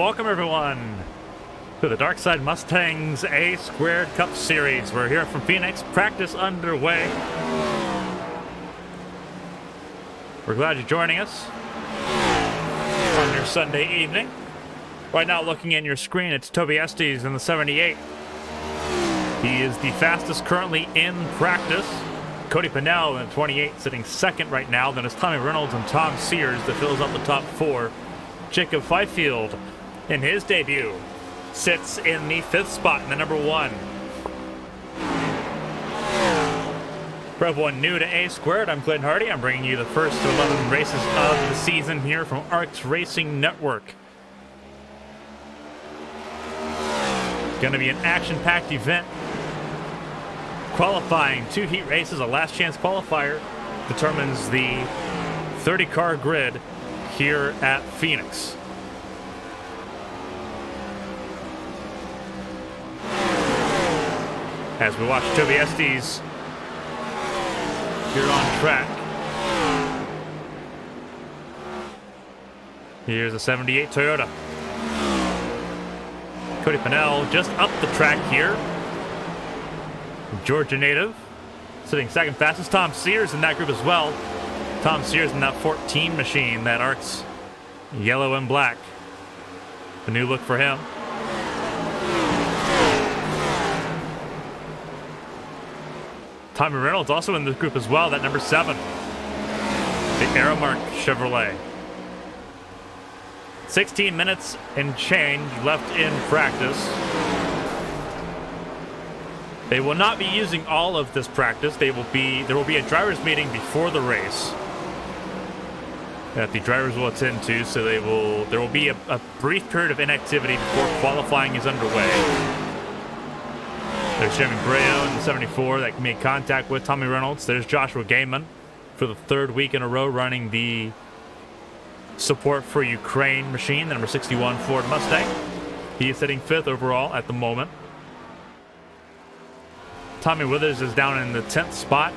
welcome everyone to the Dark Side Mustangs A Squared Cup Series. We're here from Phoenix, practice underway. We're glad you're joining us on your Sunday evening. Right now, looking at your screen, it's Toby Estes in the 78. He is the fastest currently in practice. Cody Pinnell in the 28, sitting second right now. Then it's Tommy Reynolds and Tom Sears that fills up the top four. Jacob Fifield, in his debut, sits in the 5th spot in the number 1. For everyone new to A Squared, I'm Clinton Hardy. I'm bringing you the first 11 races of the season here from ARC's Racing Network. It's going to be an action-packed event. Qualifying 2 heat races, a last chance qualifier determines the 30-car grid here at Phoenix. As we watch Toby Estes here on track. Here's a 78 Toyota. Cody Pinnell just up the track here. Georgia native, sitting second fastest. Tom Sears in that group as well. Tom Sears in that 14 machine, that ARC's yellow and black. The new look for him. Tommy Reynolds also in this group as well, that number 7. The Aramark Chevrolet. 16 minutes and change left in practice. They will not be using all of this practice. There will be a driver's meeting before the race that the drivers will attend to, so there will be a brief period of inactivity before qualifying is underway. There's Jeremy Breo in the 74 that made contact with Tommy Reynolds. There's Joshua Gaiman for the 3rd week in a row running the Support for Ukraine machine, the number 61 Ford Mustang. He is sitting 5th overall at the moment. Tommy Withers is down in the 10th spot.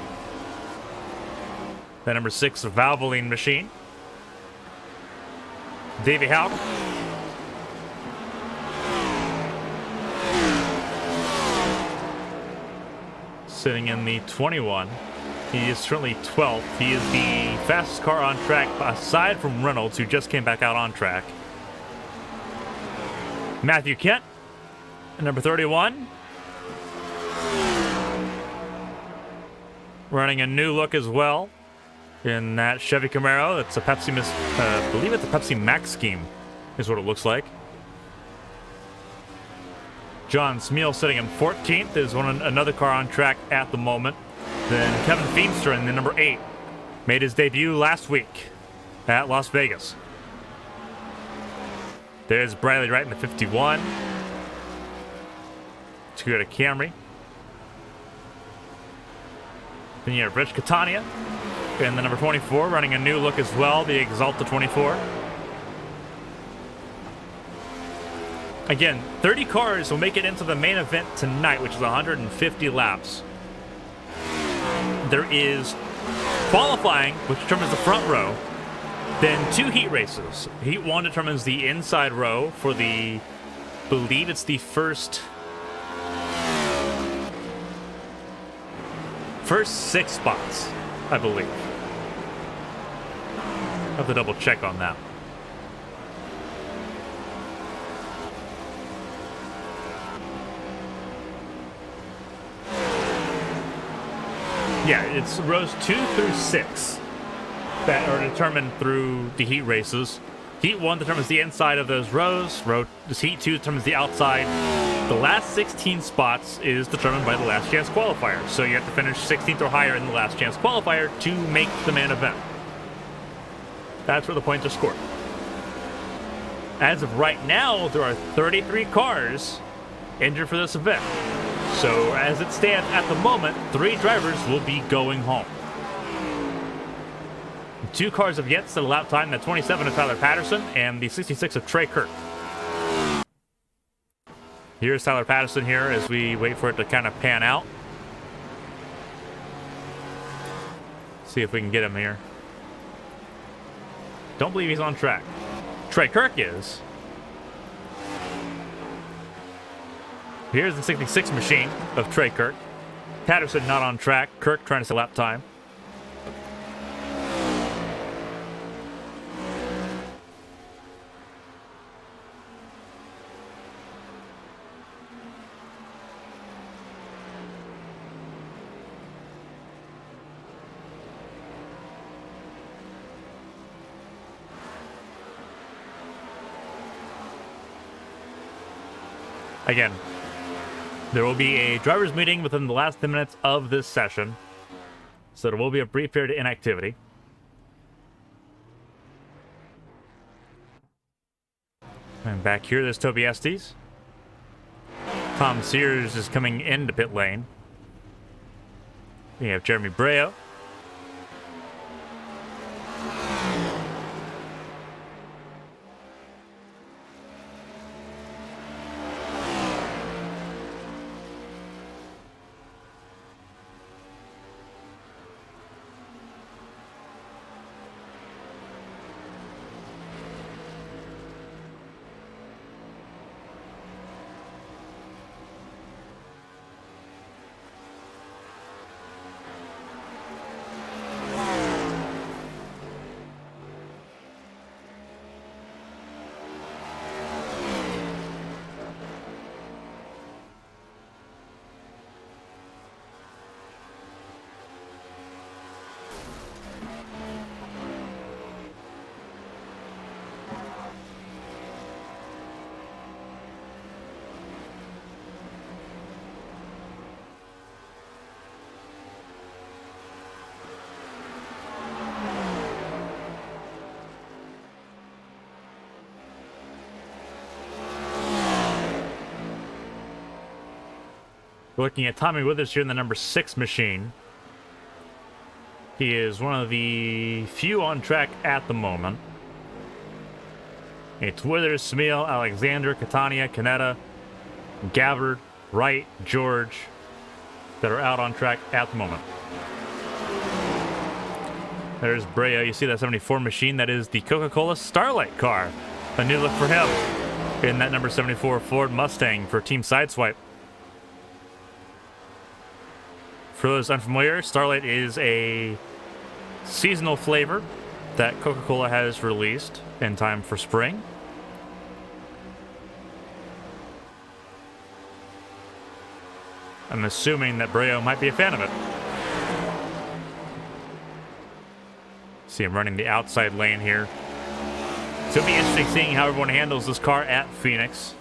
The number 6 Valvoline machine. Davey Houck sitting in the 21. He is currently 12th. He is the fastest car on track aside from Reynolds, who just came back out on track. Matthew Kent, number 31. Running a new look as well in that Chevy Camaro. It's a Pepsi, I believe it's a Pepsi Max scheme, is what it looks like. John Smeal sitting in 14th is another car on track at the moment. Then Kevin Feemster in the number 8 made his debut last week at Las Vegas. There's Bradley Wright in the 51. Toyota Camry. Then you have Rich Catania in the number 24, running a new look as well, the Exalta 24. Again, 30 cars will make it into the main event tonight, which is 150 laps. There is qualifying, which determines the front row. Then 2 heat races. Heat 1 determines the inside row for the, I believe it's the first 6 spots, I believe. I'll have to double check on that. Yeah, it's rows 2 through 6 that are determined through the heat races. Heat 1 determines the inside of those rows. Heat 2 determines the outside. The last 16 spots is determined by the last chance qualifier. So you have to finish 16th or higher in the last chance qualifier to make the main event. That's where the points are scored. As of right now, there are 33 cars injured for this event. So as it stands at the moment, 3 drivers will be going home. 2 cars have yet set a lap time. The 27 of Tyler Patterson and the 66 of Trey Kirk. Here's Tyler Patterson here as we wait for it to kind of pan out. See if we can get him here. Don't believe he's on track. Trey Kirk is. Here's the 66 machine of Trey Kirk. Patterson not on track. Kirk trying to set lap time. Again, there will be a driver's meeting within the last 10 minutes of this session, so there will be a brief period of inactivity. And back here, there's Toby Estes. Tom Sears is coming into pit lane. We have Jeremy Breo. We're looking at Tommy Withers here in the number 6 machine. He is one of the few on track at the moment. It's Withers, Smil, Alexander, Catania, Canetta, Gabbard, Wright, George that are out on track at the moment. There's Breo. You see that 74 machine? That is the Coca-Cola Starlight car. A new look for him in that number 74 Ford Mustang for Team Sideswipe. For those unfamiliar, Starlight is a seasonal flavor that Coca-Cola has released in time for spring. I'm assuming that Breo might be a fan of it. See him running the outside lane here. So it'll be interesting seeing how everyone handles this car at Phoenix.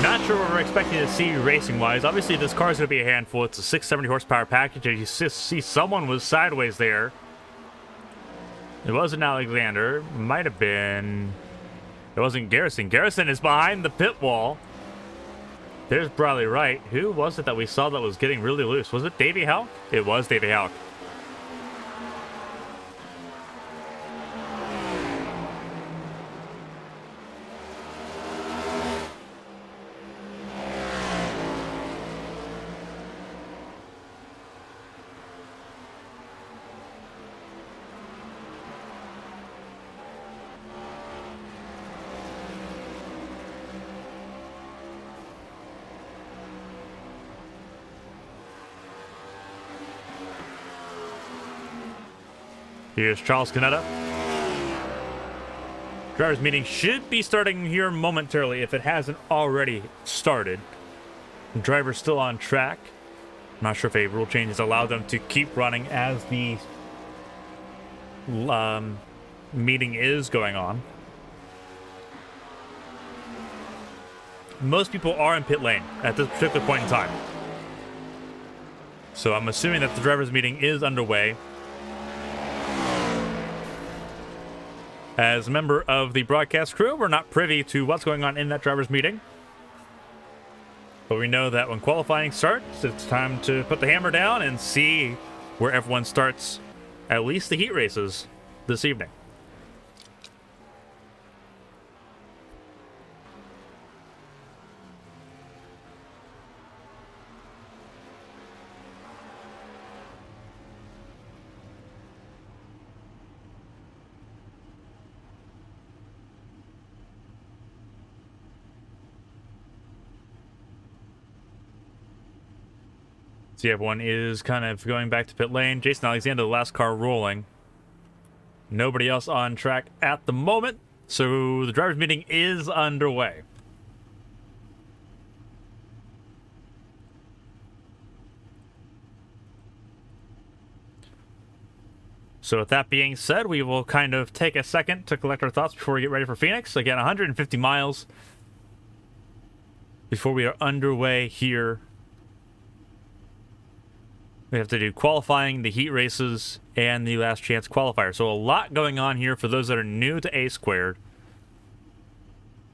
Not sure what we're expecting to see racing-wise. Obviously, this car is going to be a handful. It's a 670 horsepower package. As you see, someone was sideways there. It wasn't Alexander. Might have been... It wasn't Garrison. Garrison is behind the pit wall. There's Bradley Wright. Who was it that we saw that was getting really loose? Was it Davey Houck? It was Davey Houck. Here's Charles Canetta. Drivers meeting should be starting here momentarily if it hasn't already started. The driver's still on track. I'm not sure if a rule change has allowed them to keep running as the meeting is going on. Most people are in pit lane at this particular point in time. So I'm assuming that the driver's meeting is underway. As a member of the broadcast crew, we're not privy to what's going on in that driver's meeting. But we know that when qualifying starts, it's time to put the hammer down and see where everyone starts at least the heat races this evening. See, everyone is kind of going back to pit lane. Jason Alexander, the last car rolling. Nobody else on track at the moment, so the driver's meeting is underway. So with that being said, we will kind of take a second to collect our thoughts before we get ready for Phoenix. Again, 150 miles before we are underway here. We have to do qualifying, the heat races, and the last chance qualifier. So a lot going on here for those that are new to A Squared.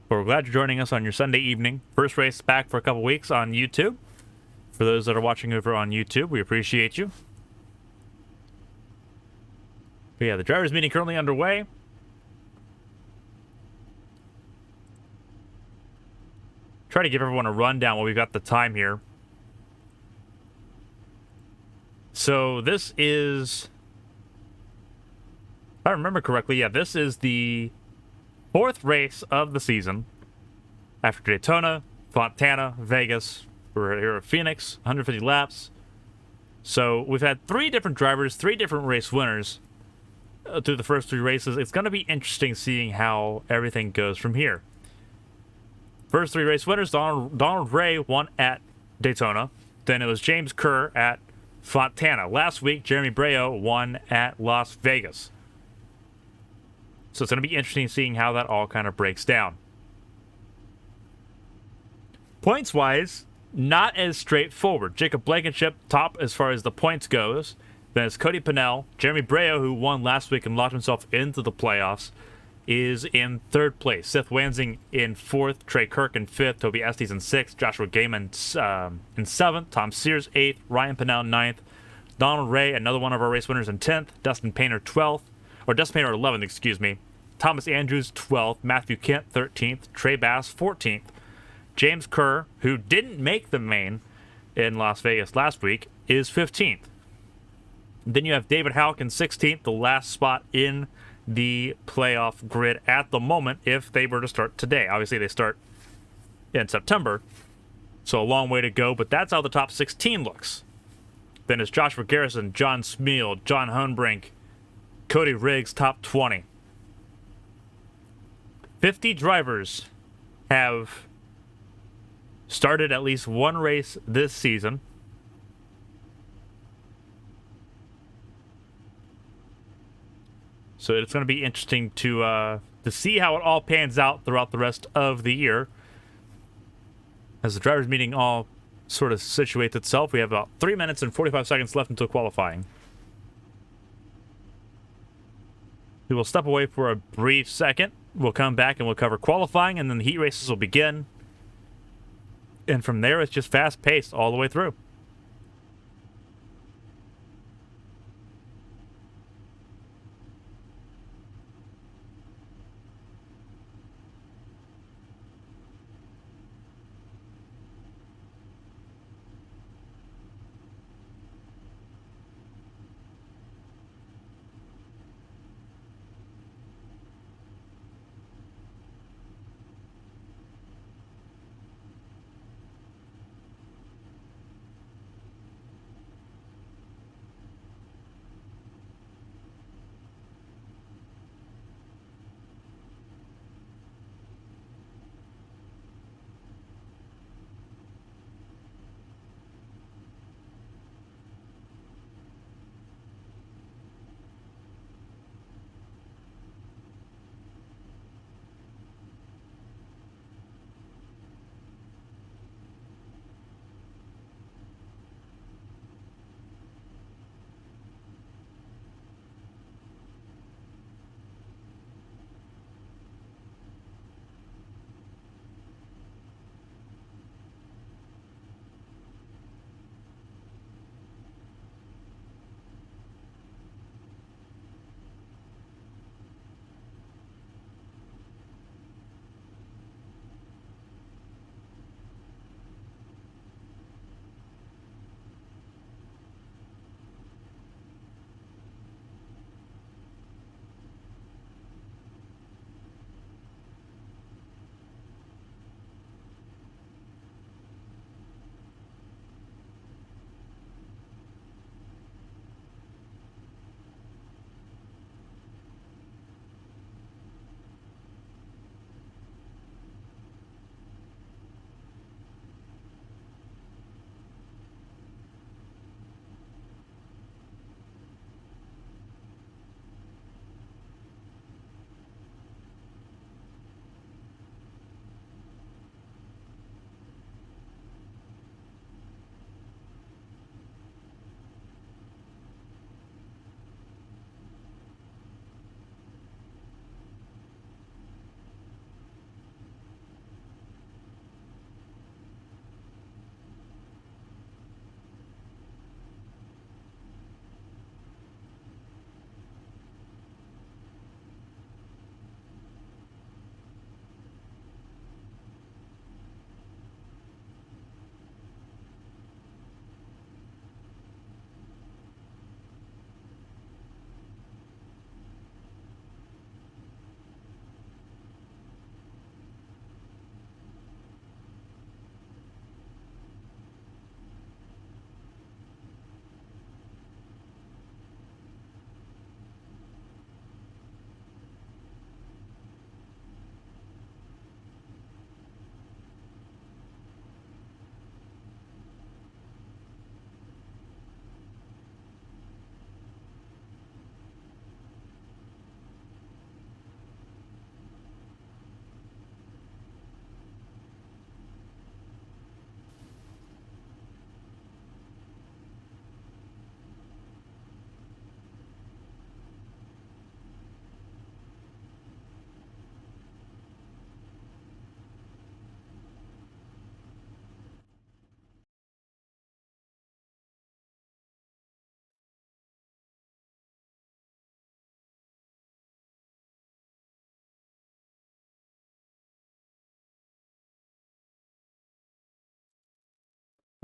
But we're glad you're joining us on your Sunday evening. First race back for a couple weeks on YouTube. For those that are watching over on YouTube, we appreciate you. But yeah, the driver's meeting currently underway. Try to give everyone a rundown while we've got the time here. So this is, if I remember correctly, yeah, this is the 4th race of the season. After Daytona, Fontana, Vegas, we're here at Phoenix, 150 laps. So we've had 3 different drivers, 3 different race winners through the first 3 races. It's going to be interesting seeing how everything goes from here. First 3 race winners, Donald Ray won at Daytona. Then it was James Kerr at Fontana. Last week, Jeremy Breo won at Las Vegas. So it's going to be interesting seeing how that all kind of breaks down. Points-wise, not as straightforward. Jacob Blankenship, top as far as the points goes. Then it's Cody Pennell. Jeremy Breo, who won last week and locked himself into the playoffs, is in 3rd place. Seth Wansing in 4th. Trey Kirk in 5th. Toby Estes in 6th. Joshua Gaiman in 7th. Tom Sears 8th. Ryan Pennell 9th. Donald Ray, another one of our race winners, in 10th. Dustin Painter 12th. Or Dustin Painter 11th, excuse me. Thomas Andrews 12th. Matthew Kent 13th. Trey Bass 14th. James Kerr, who didn't make the main in Las Vegas last week, is 15th. Then you have David Houck in 16th, the last spot in the playoff grid at the moment if they were to start today. Obviously, they start in September, so a long way to go, but that's how the top 16 looks. Then it's Joshua Garrison, John Smeal, John Hunbrink, Cody Riggs, top 20. 50 drivers have started at least one race this season. So it's going to be interesting to see how it all pans out throughout the rest of the year. As the drivers' meeting all sort of situates itself, we have about 3 minutes and 45 seconds left until qualifying. We will step away for a brief second. We'll come back and we'll cover qualifying, and then the heat races will begin. And from there, it's just fast-paced all the way through.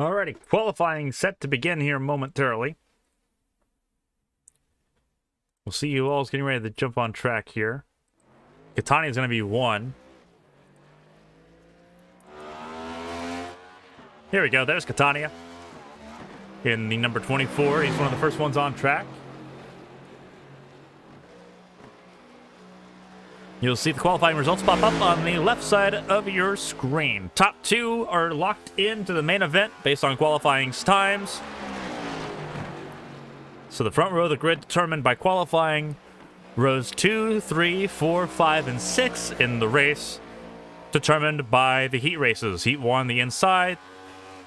Alrighty, qualifying set to begin here momentarily. We'll see you all getting ready to jump on track here. Catania is going to be 1. Here we go. There's Catania in the number 24. He's one of the first ones on track. You'll see the qualifying results pop up on the left side of your screen. Top 2 are locked into the main event based on qualifying times. So the front row of the grid determined by qualifying. Rows 2, 3, 4, 5, and 6 in the race determined by the heat races. Heat 1, the inside.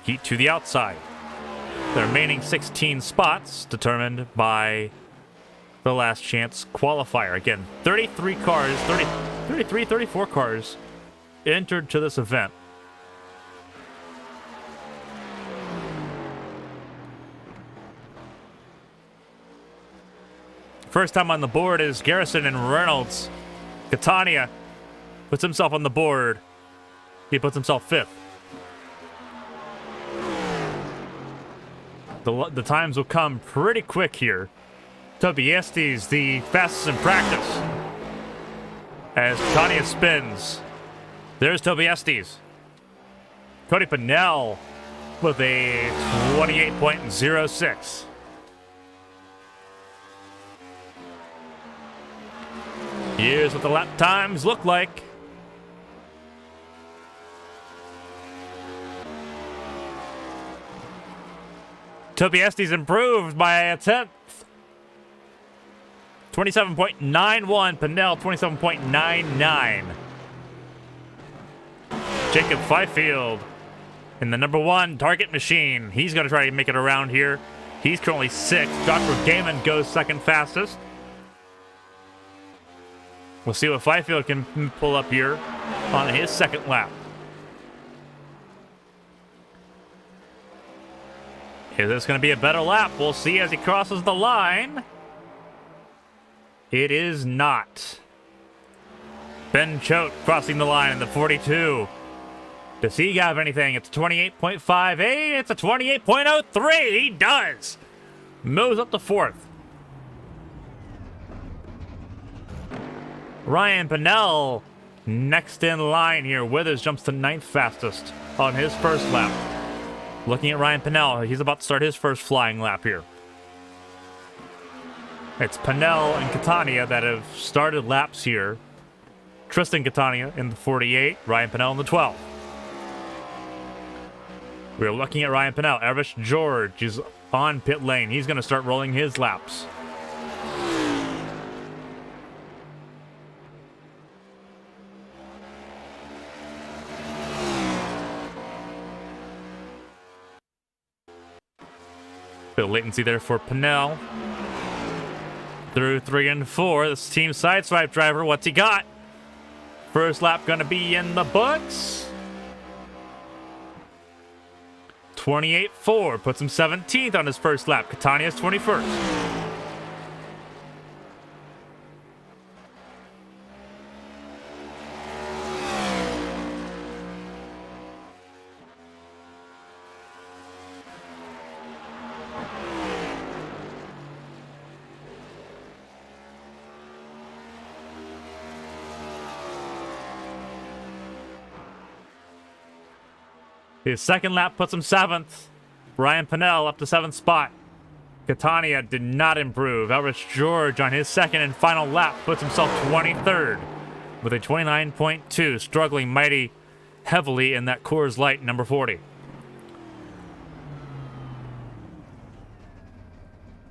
Heat 2, the outside. The remaining 16 spots determined by the last chance qualifier. Again, 33 cars, 34 cars entered to this event. First time on the board is Garrison and Reynolds. Catania puts himself on the board. He puts himself 5th. The times will come pretty quick here. Tobiestes, the fastest in practice. As Catania spins. There's Tobiestes. Cody Pennell with a 28.06. Here's what the lap times look like. Tobiestes improved by a 10th. 27.91. Pennell, 27.99. Jacob Fifield in the number 1 target machine. He's going to try to make it around here. He's currently 6th. Dr. Gaiman goes 2nd fastest. We'll see what Fifield can pull up here on his 2nd lap. Is this going to be a better lap? We'll see as he crosses the line. It is not. Ben Choate crossing the line in the 42. Does he have anything? It's 28.58. It's a 28.03. He does. Moves up to 4th. Ryan Pennell next in line here. Withers jumps to 9th fastest on his first lap. Looking at Ryan Pennell, he's about to start his first flying lap here. It's Pennell and Catania that have started laps here. Tristan Catania in the 48, Ryan Pennell in the 12. We're looking at Ryan Pennell. Erish George is on pit lane. He's going to start rolling his laps. Bit of latency there for Pennell. Through 3 and 4, this team sideswipe driver, what's he got? First lap gonna be in the books. 28.4 puts him 17th on his first lap. Catania's 21st. His second lap puts him 7th. Ryan Pennell up to 7th spot. Catania did not improve. Elrich George on his second and final lap puts himself 23rd with a 29.2, struggling mighty heavily in that Coors Light number 40.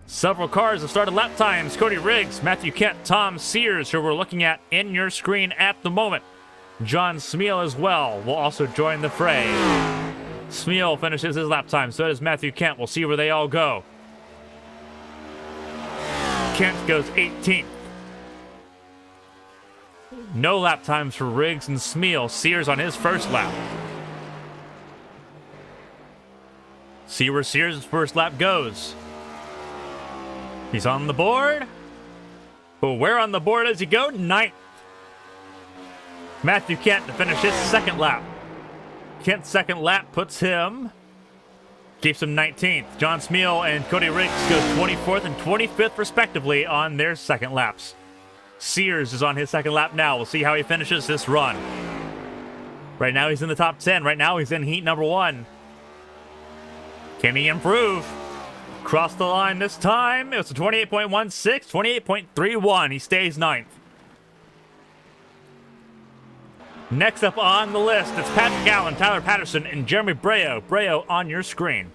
Several cars have started lap times. Cody Riggs, Matthew Kent, Tom Sears, who we're looking at in your screen at the moment. John Smeal as well will also join the fray. Smeal finishes his lap time. So does Matthew Kent. We'll see where they all go. Kent goes 18th. No lap times for Riggs and Smeal. Sears on his first lap. See where Sears' first lap goes. He's on the board. But where on the board does he go? 9th. Matthew Kent to finish his second lap. Kent's second lap puts him keeps him 19th. John Smeal and Cody Riggs goes 24th and 25th respectively on their second laps. Sears is on his second lap now. We'll see how he finishes this run. Right now he's in the top 10. Right now he's in heat number 1. Can he improve? Cross the line this time. It was a 28.16, 28.31. He stays 9th. Next up on the list, it's Patrick Allen, Tyler Patterson, and Jeremy Breo. Breo on your screen.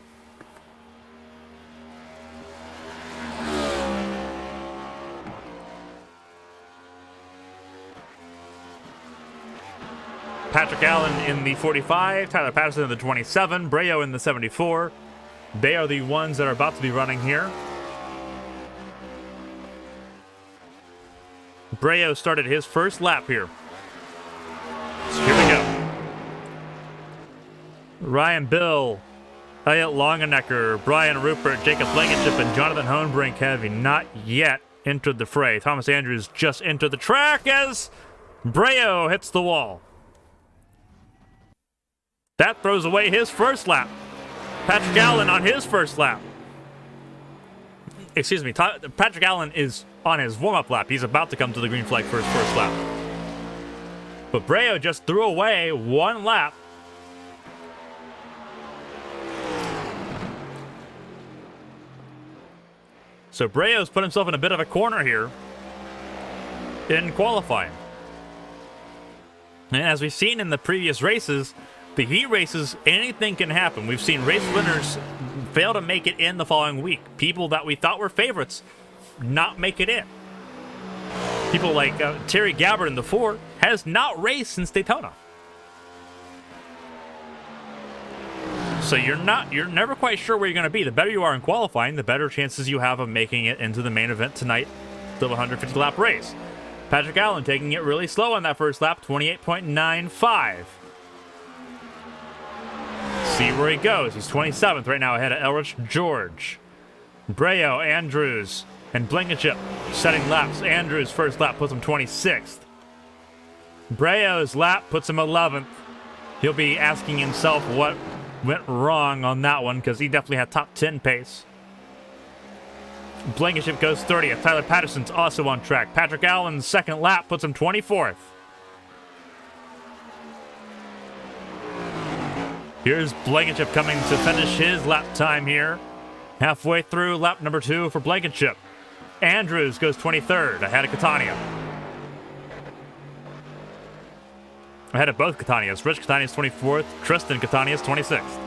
Patrick Allen in the 45, Tyler Patterson in the 27, Breo in the 74. They are the ones that are about to be running here. Breo started his first lap here. So here we go. Ryan Bill, Elliot Longenecker, Brian Rupert, Jacob Blankenship, and Jonathan Hohenbrink have not yet entered the fray. Thomas Andrews just entered the track as Breo hits the wall. That throws away his first lap. Patrick Allen on his first lap. Excuse me, Patrick Allen is on his warm-up lap. He's about to come to the green flag for his first lap. But Breo just threw away one lap. So Breo's put himself in a bit of a corner here in qualifying. And as we've seen in the previous races, the heat races, anything can happen. We've seen race winners fail to make it in the following week. People that we thought were favorites not make it in. People like Terry Gabbard in the 4 has not raced since Daytona. So you're never quite sure where you're going to be. The better you are in qualifying, the better chances you have of making it into the main event tonight, the 150 lap race. Patrick Allen taking it really slow on that first lap, 28.95. See where he goes. He's 27th right now ahead of Elrich George. Breo, Andrews, and Blankenship setting laps. Andrews' first lap puts him 26th. Breo's lap puts him 11th. He'll be asking himself what went wrong on that one because he definitely had top 10 pace. Blankenship goes 30th. Tyler Patterson's also on track. Patrick Allen's second lap puts him 24th. Here's Blankenship coming to finish his lap time here. Halfway through lap number 2 for Blankenship. Andrews goes 23rd, ahead of Catania. Ahead of both Catanias. Rich Catania's 24th, Tristan Catania's 26th.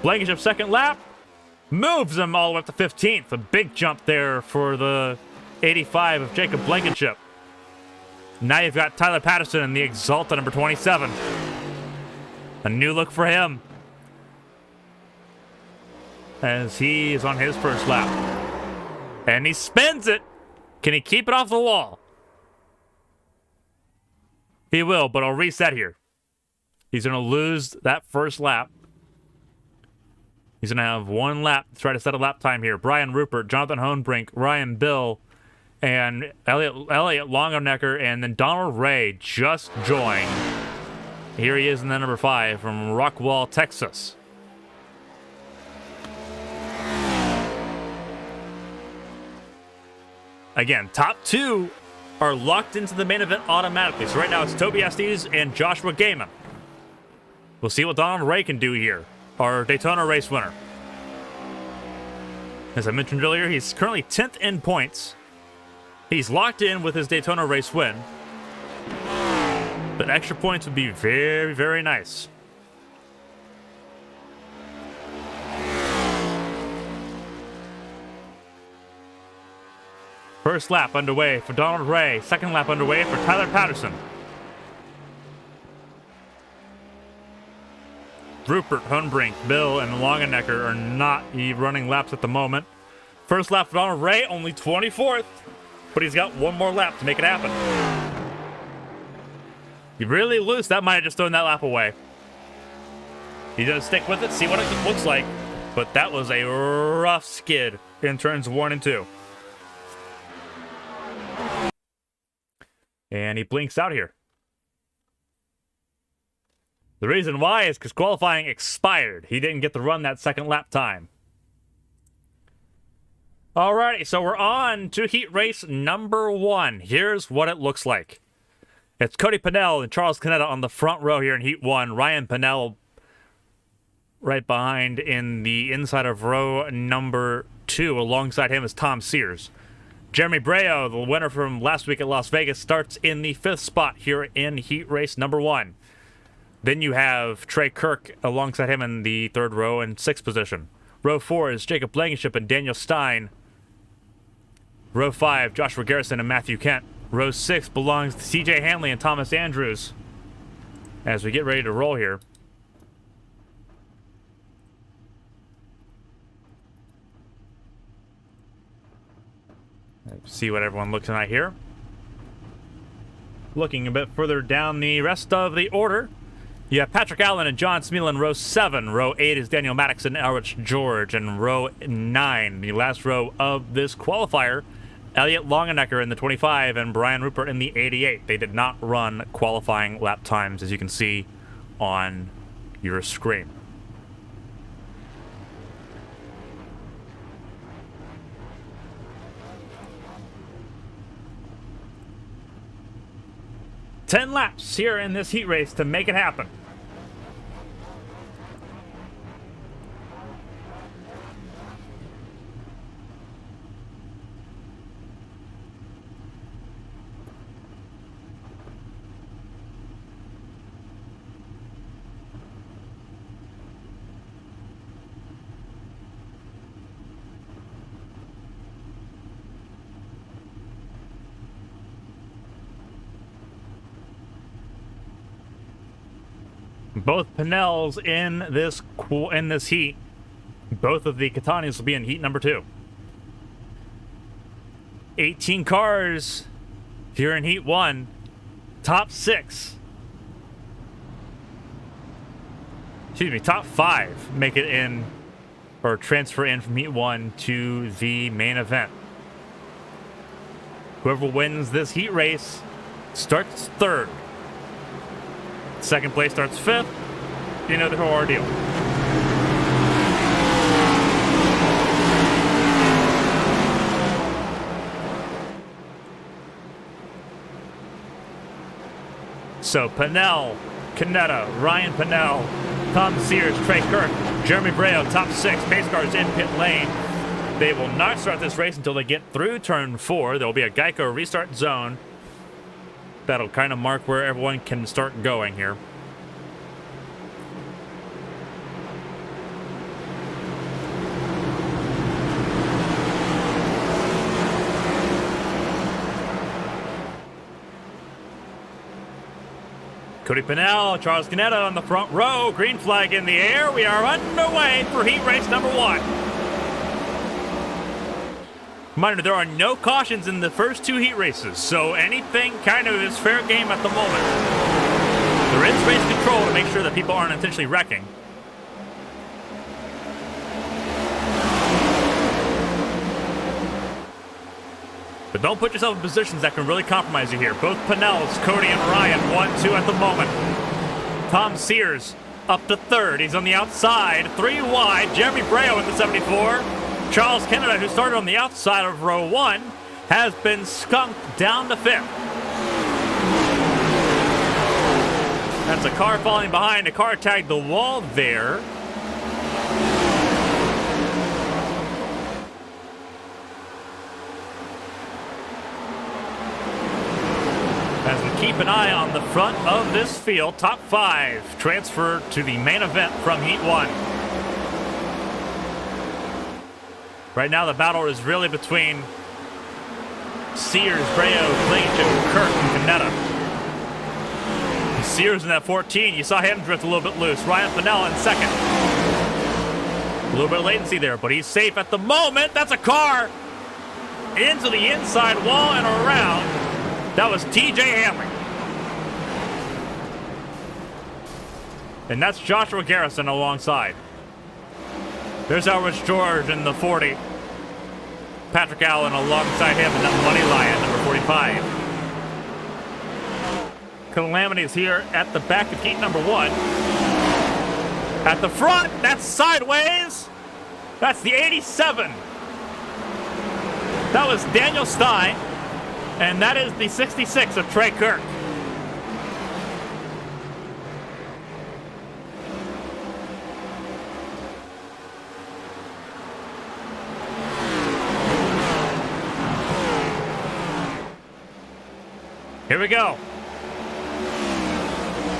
Blankenship's second lap moves him all the way up to 15th. A big jump there for the 85 of Jacob Blankenship. Now you've got Tyler Patterson in the Exalta number 27. A new look for him as he is on his first lap. And he spins it. Can he keep it off the wall? He will, but I'll reset here. He's going to lose that first lap. He's going to have one lap to try to set a lap time here. Brian Rupert, Jonathan Hohenbrink, Ryan Bill, and Elliot Longenecker, and then Donald Ray just joined. Here he is in the number 5 from Rockwall, Texas. Again, top 2 are locked into the main event automatically. So right now it's Toby Estes and Joshua Gaiman. We'll see what Donald Ray can do here, our Daytona race winner. As I mentioned earlier, he's currently 10th in points. He's locked in with his Daytona race win. But extra points would be very, very nice. First lap underway for Donald Ray. Second lap underway for Tyler Patterson. Rupert, Hohenbrink, Bill, and Longenecker are not running laps at the moment. First lap for Donald Ray, only 24th. But he's got one more lap to make it happen. You really loose, that might have just thrown that lap away. He's going to stick with it, see what it looks like. But that was a rough skid in turns 1 and 2. And he blinks out here. The reason why is because qualifying expired. He didn't get to run that second lap time. Alrighty, so we're on to heat race number 1. Here's what it looks like. It's Cody Pennell and Charles Canetta on the front row here in heat 1. Ryan Pennell right behind in the inside of row number 2. Alongside him is Tom Sears. Jeremy Breo, the winner from last week at Las Vegas, starts in the 5th spot here in heat race number 1. Then you have Trey Kirk alongside him in the 3rd row in 6th position. Row 4 is Jacob Blankenship and Daniel Stein. Row 5, Joshua Garrison and Matthew Kent. Row 6 belongs to CJ Hanley and Thomas Andrews. As we get ready to roll here. Let's see what everyone looks like here. Looking a bit further down the rest of the order, you have Patrick Allen and John Smeal in row 7. Row 8 is Daniel Maddox and Elrich George. And row 9, the last row of this qualifier, Elliot Longenecker in the 25 and Brian Rupert in the 88. They did not run qualifying lap times, as you can see on your screen. Ten laps here in this heat race to make it happen. Both Pennells in this heat. Both of the Catanis will be in heat number 2. 18 cars here in heat 1. Top 6. Excuse me, top 5 make it in or transfer in from heat 1 to the main event. Whoever wins this heat race starts 3rd. Second place starts 5th. You know the whole ordeal. So Pennell, Canetta, Ryan Pennell, Tom Sears, Trey Kirk, Jeremy Breo, top 6. Pace cars in pit lane. They will not start this race until they get through turn 4. There will be a Geico restart zone. That'll kind of mark where everyone can start going here. Cody Pennell, Charles Canetta on the front row. Green flag in the air. We are underway for heat race number 1. Reminder, there are no cautions in the first 2 heat races, so anything kind of is fair game at the moment. There is race control to make sure that people aren't intentionally wrecking. But don't put yourself in positions that can really compromise you here. Both Pennells, Cody and Ryan, 1-2 at the moment. Tom Sears up to 3rd. He's on the outside, 3 wide. Jeremy Breo in the 74. Charles Canada, who started on the outside of row 1, has been skunked down to 5th. That's a car falling behind. A car tagged the wall there. As we keep an eye on the front of this field, top 5 transfer to the main event from heat 1. Right now, the battle is really between Sears, Breo, Blankenship, Kirk, and Canetta. Sears in that 14. You saw him drift a little bit loose. Ryan Pennell in 2nd. A little bit of latency there, but he's safe at the moment. That's a car into the inside wall and around. That was TJ Hanley. And that's Joshua Garrison alongside. There's Elrich George in the 40. Patrick Allen alongside him in that money lion, number 45. calamities here at the back of heat number 1. At the front, that's sideways. That's the 87. That was Daniel Stein, and that is the 66 of Trey Kirk. Here we go.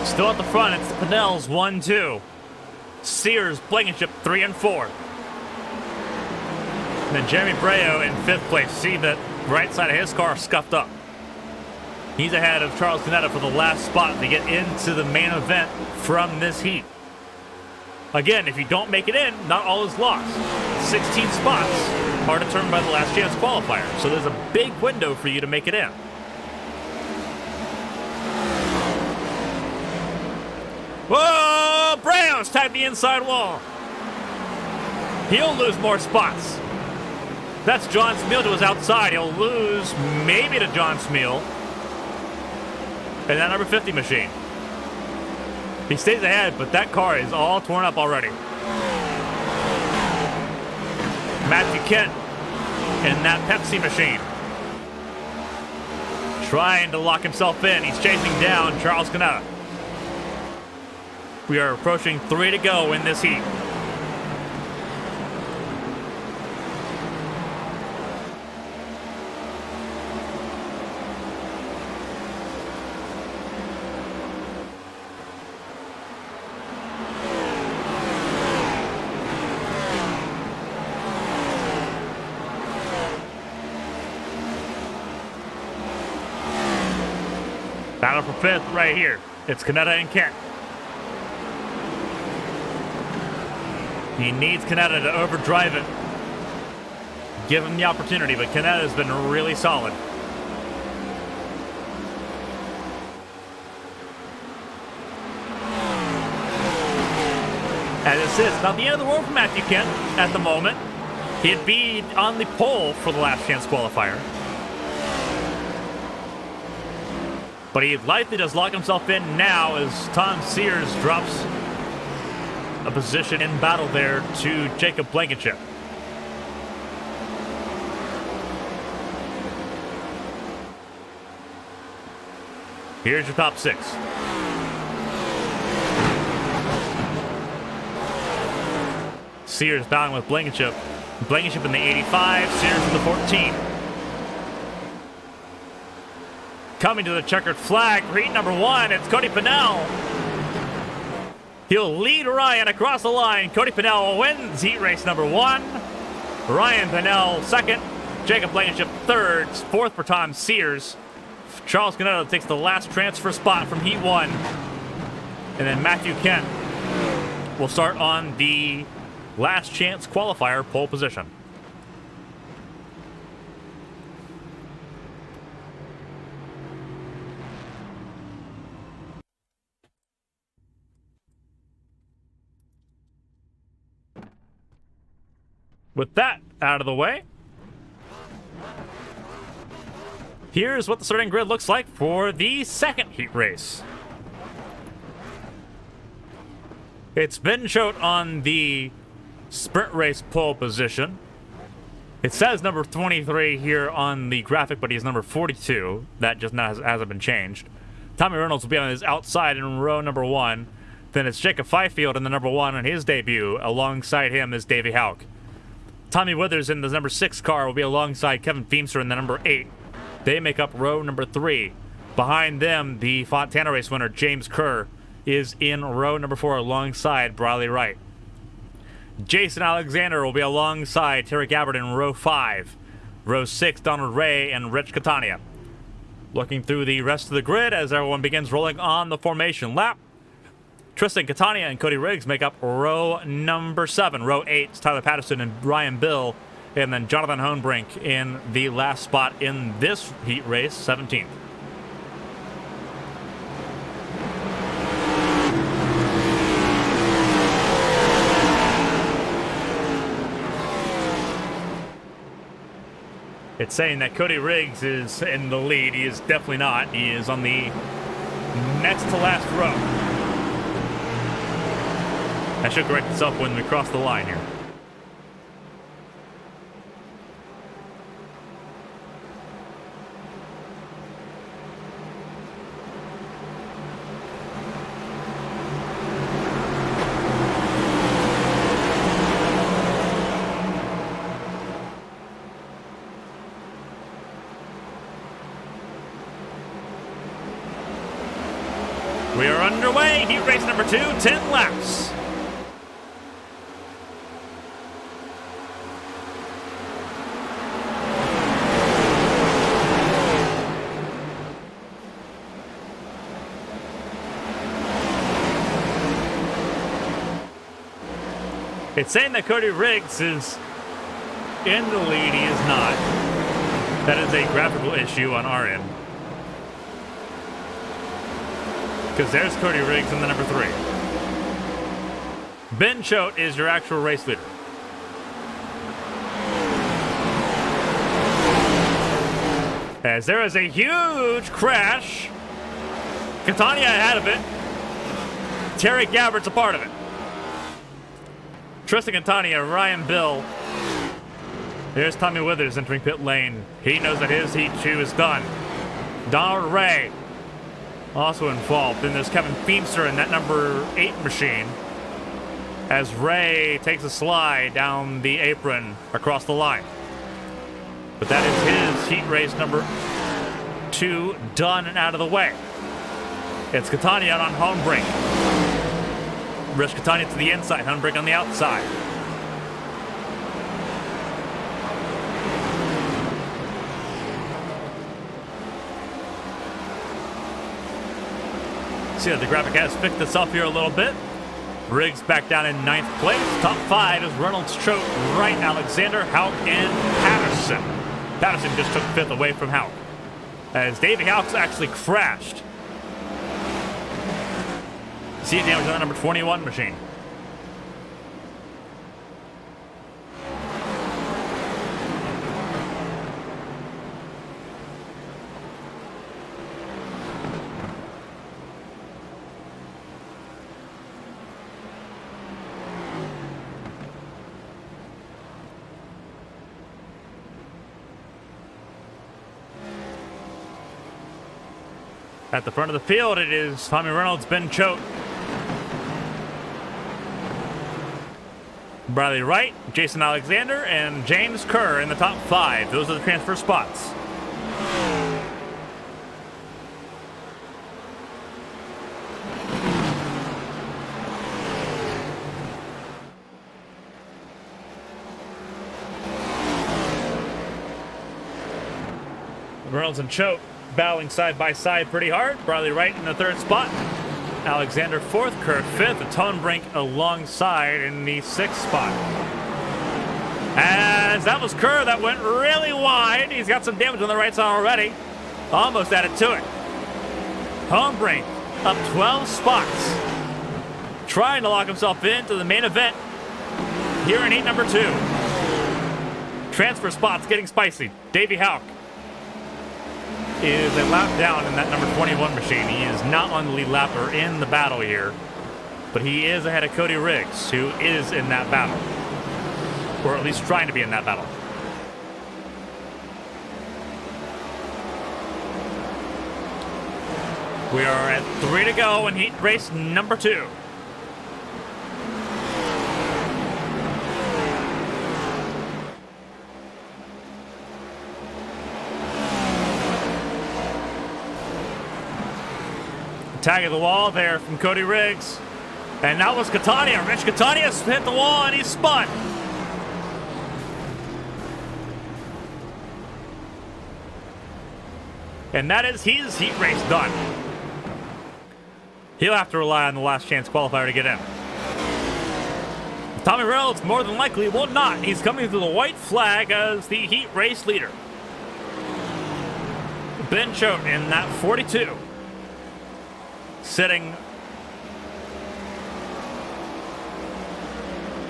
Still at the front, it's the Pinnells 1-2. Sears, Blankenship 3 and 4. And then Jeremy Breo in 5th place. See that right side of his car scuffed up. He's ahead of Charles Canetta for the last spot to get into the main event from this heat. Again, if you don't make it in, not all is lost. 16 spots are determined by the last chance qualifier. So there's a big window for you to make it in. Whoa! Breo's tagged the inside wall. He'll lose more spots. That's John Smeal to his outside. He'll lose maybe to John Smeal. And that number 50 machine. He stays ahead, but that car is all torn up already. Matthew Kent in that Pepsi machine. Trying to lock himself in. He's chasing down Charles Canetta. We are approaching 3 to go in this heat. Battle for 5th right here. It's Canetta and Kent. He needs Canetta to overdrive it. Give him the opportunity, but Canetta has been really solid. As it sits, not the end of the world for Matthew Kent at the moment. He'd be on the pole for the last chance qualifier. But he likely does lock himself in now as Tom Sears drops a position in battle there to Jacob Blankenship. Here's your top 6. Sears battling with Blankenship. Blankenship in the 85, Sears in the 14. Coming to the checkered flag for heat number 1, it's Cody Pinnell. He'll lead Ryan across the line. Cody Pinnell wins heat race number 1. Ryan Pinnell 2nd. Jacob Blankenship 3rd. 4th for Tom Sears. Charles Canetta takes the last transfer spot from heat 1. And then Matthew Kent will start on the last chance qualifier pole position. With that out of the way, here's what the starting grid looks like for the second heat race. It's Ben Choate on the sprint race pole position. It says number 23 here on the graphic, but he's number 42. That just hasn't been changed. Tommy Reynolds will be on his outside in row number 1. Then it's Jacob Fifield in the number 1 on his debut. Alongside him is Davey Houck. Tommy Withers in the number 6 car will be alongside Kevin Feemster in the number 8. They make up row number 3. Behind them, the Fontana race winner, James Kerr, is in row number 4 alongside Briley Wright. Jason Alexander will be alongside Terry Gabbard in row 5. Row 6, Donald Ray and Rich Catania. Looking through the rest of the grid as everyone begins rolling on the formation lap. Tristan Catania and Cody Riggs make up row number 7. Row 8 is Tyler Patterson and Ryan Bill. And then Jonathan Hohenbrink in the last spot in this heat race, 17th. It's saying that Cody Riggs is in the lead. He is definitely not. He is on the next to last row. That should correct itself when we cross the line here. We are underway. Heat race number 2, 10 laps. It's saying that Cody Riggs is in the lead. He is not. That is a graphical issue on our end. Because there's Cody Riggs in the number 3. Ben Choate is your actual race leader. As there is a huge crash. Catania ahead of it. Terry Gabbert's a part of it. Tristan Catania, Ryan Bill. There's Tommy Withers entering pit lane. He knows that his Heat 2 is done. Donald Ray also involved. Then there's Kevin Feemster in that number 8 machine as Ray takes a slide down the apron across the line. But that is his Heat race number 2 done and out of the way. It's Catania out on home brake. Rich Catania to the inside, home brake on the outside. See that the graphic has fixed itself here a little bit. Riggs back down in 9th place. Top 5 is Reynolds, Choate, Wright, Alexander, Houck, and Patterson. Patterson just took 5th away from Houck, as Davey Houck's actually crashed. Seat damage on the number 21 machine. At the front of the field, it is Tommy Reynolds, Ben Choate, Bradley Wright, Jason Alexander, and James Kerr in the top 5. Those are the transfer spots. Reynolds and Choate battling side by side pretty hard. Bradley Wright in the 3rd spot. Alexander 4th, Kerr 5th, and Tone Brink alongside in the 6th spot. As that was Kerr that went really wide. He's got some damage on the right side already. Almost added to it. Tone Brink up 12 spots. Trying to lock himself into the main event here in heat number 2. Transfer spots getting spicy. Davey Houck is a lap down in that number 21 machine. He is not on the lead lapper in the battle here, but he is ahead of Cody Riggs, who is in that battle, or at least trying to be in that battle. We are at 3 to go in heat race number 2. Tag of the wall there from Cody Riggs. And that was Catania. Rich Catania hit the wall and he spun. And that is his heat race done. He'll have to rely on the last chance qualifier to get in. Tommy Reynolds more than likely will not. He's coming to the white flag as the heat race leader. Ben Choate in that 42. Sitting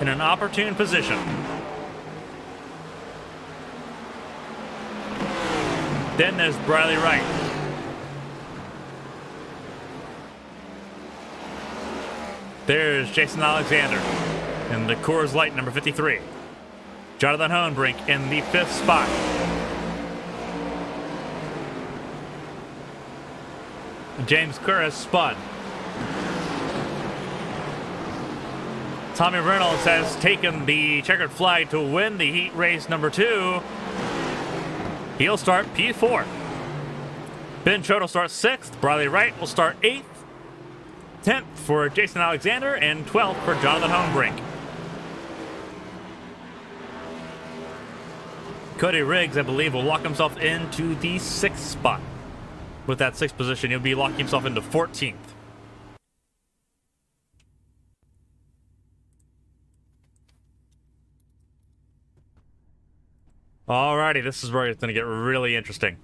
in an opportune position. Then there's Bradley Wright. There's Jason Alexander in the Coors Light number 53. Jonathan Hohenbrink in the 5th spot. James Kerr has spun. Tommy Reynolds has taken the checkered flag to win the heat race number 2. He'll start P4. Ben Choate will start 6th. Bradley Wright will start 8th. 10th for Jason Alexander, and 12th for Jonathan Hohenbrink. Cody Riggs, I believe, will lock himself into the 6th spot. With that 6th position, he'll be locking himself into 14th. Alrighty, this is where it's going to get really interesting.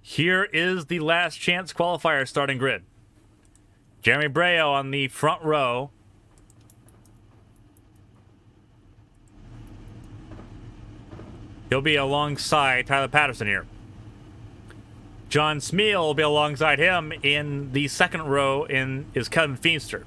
Here is the last chance qualifier starting grid. Jeremy Breo on the front row. He'll be alongside Tyler Patterson here. John Smeal will be alongside him in the 2nd row is Kevin Feemster.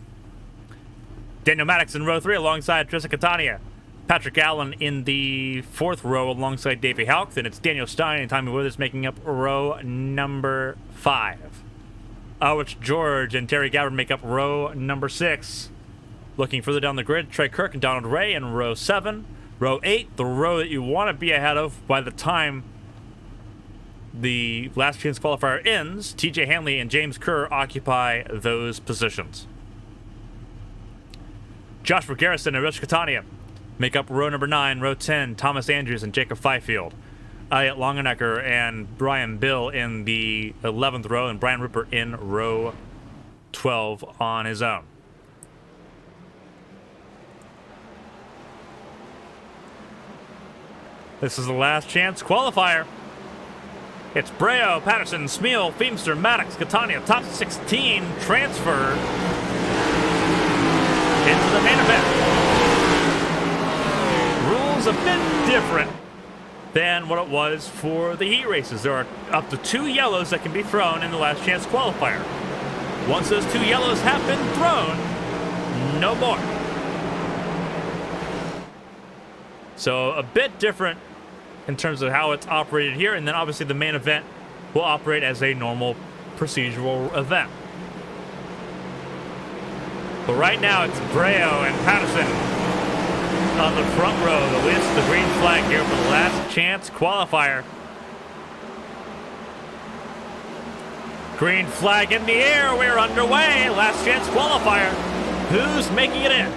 Daniel Maddox in row 3 alongside Tristan Catania. Patrick Allen in the 4th row alongside Davey Houck. Then it's Daniel Stein and Tommy Withers making up row number 5. Owich George and Terry Gabbard make up row number 6. Looking further down the grid, Trey Kirk and Donald Ray in row 7. Row 8, the row that you want to be ahead of by the time the last chance qualifier ends. TJ Hanley and James Kerr occupy those positions. Joshua Garrison and Rich Catania make up row number 9. Row 10, Thomas Andrews and Jacob Fifield. Elliot Longenecker and Brian Bill in the 11th row, and Brian Rupert in row 12 on his own. This is the last chance qualifier. It's Breo, Patterson, Smeal, Feemster, Maddox, Catania, top 16 transfer into the main event. Rules a bit different than what it was for the heat races. There are up to 2 yellows that can be thrown in the last chance qualifier. Once those 2 yellows have been thrown, no more. So a bit different in terms of how it's operated here, and then obviously the main event will operate as a normal procedural event. But right now it's Breo and Patterson on the front row. The green flag here for the last chance qualifier. Green flag in the air. We're underway. Last chance qualifier. Who's making it in?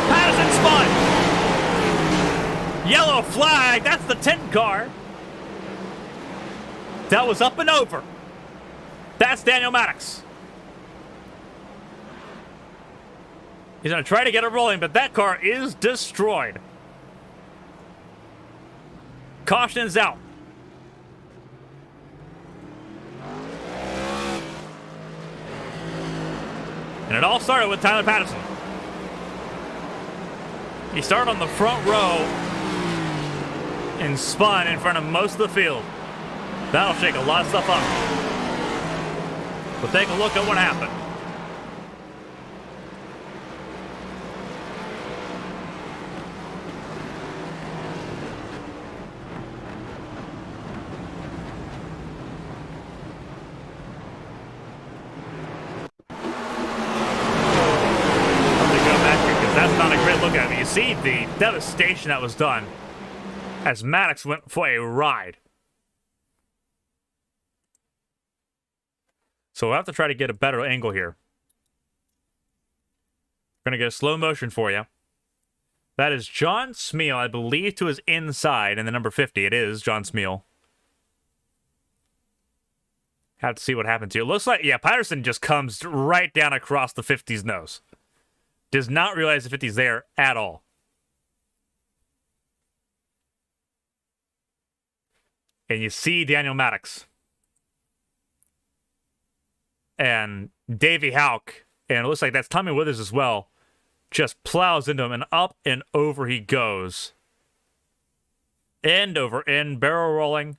Patterson spun. Yellow flag. That's the 10 car. That was up and over. That's Daniel Maddox. He's going to try to get it rolling, but that car is destroyed. Caution is out. And it all started with Tyler Patterson. He started on the front row and spun in front of most of the field. That'll shake a lot of stuff up. But take a look at what happened. See the devastation that was done as Maddox went for a ride. So we'll have to try to get a better angle here. We're going to get a slow motion for you. That is John Smeal, I believe, to his inside, and the number 50. It is John Smeal. Have to see what happens here. Looks like, yeah, Patterson just comes right down across the 50's nose. Does not realize the 50's there at all. And you see Daniel Maddox. And Davey Houck. And it looks like that's Tommy Withers as well. Just plows into him, and up and over he goes. End over end, barrel rolling.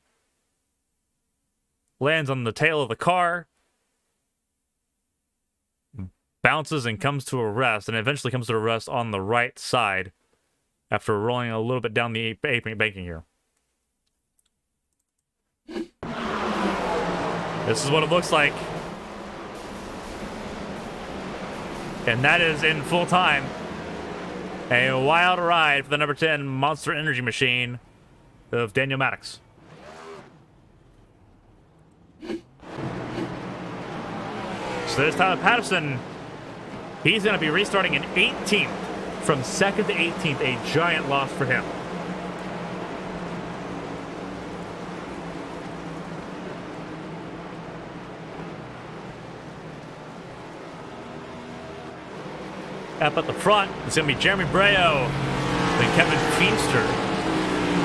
Lands on the tail of the car. Bounces and comes to a rest, and eventually comes to a rest on the right side after rolling a little bit down the banking here. This is what it looks like. And that is in full time. A wild ride for the number 10 Monster Energy Machine of Daniel Maddox. So there's Tyler Patterson. He's going to be restarting in 18th. From 2nd to 18th, a giant loss for him. Up at the front, it's going to be Jeremy Brayo, then Kevin Feimster.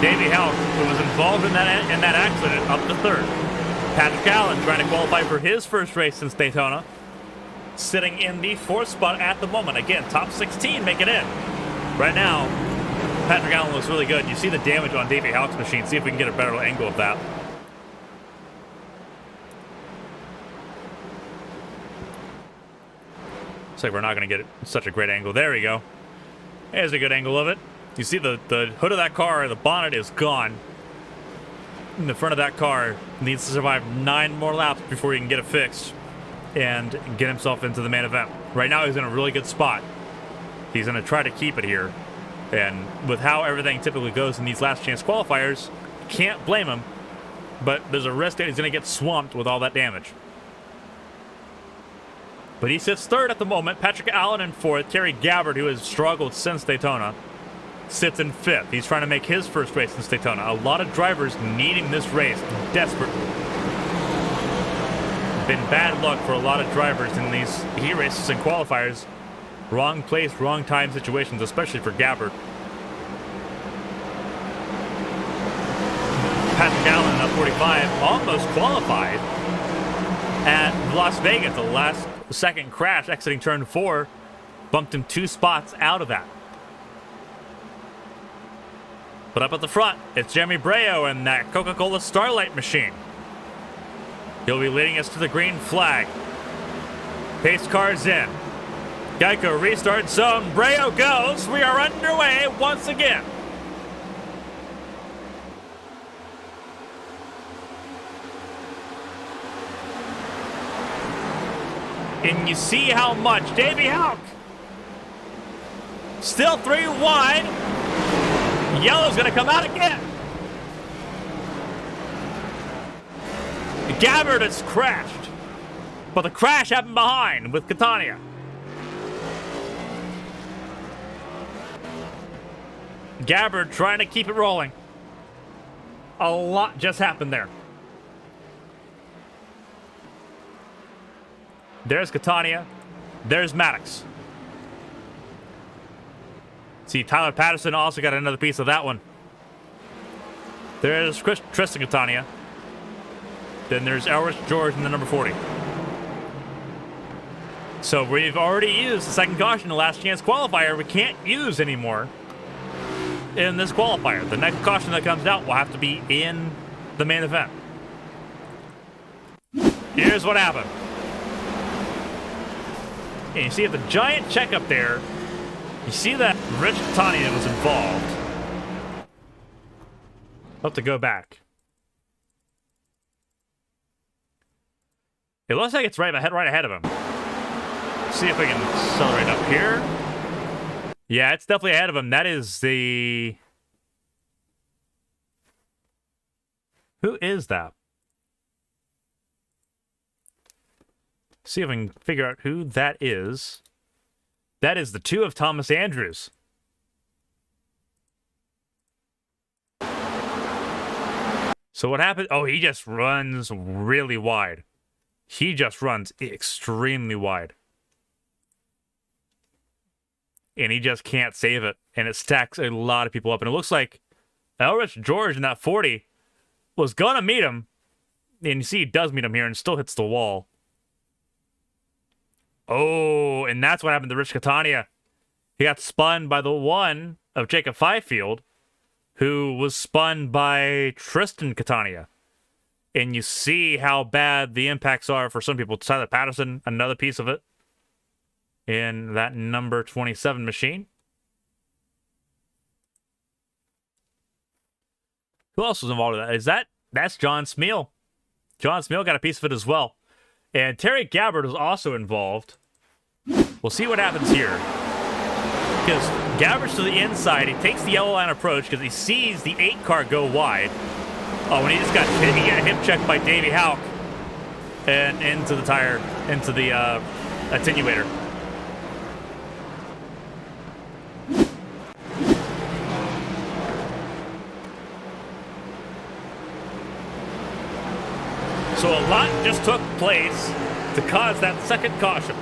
Davey Houck, who was involved in that accident, up to 3rd. Patrick Allen trying to qualify for his first race since Daytona, sitting in the 4th spot at the moment. Again, top 16 make it in. Right now, Patrick Allen looks really good. You see the damage on Davey Houck's machine. See if we can get a better angle of that. Looks like we're not going to get such a great angle. There we go. There's a good angle of it. You see the hood of that car, the bonnet is gone. And the front of that car needs to survive 9 more laps before he can get it fixed and get himself into the main event. Right now, he's in a really good spot. He's going to try to keep it here. And with how everything typically goes in these last chance qualifiers, can't blame him. But there's a risk that he's going to get swamped with all that damage. But he sits 3rd at the moment. Patrick Allen in 4th. Terry Gabbard, who has struggled since Daytona, sits in 5th. He's trying to make his first race since Daytona. A lot of drivers needing this race desperately. Been bad luck for a lot of drivers in these heat races and qualifiers. Wrong place, wrong time situations, especially for Gabbard. Patrick Allen up 45, almost qualified at Las Vegas. The last second crash exiting turn 4 bumped him 2 spots out of that. But up at the front, it's Jeremy Brayo and that Coca-Cola Starlight machine. He'll be leading us to the green flag. Pace cars in. Geico restart zone. Brayo goes. We are underway once again. And you see how much Davey Houck still 3 wide. Yellow's going to come out again. Gabbard has crashed, but the crash happened behind with Catania. Gabbard trying to keep it rolling. A lot just happened there. There's Catania. There's Maddox. See, Tyler Patterson also got another piece of that one. There's Tristan Catania. Then there's Elrich George in the number 40. So we've already used the second caution, the last chance qualifier. We can't use anymore in this qualifier. The next caution that comes out will have to be in the main event. Here's what happened. And you see at the giant check up there, you see that Rich Catania was involved. I'll have to go back. It looks like it's right ahead of him. See if we can accelerate up here. Yeah, it's definitely ahead of him. That is the... Who is that? See if I can figure out who that is. That is the 2 of Thomas Andrews. So what happened? Oh, he just runs really wide. He just runs extremely wide. And he just can't save it. And it stacks a lot of people up. And it looks like Elrich George in that 40 was going to meet him. And you see he does meet him here and still hits the wall. Oh, and that's what happened to Rich Catania. He got spun by the 1 of Jacob Fifield, who was spun by Tristan Catania. And you see how bad the impacts are for some people. Tyler Patterson, another piece of it, in that number 27 machine. Who else was involved in that? That's John Smeal. John Smeal got a piece of it as well. And Terry Gabbard was also involved. We'll see what happens here. Because Gabbard's to the inside. He takes the yellow line approach because he sees the 8 car go wide. Oh, when he just got hit, he got a hip check by Davey Houck. And into the tire, into the attenuator. So a lot just took place to cause that second caution.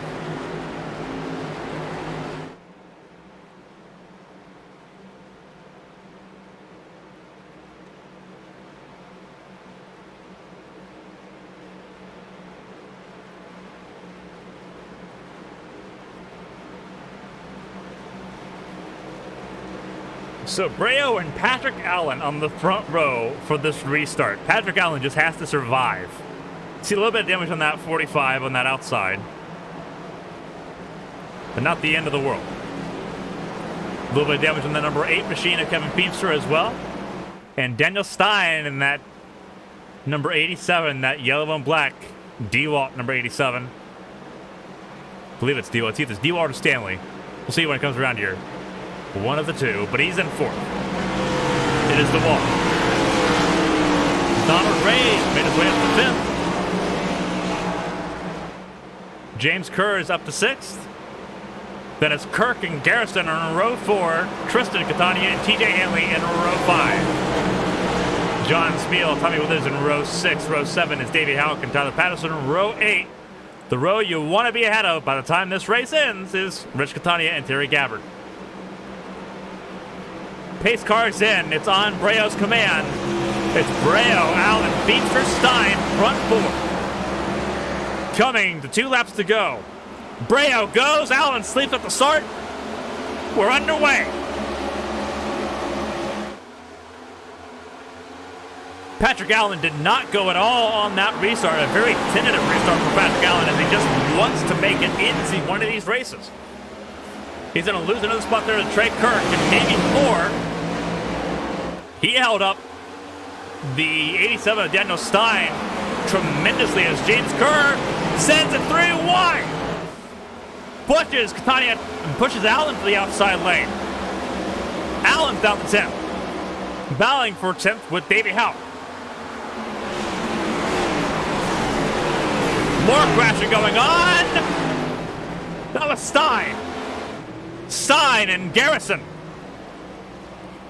So Breo and Patrick Allen on the front row for this restart. Patrick Allen just has to survive. See a little bit of damage on that 45 on that outside. But not the end of the world. A little bit of damage on the number 8 machine of Kevin Feemster as well. And Daniel Stein in that number 87, that yellow and black DeWalt number 87. I believe it's DeWalt. It's either DeWalt or Stanley. We'll see when it comes around here. One of the two, but he's in 4th. It is DeWalt. Donald Ray made his way up to 5th. James Kerr is up to 6th. Then it's Kirk and Garrison in row 4. Tristan Catania and TJ Hanley in row 5. John Smeal, Tommy Withers in row 6. Row 7 is Davey Houck and Tyler Patterson in row 8. The row you want to be ahead of by the time this race ends is Rich Catania and Terry Gabbard. Pace car's in. It's on Breo's command. It's Breo, Allen, Feemster, Stein, front 4. Coming to 2 laps to go. Breo goes. Allen sleeps at the start. We're underway. Patrick Allen did not go at all on that restart. A very tentative restart for Patrick Allen as he just wants to make it into one of these races. He's going to lose another spot there to Trey Kirk and maybe more. He held up the 87 of Daniel Stein tremendously as James Kerr sends it 3 wide. Pushes Catania and pushes Allen to the outside lane. Allen's down to 10th. Battling for 10th with Davey Houck. More crashing going on. That was Stein. Stein and Garrison.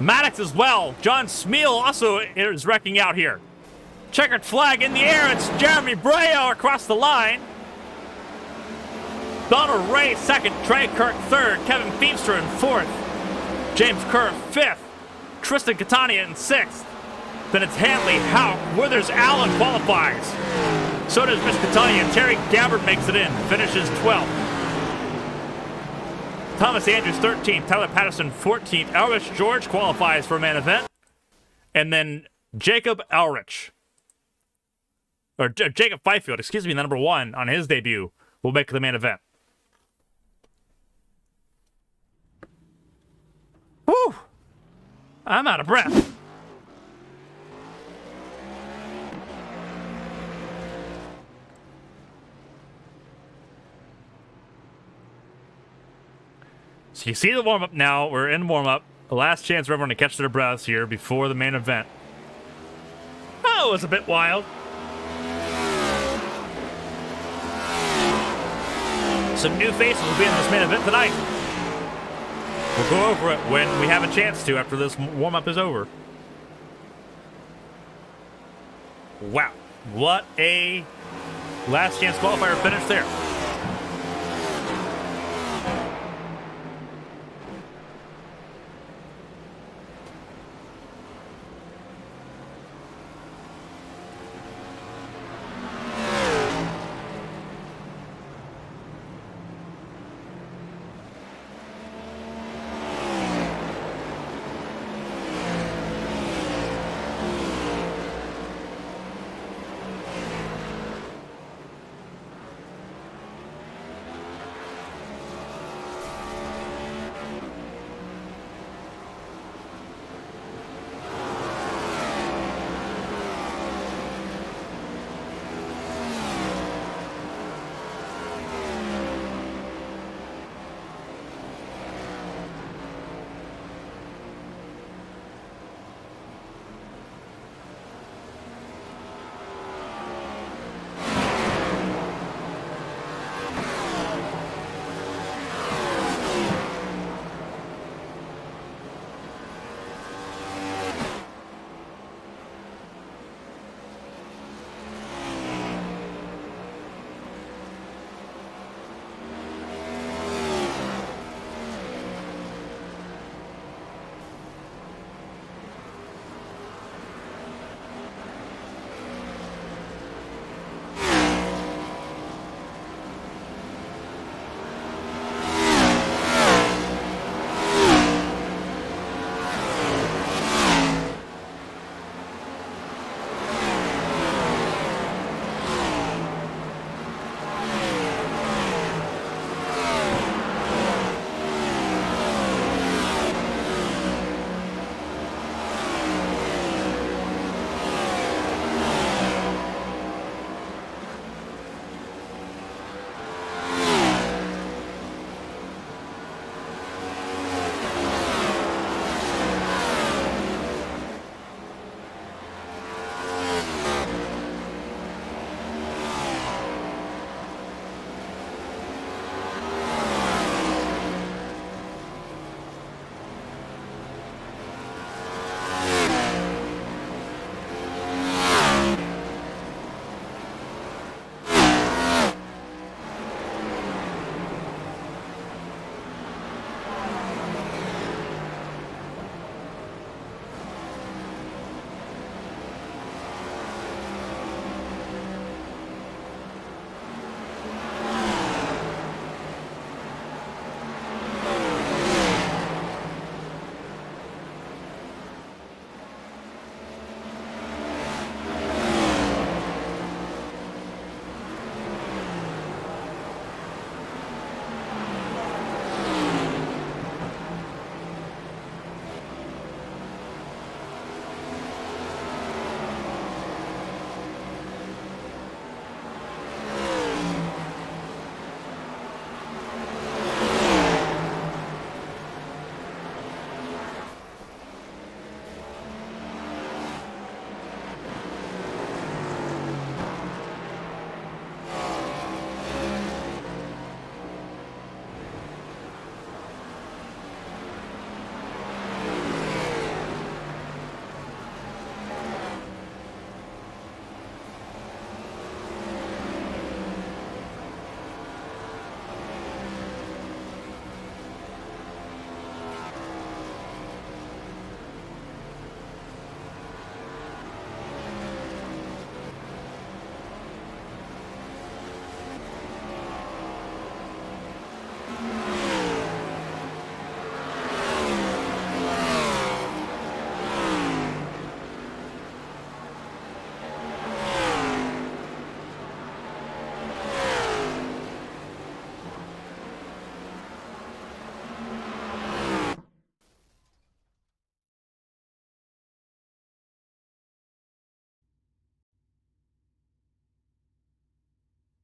Maddox as well. John Smeal also is wrecking out here. Checkered flag in the air. It's Jeremy Breo across the line. Donald Ray 2nd. Trey Kirk 3rd. Kevin Feemster in 4th. James Kerr 5th. Tristan Catania in 6th. Then it's Hanley, Houck, Withers, Allen qualifies. So does Rich Catania. Terry Gabbard makes it in. Finishes 12th. Thomas Andrews 13th. Tyler Patterson 14th. Elrich George qualifies for a main event. And then Jacob Elrich. Or Jacob Fifield, excuse me, the number 1 on his debut will make the main event. Whew! I'm out of breath. So you see the warm-up now. We're in warm-up. The last chance for everyone to catch their breaths here before the main event. Oh, it was a bit wild. Some new faces will be in this main event tonight. We'll go over it when we have a chance to after this warm-up is over. Wow. What a last chance qualifier finish there.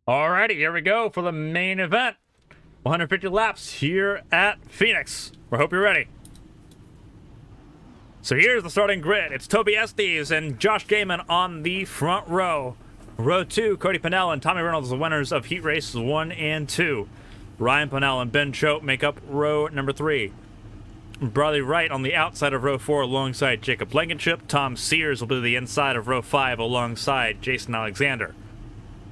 Alrighty, here we go for the main event. 150 laps here at Phoenix. We hope you're ready. So here's the starting grid. It's Toby Estes and Josh Gaiman on the front row. Row 2, Cody Pennell and Tommy Reynolds, the winners of heat races 1 and 2. Ryan Pennell and Ben Choate make up row number 3. Bradley Wright on the outside of row 4 alongside Jacob Blankenship. Tom Sears will be the inside of row 5 alongside Jason Alexander.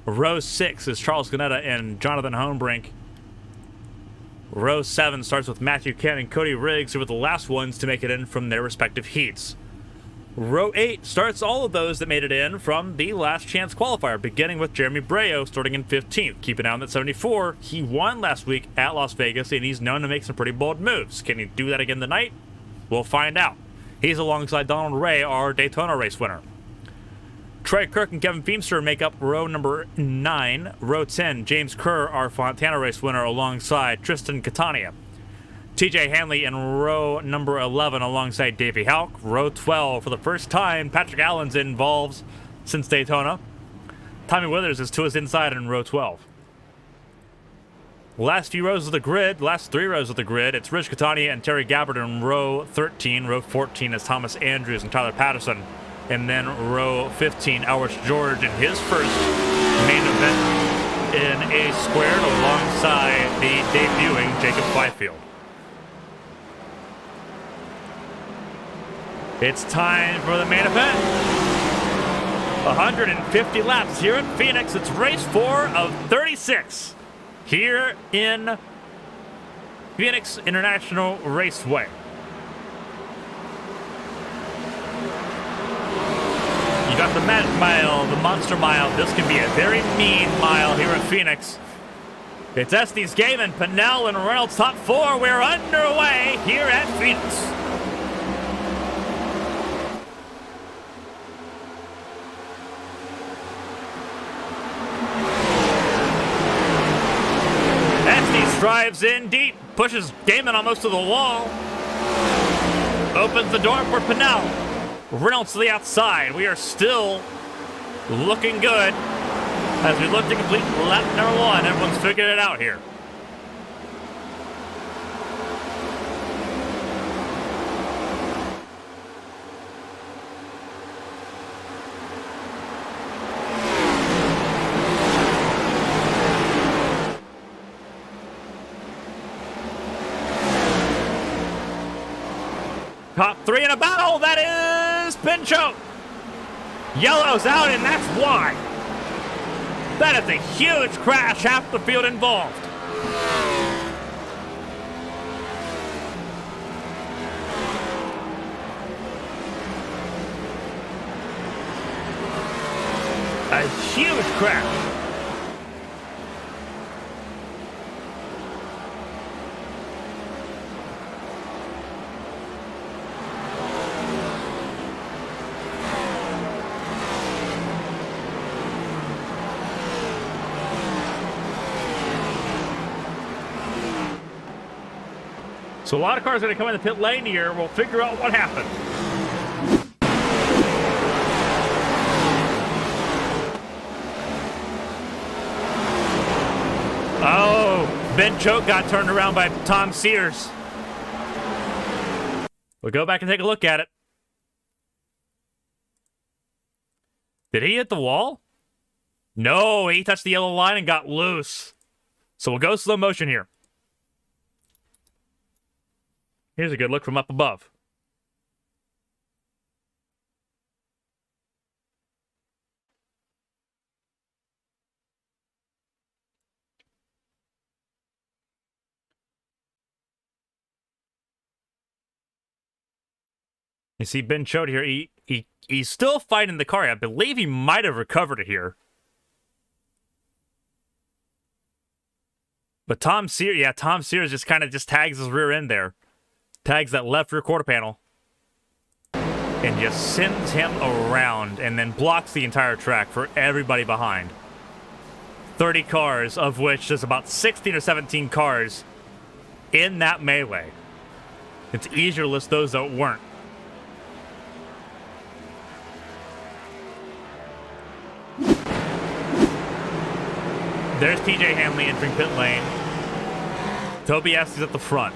Row 6 is Charles Ganetta and Jonathan Homebrink. Row 7 starts with Matthew Kent and Cody Riggs, who were the last ones to make it in from their respective heats. Row 8 starts all of those that made it in from the last chance qualifier, beginning with Jeremy Breo starting in 15th. Keeping down at 74, he won last week at Las Vegas, and he's known to make some pretty bold moves. Can he do that again tonight? We'll find out. He's alongside Donald Ray, our Daytona race winner. Trey Kirk and Kevin Feemster make up row number 9. Row 10, James Kerr, our Fontana race winner, alongside Tristan Catania. TJ Hanley in row number 11 alongside Davey Houck. Row 12, for the first time, Patrick Allen's involved since Daytona. Tommy Withers is to his inside in row 12. Last few rows of the grid, last 3 rows of the grid, it's Rich Catania and Terry Gabbard in row 13. Row 14 is Thomas Andrews and Tyler Patterson. And then row 15, Owers George in his first main event in a squared alongside the debuting Jacob Fifield. It's time for the main event. 150 laps here at Phoenix. It's race 4 of 36 here in Phoenix International Raceway. You got the Magic Mile, the Monster Mile. This can be a very mean mile here at Phoenix. It's Estes, Gaiman, Pennell, and Reynolds top 4. We're underway here at Phoenix. Estes drives in deep, pushes Gaiman almost to the wall. Opens the door for Pennell. Reynolds to the outside. We are still looking good as we look to complete lap number 1. Everyone's figured it out here. Top 3 in a battle. That is Ben Choate. Yellow's out, and that's why. That is a huge crash, half the field involved. A huge crash. So a lot of cars are going to come in the pit lane here. We'll figure out what happened. Oh, Ben Choate got turned around by Tom Sears. We'll go back and take a look at it. Did he hit the wall? No, he touched the yellow line and got loose. So we'll go slow motion here. Here's a good look from up above. You see Ben Choate here. He's still fighting the car. I believe he might have recovered it here. But Tom Sears just kind of tags his rear end there. Tags that left rear quarter panel. And just sends him around and then blocks the entire track for everybody behind. 30 cars, of which there's about 16 or 17 cars in that melee. It's easier to list those that weren't. There's TJ Hanley entering pit lane. Toby Estes at the front.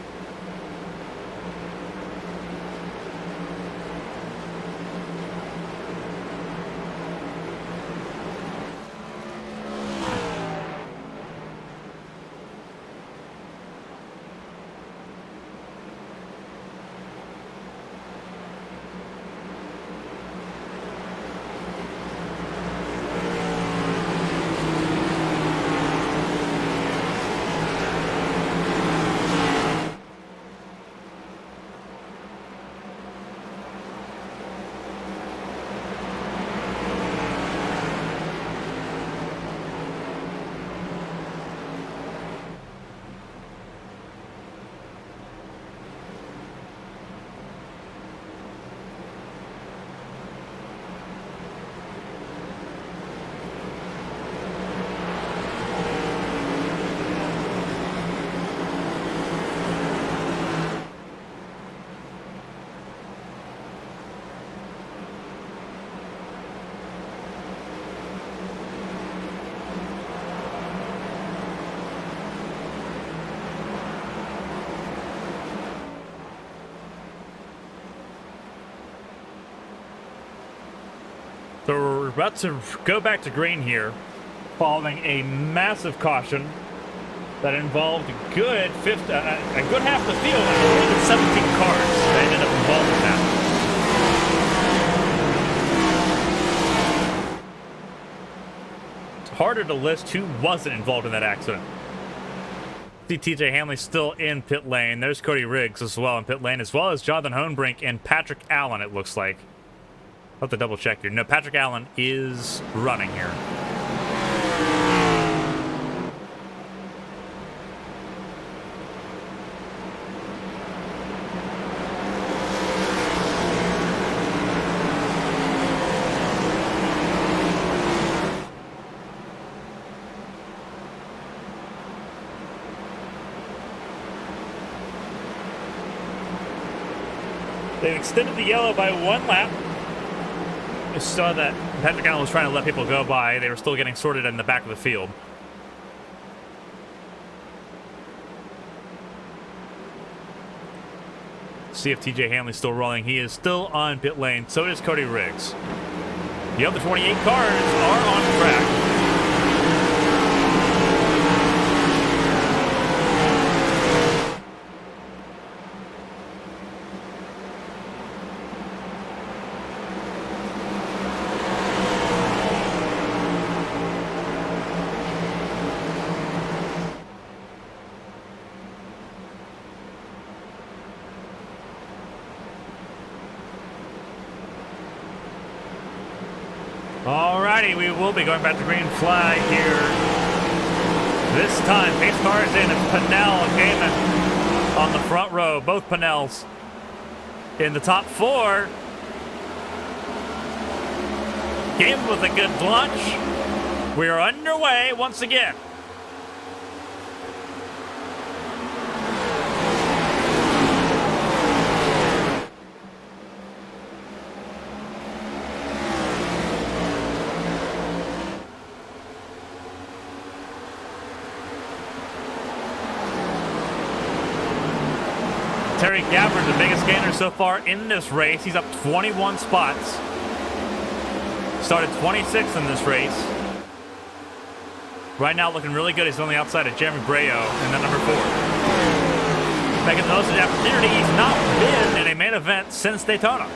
So we're about to go back to green here, following a massive caution that involved a good half the field. I believe it's 17 cars that ended up involved in that. It's harder to list who wasn't involved in that accident. See TJ Hanley still in pit lane. There's Cody Riggs as well in pit lane, as well as Jonathan Hohenbrink and Patrick Allen, it looks like. I'll have to double check here. No, Patrick Allen is running here. They've extended the yellow by 1 lap. I saw that Patrick Allen was trying to let people go by. They were still getting sorted in the back of the field. See if TJ Hanley's still rolling. He is still on pit lane. So is Cody Riggs. The other 28 cars are on track. Alrighty, we will be going back to green flag here. This time, pace cars in. It's Pennell and Gaiman on the front row. Both Pennells in the top 4. Gaiman with a good launch. We are underway once again. Terry Gabbard, the biggest gainer so far in this race. He's up 21 spots. Started 26th in this race. Right now looking really good. He's on the outside of Jeremy Brayo in that number 4. Making the most of the opportunity. He's not been in a main event since Daytona.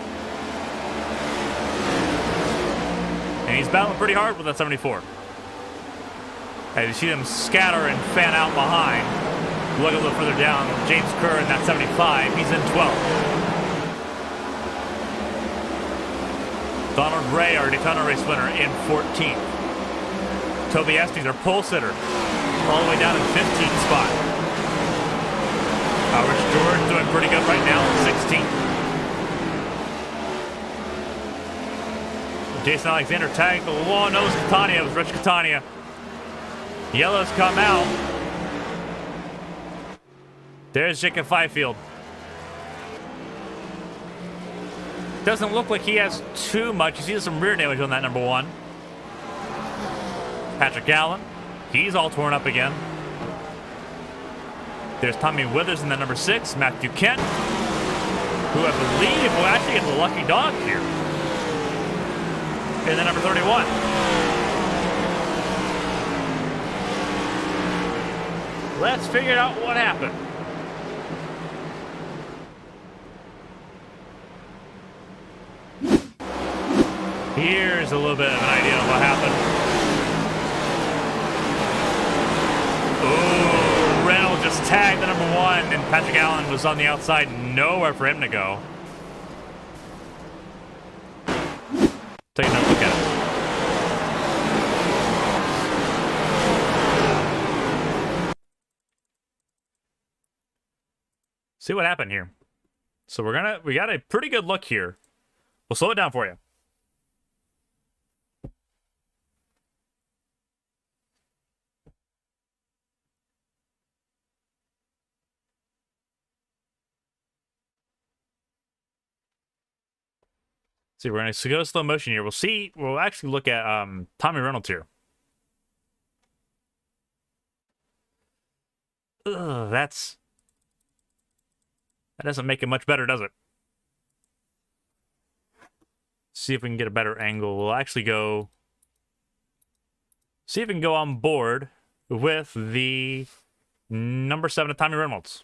And he's battling pretty hard with that 74. As you see them scatter and fan out behind. Look a little further down, James Kerr in that 75. He's in 12th. Donald Ray, our Daytona race winner, in 14th. Toby Estes, our pole sitter, all the way down in 15th spot. Rich George doing pretty good right now in 16th. Jason Alexander tagged the wall. Nose Catania. It was Rich Catania. Yellows come out. There's Jacob Fifield. Doesn't look like he has too much. You see some rear damage on that number 1. Patrick Allen. He's all torn up again. There's Tommy Withers in the number 6, Matthew Kent, who I believe will actually get the lucky dog here in the number 31. Let's figure out what happened. Here's a little bit of an idea of what happened. Oh, Reynolds just tagged the number 1, and Patrick Allen was on the outside. Nowhere for him to go. Take another look at it. See what happened here. So we got a pretty good look here. We'll slow it down for you. See, we're going to go slow motion here. We'll actually look at Tommy Reynolds here. Ugh, that doesn't make it much better, does it? See if we can get a better angle. We'll actually go... See if we can go on board with the number 7 of Tommy Reynolds.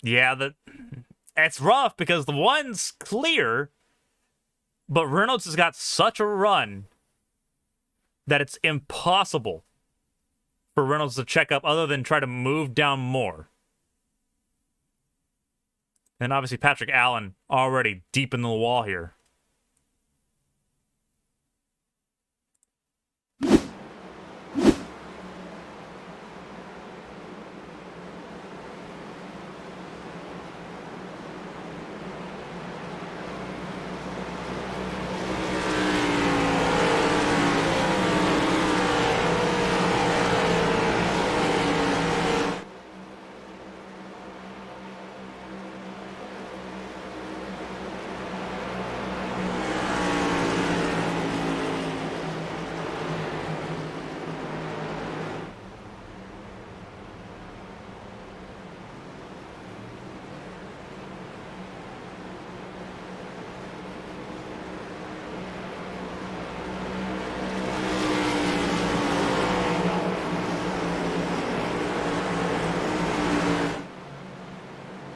Yeah, it's rough because the 1's clear, but Reynolds has got such a run that it's impossible for Reynolds to check up other than try to move down more. And obviously Patrick Allen already deep in the wall here.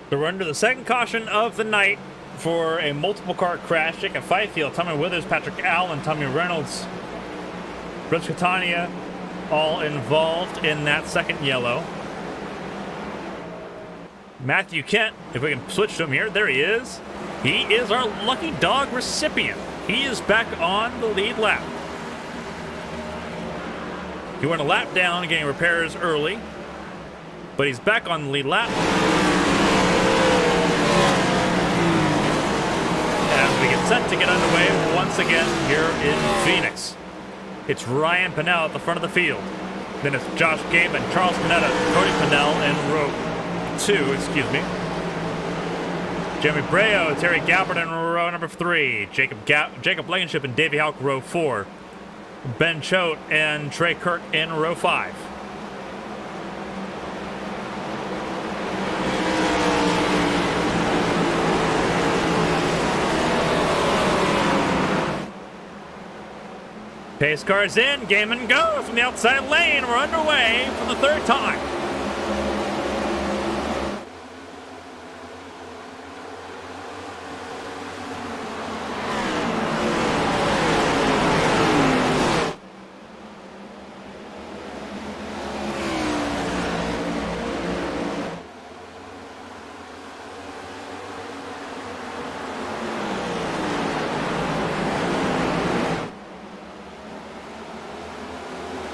So we're under the second caution of the night for a multiple car crash. Jacob Fifield, Tommy Withers, Patrick Allen, Tommy Reynolds, Rich Catania, all involved in that second yellow. Matthew Kent, if we can switch to him here, there he is. He is our lucky dog recipient. He is back on the lead lap. He went a lap down, getting repairs early, but he's back on the lead lap. As we get set to get underway once again here in Phoenix. It's Ryan Pinnell at the front of the field. Then it's Josh Gaiman, Charles Panetta, Cody Pinnell in row 2, excuse me. Jeremy Breo, Terry Galbert in row number 3. Jacob Blankenship and Davey Houck, row 4. Ben Choate and Trey Kirk in row 5. Pace cars in, Gaiman goes from the outside lane. We're underway for the third time.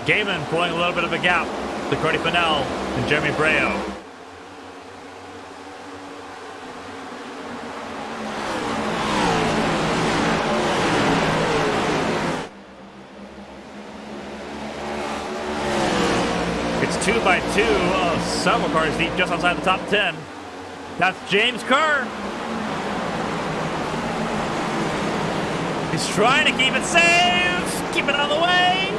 Gaiman pulling a little bit of a gap to Cody Pinnell and Jeremy Breo. It's 2 by 2, several cars deep just outside the top 10. That's James Kerr. He's trying to keep it safe. Keep it out of the way.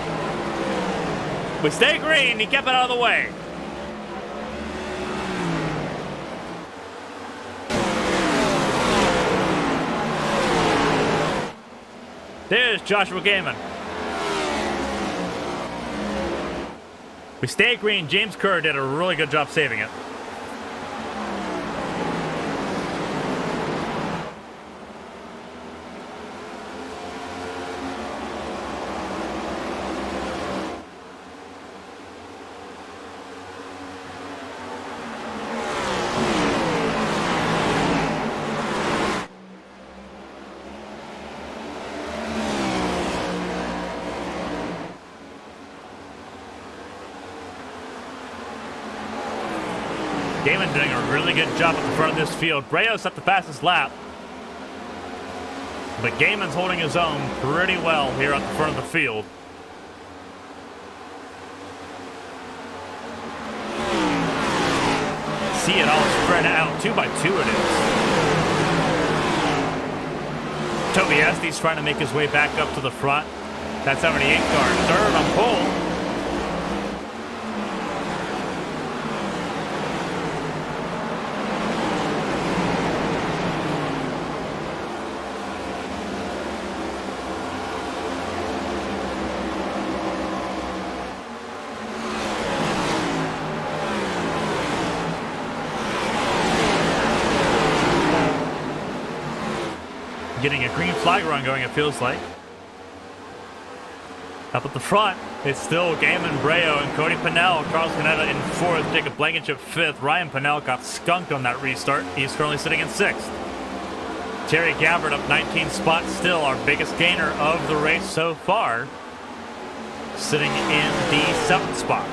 We stay green. He kept it out of the way. There's Joshua Gaiman. We stay green. James Kerr did a really good job saving it. Gaiman doing a really good job at the front of this field. Brayo set the fastest lap. But Gaiman's holding his own pretty well here at the front of the field. See it all spread out. 2 by 2 it is. Toby Estes trying to make his way back up to the front. That 78 car. Third on pole. Getting a green flag run going, it feels like. Up at the front, it's still Gaiman, Brayo, and Cody Pennell. Carlos Canetta in 4th, Jacob Blankenship 5th. Ryan Pennell got skunked on that restart. He's currently sitting in 6th. Terry Gabbard up 19 spots, still our biggest gainer of the race so far. Sitting in the 7th spot.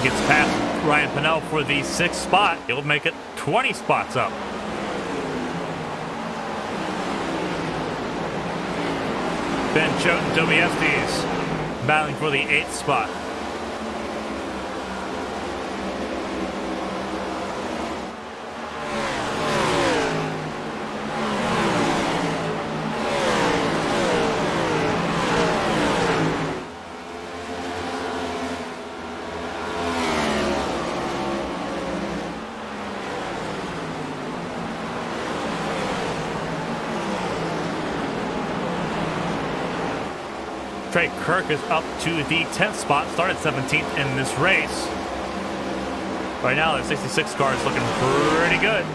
Gets past Ryan Pennell for the 6th spot. He'll make it 20 spots up. Ben Choate and Toby Estes battling for the 8th spot. Trey Kirk is up to the 10th spot, started 17th in this race. Right now, the 66 car is looking pretty good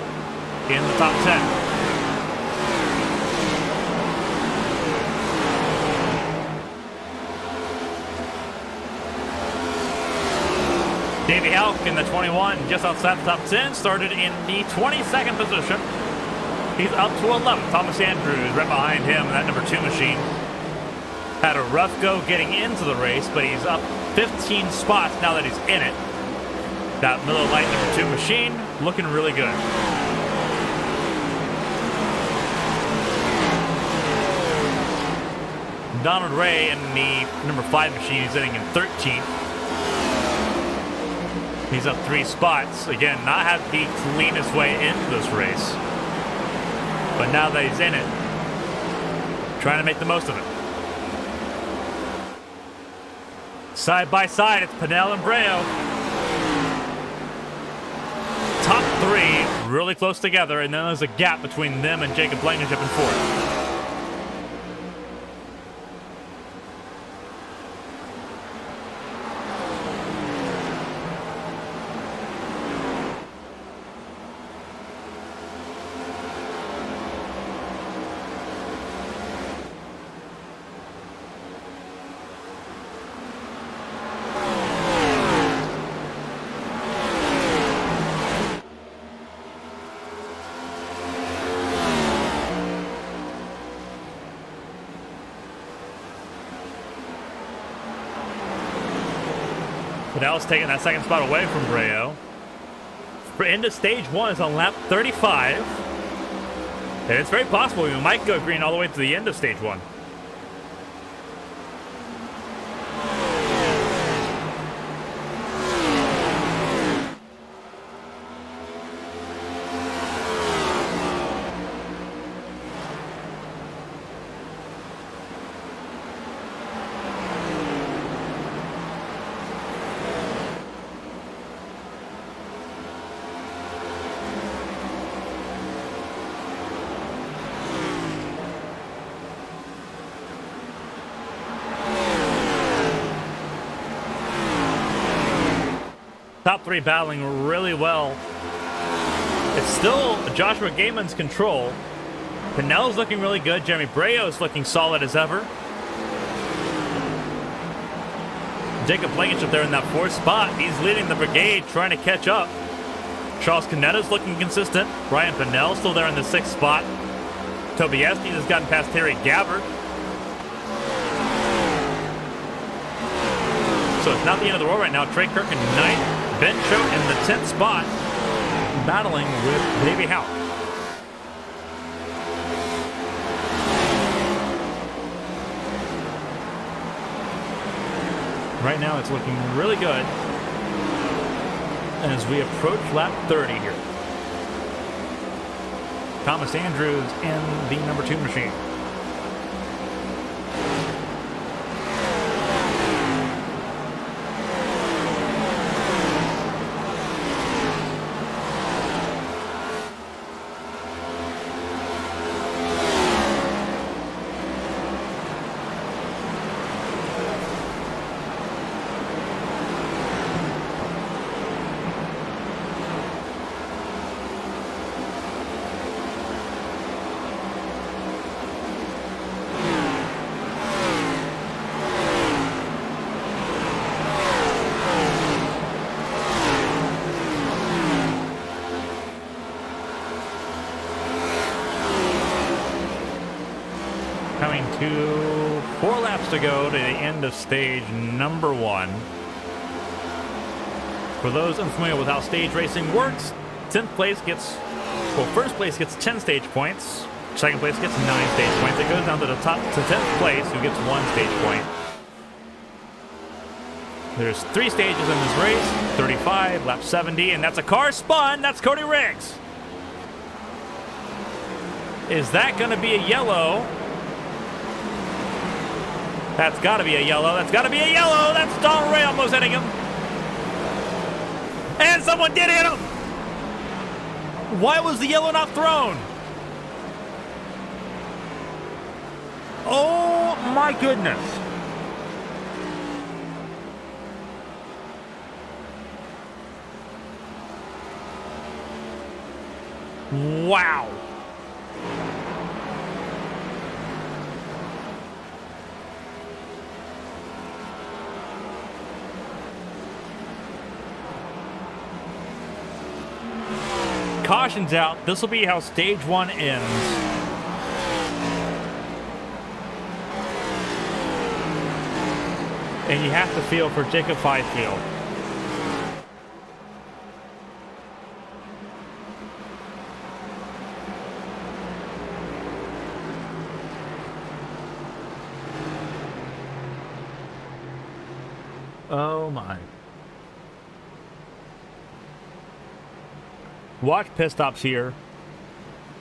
in the top 10. Davey Halk in the 21, just outside the top 10, started in the 22nd position. He's up to 11th. Thomas Andrews right behind him in that number 2 machine. Had a rough go getting into the race, but he's up 15 spots now that he's in it. That Miller Lite number 2 machine looking really good. Donald Ray in the number 5 machine is sitting in 13th. He's up 3 spots. Again, not had the cleanest way into this race. But now that he's in it, trying to make the most of it. Side by side, it's Pennell and Brayo. Top 3 really close together, and then there's a gap between them and Jacob Blankenship in 4th. Pennell's taking that 2nd spot away from Brayo. For into stage 1 is on lap 35. And it's very possible we might go green all the way to the end of stage 1. Top three battling really well. It's still Joshua Gaiman's control. Pinnell's looking really good. Jeremy Breault's looking solid as ever. Jacob Blankenship there in that fourth spot. He's leading the brigade, trying to catch up. Charles Canetta's looking consistent. Brian Pinnell still there in the sixth spot. Toby Estes has gotten past Terry Gabbard. So it's not the end of the road right now. Trey Kirk in ninth. Ben Choate in the 10th spot, battling with Davey Houck. Right now it's looking really good as we approach lap 30 here. Thomas Andrews in the number 2 machine. Coming to 4 laps to go to the end of stage number 1. For those unfamiliar with how stage racing works, 10th place gets, well, first place gets 10 stage points, second place gets 9 stage points. It goes down to the top to 10th place, who gets 1 stage point. There's 3 stages in this race, 35, lap 70, and that's a car spun. That's Cody Riggs. Is that going to be a yellow? That's got to be a yellow. That's got to be a yellow. That's Donald Ray almost hitting him. And someone did hit him. Why was the yellow not thrown? Oh, my goodness. Wow. Caution's out. This will be how stage 1 ends. And you have to feel for Jacob Fifield. Oh my. Watch pit stops here.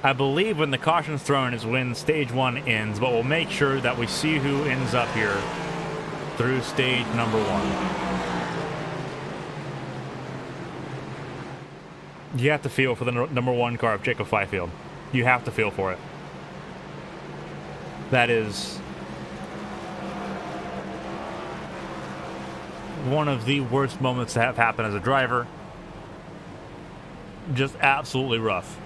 I believe when the caution's thrown is when stage 1 ends, but we'll make sure that we see who ends up here through stage number 1. You have to feel for the number 1 car of Jacob Fifield. You have to feel for it. That is one of the worst moments to have happen as a driver. Just absolutely rough.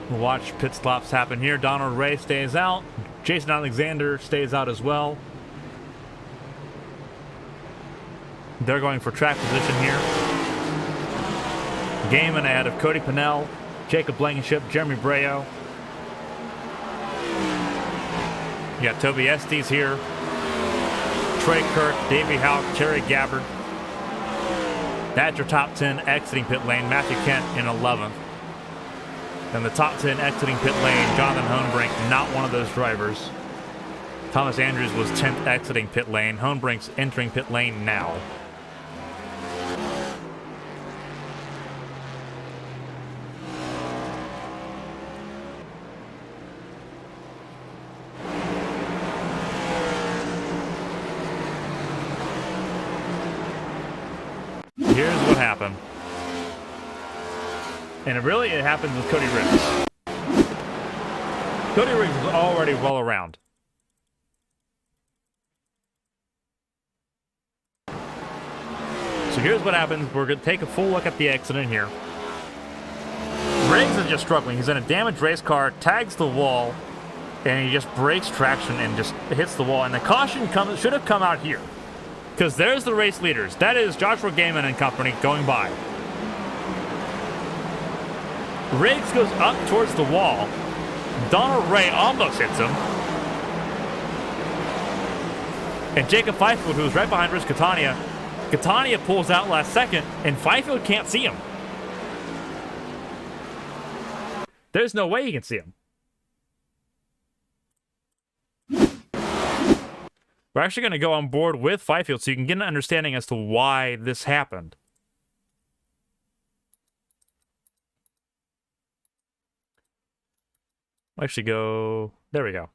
We'll watch pit stops happen here. Donald Ray stays out. Jason Alexander stays out as well. They're going for track position here. Gaiman ahead of Cody Pinnell, Jacob Blankenship, Jeremy Breault. You got Toby Estes here. Trey Kirk, Davey Houck, Terry Gabbard. That's your top 10 exiting pit lane. Matthew Kent in 11th. Then the top 10 exiting pit lane, Jonathan Hohenbrink, not one of those drivers. Thomas Andrews was 10th exiting pit lane. Hohenbrink's entering pit lane now. Here's what happened. And it happened with Cody Riggs. Cody Riggs was already well around. here's what happens. We're going to take a full look at the accident here. Riggs is just struggling. He's in a damaged race car, tags the wall, and he just breaks traction and just hits the wall. And the caution should have come out here, because there's the race leaders. That is Joshua Gaiman and company going by. Riggs goes up towards the wall. Donald Ray almost hits him. And Jacob Fifield, who's right behind Rich Catania, pulls out last second, and Fifield can't see him. There's no way he can see him. We're actually going to go on board with Fifield so you can get an understanding as to why this happened. I'll actually go... There we go.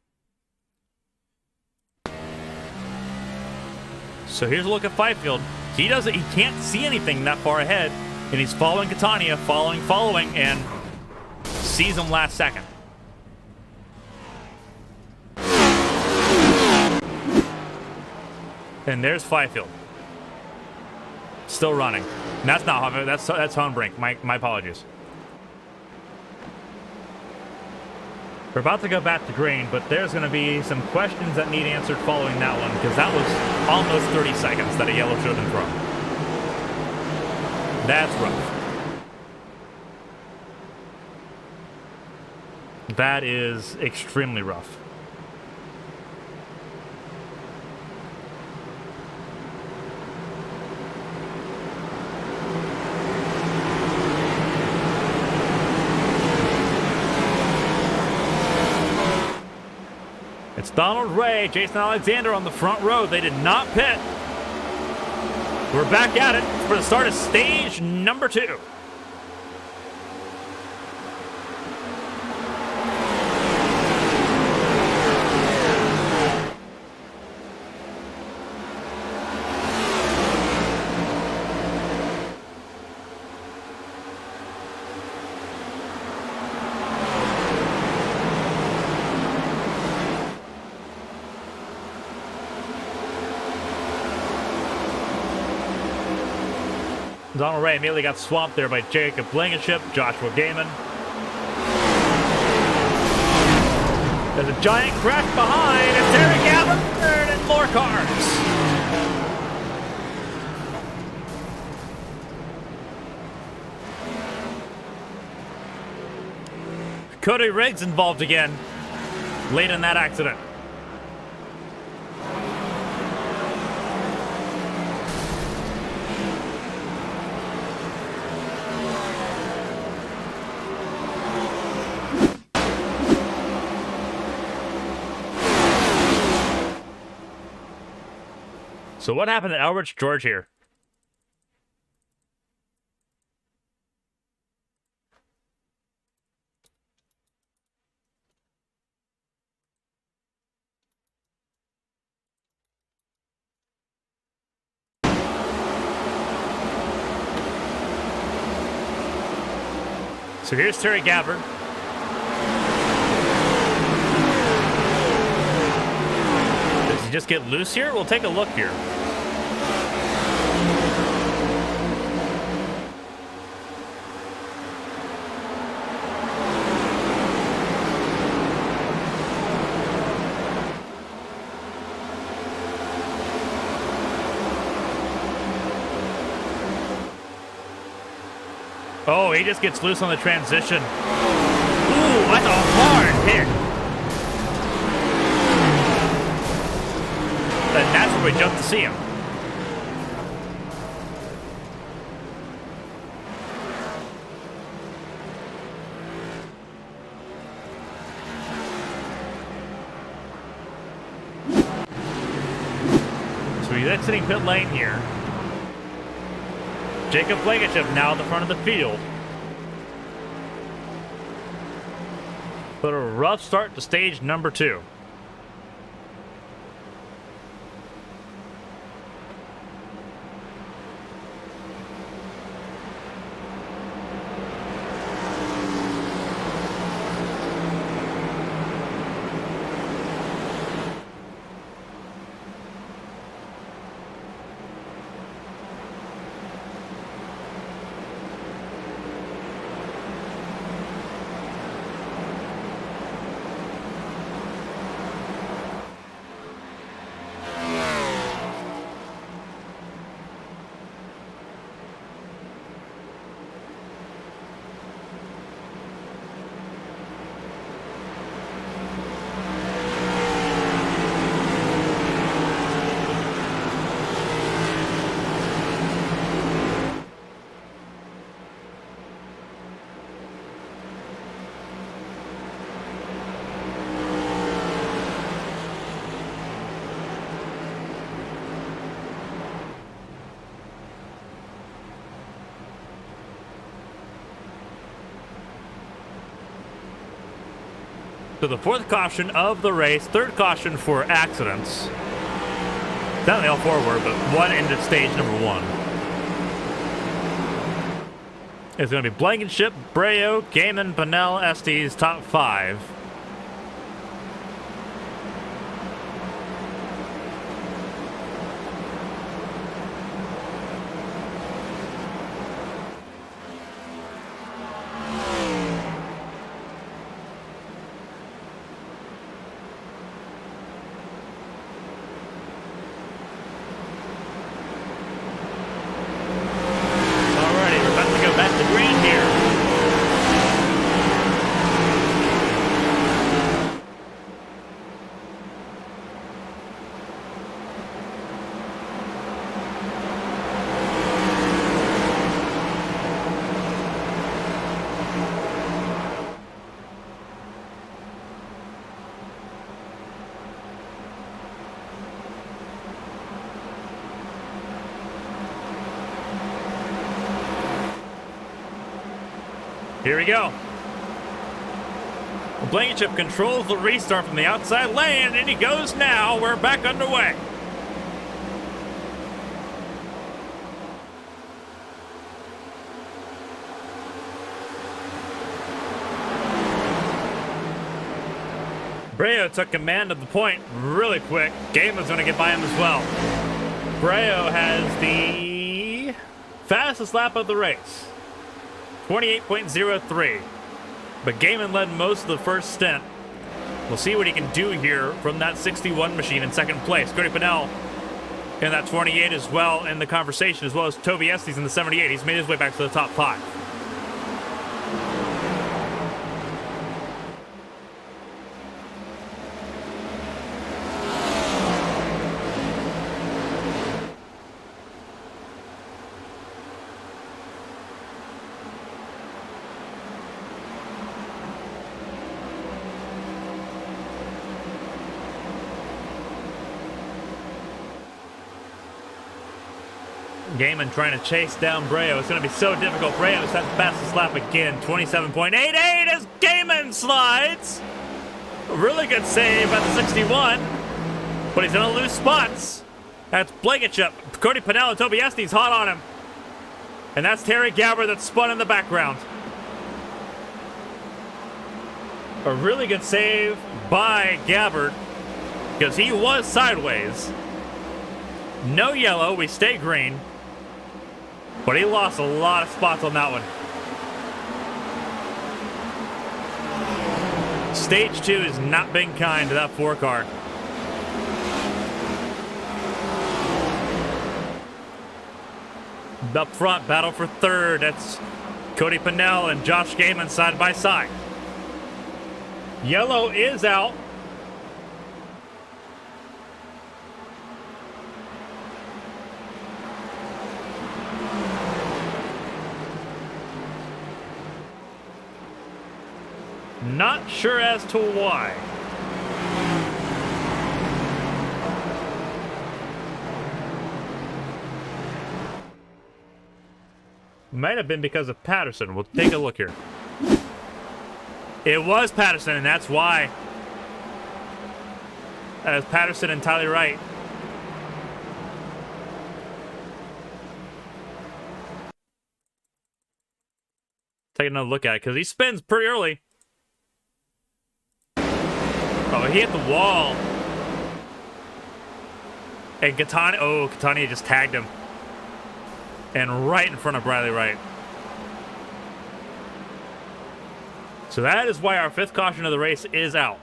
So here's a look at Fifield. He can't see anything that far ahead, and he's following Catania, following, and sees him last second. And there's Fifield. Still running. And that's not that's Hohenbrink. My apologies. We're about to go back to green, but there's going to be some questions that need answered following that one, because that was almost 30 seconds that a yellow should have been thrown. That's rough. That is extremely rough. It's Donald Ray, Jason Alexander on the front row. They did not pit. We're back at it for the start of stage number 2. Donald Ray immediately got swamped there by Jacob Blankenship, Joshua Gaiman. There's a giant crash behind, and Terry Gavin third, and more cars. Cody Riggs involved again, late in that accident. So what happened to Albert George here? So here's Terry Gabbard. Does he just get loose here? We'll take a look here. Oh, he just gets loose on the transition. Ooh, that's a hard hit. And that's where we jumped to see him. So he's exiting pit lane here. Jacob Blankenship now at the front of the field. But a rough start to stage number 2. So the fourth caution of the race, third caution for accidents. Not all four were, but one ended stage number 1. It's going to be Blankenship, Breo, Gaiman, Pennell, Estes, top 5. Here we go. Blankenship controls the restart from the outside lane, and he goes now. We're back underway. Breo took command of the point really quick. Gaiman's going to get by him as well. Breo has the fastest lap of the race. 28.03. But Gaiman led most of the first stint. We'll see what he can do here from that 61 machine in second place. Cody Pennell in that 28 as well in the conversation, as well as Toby Estes in the 78. He's made his way back to the top 5. Gaiman trying to chase down Breo. It's going to be so difficult. Breo has had the fastest lap again. 27.88 as Gaiman slides. A really good save at the 61. But he's going to lose spots. That's Blankenship. Cody Pennell and Toby Estes hot on him. And that's Terry Gabbard that spun in the background. A really good save by Gabbard because he was sideways. No yellow. We stay green. But he lost a lot of spots on that one. Stage 2 has not been kind to that 4 car. Up front, battle for third. That's Cody Pennell and Josh Gaiman side by side. Yellow is out. Not sure as to why. Might have been because of Patterson. We'll take a look here. It was Patterson, and that's why. That is Patterson and Tyler Wright. Take another look at it, because he spins pretty early. Oh, he hit the wall. And Catania just tagged him. And right in front of Bradley Wright. So that is why our 5th caution of the race is out.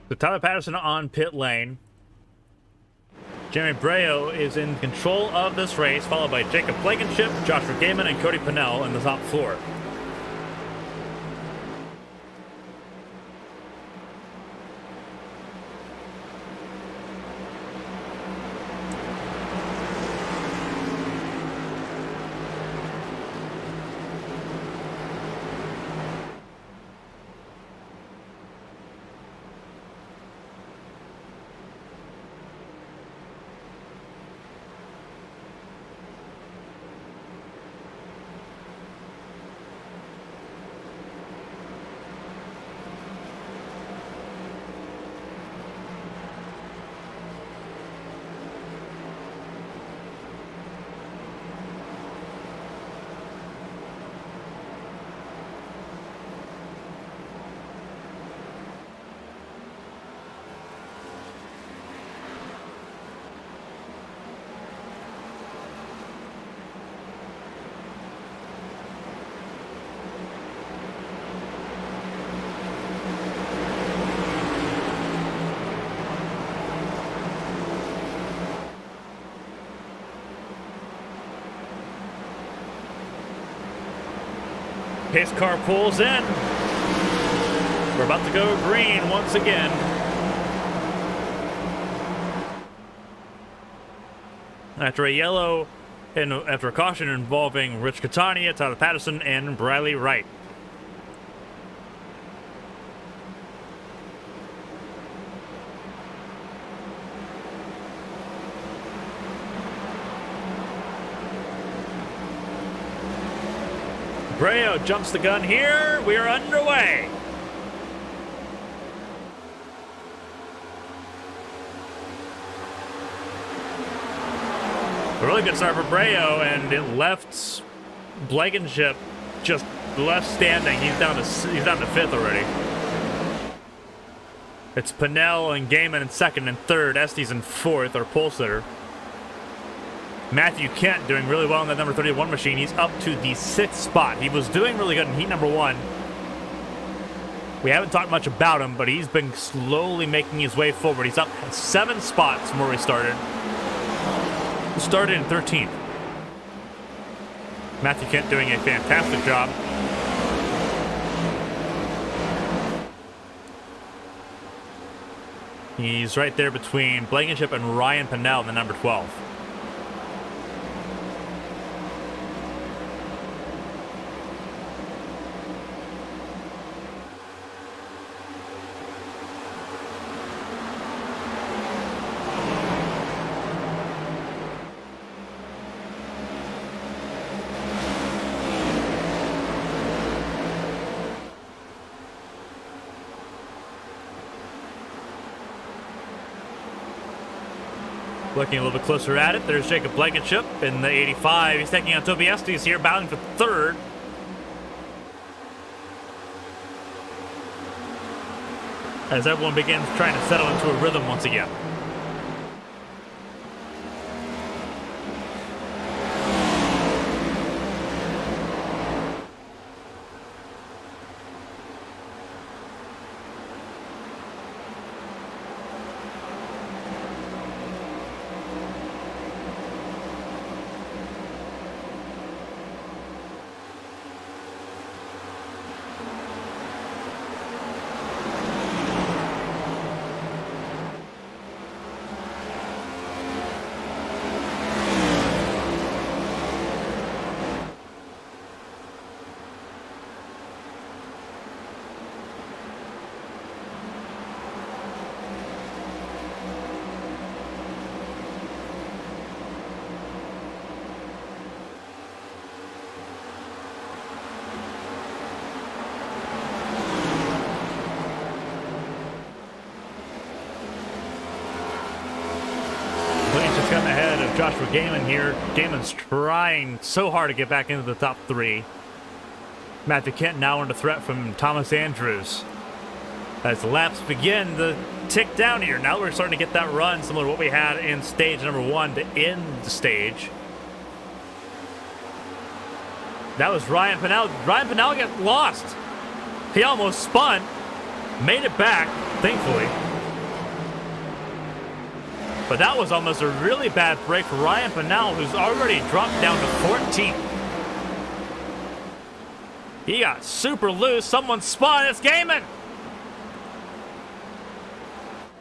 So Tyler Patterson on pit lane. Jeremy Breo is in control of this race, followed by Jacob Blankenship, Joshua Gaiman, and Cody Pennell in the top four. Pace car pulls in. We're about to go green once again. After a yellow and after a caution involving Rich Catania, Tyler Patterson, and Briley Wright. Breo jumps the gun here. We are underway. A really good start for Breo, and it left Blankenship just left standing. He's down to fifth already. It's Pennell and Gaiman in second and third. Estes in fourth, our pole sitter. Matthew Kent doing really well in that number 31 machine. He's up to the 6th spot. He was doing really good in heat number 1. We haven't talked much about him, but he's been slowly making his way forward. He's up 7 spots from where we started. We started in 13th. Matthew Kent doing a fantastic job. He's right there between Blankenship and Ryan Pennell in the number 12. Looking a little bit closer at it, there's Jacob Blankenship in the 85. He's taking on Toby Estes here, battling for third. As everyone begins trying to settle into a rhythm once again. Coming ahead of Joshua Gaiman here. Gaiman's trying so hard to get back into the top 3. Matthew Kent now under threat from Thomas Andrews. As the laps begin to tick down here. Now we're starting to get that run similar to what we had in stage number 1 to end the stage. That was Ryan Pennell. Ryan Pennell got lost. He almost spun. Made it back, thankfully. But that was almost a really bad break for Ryan Pennell, who's already dropped down to 14th. He got super loose. Someone spun. It's Gaiman.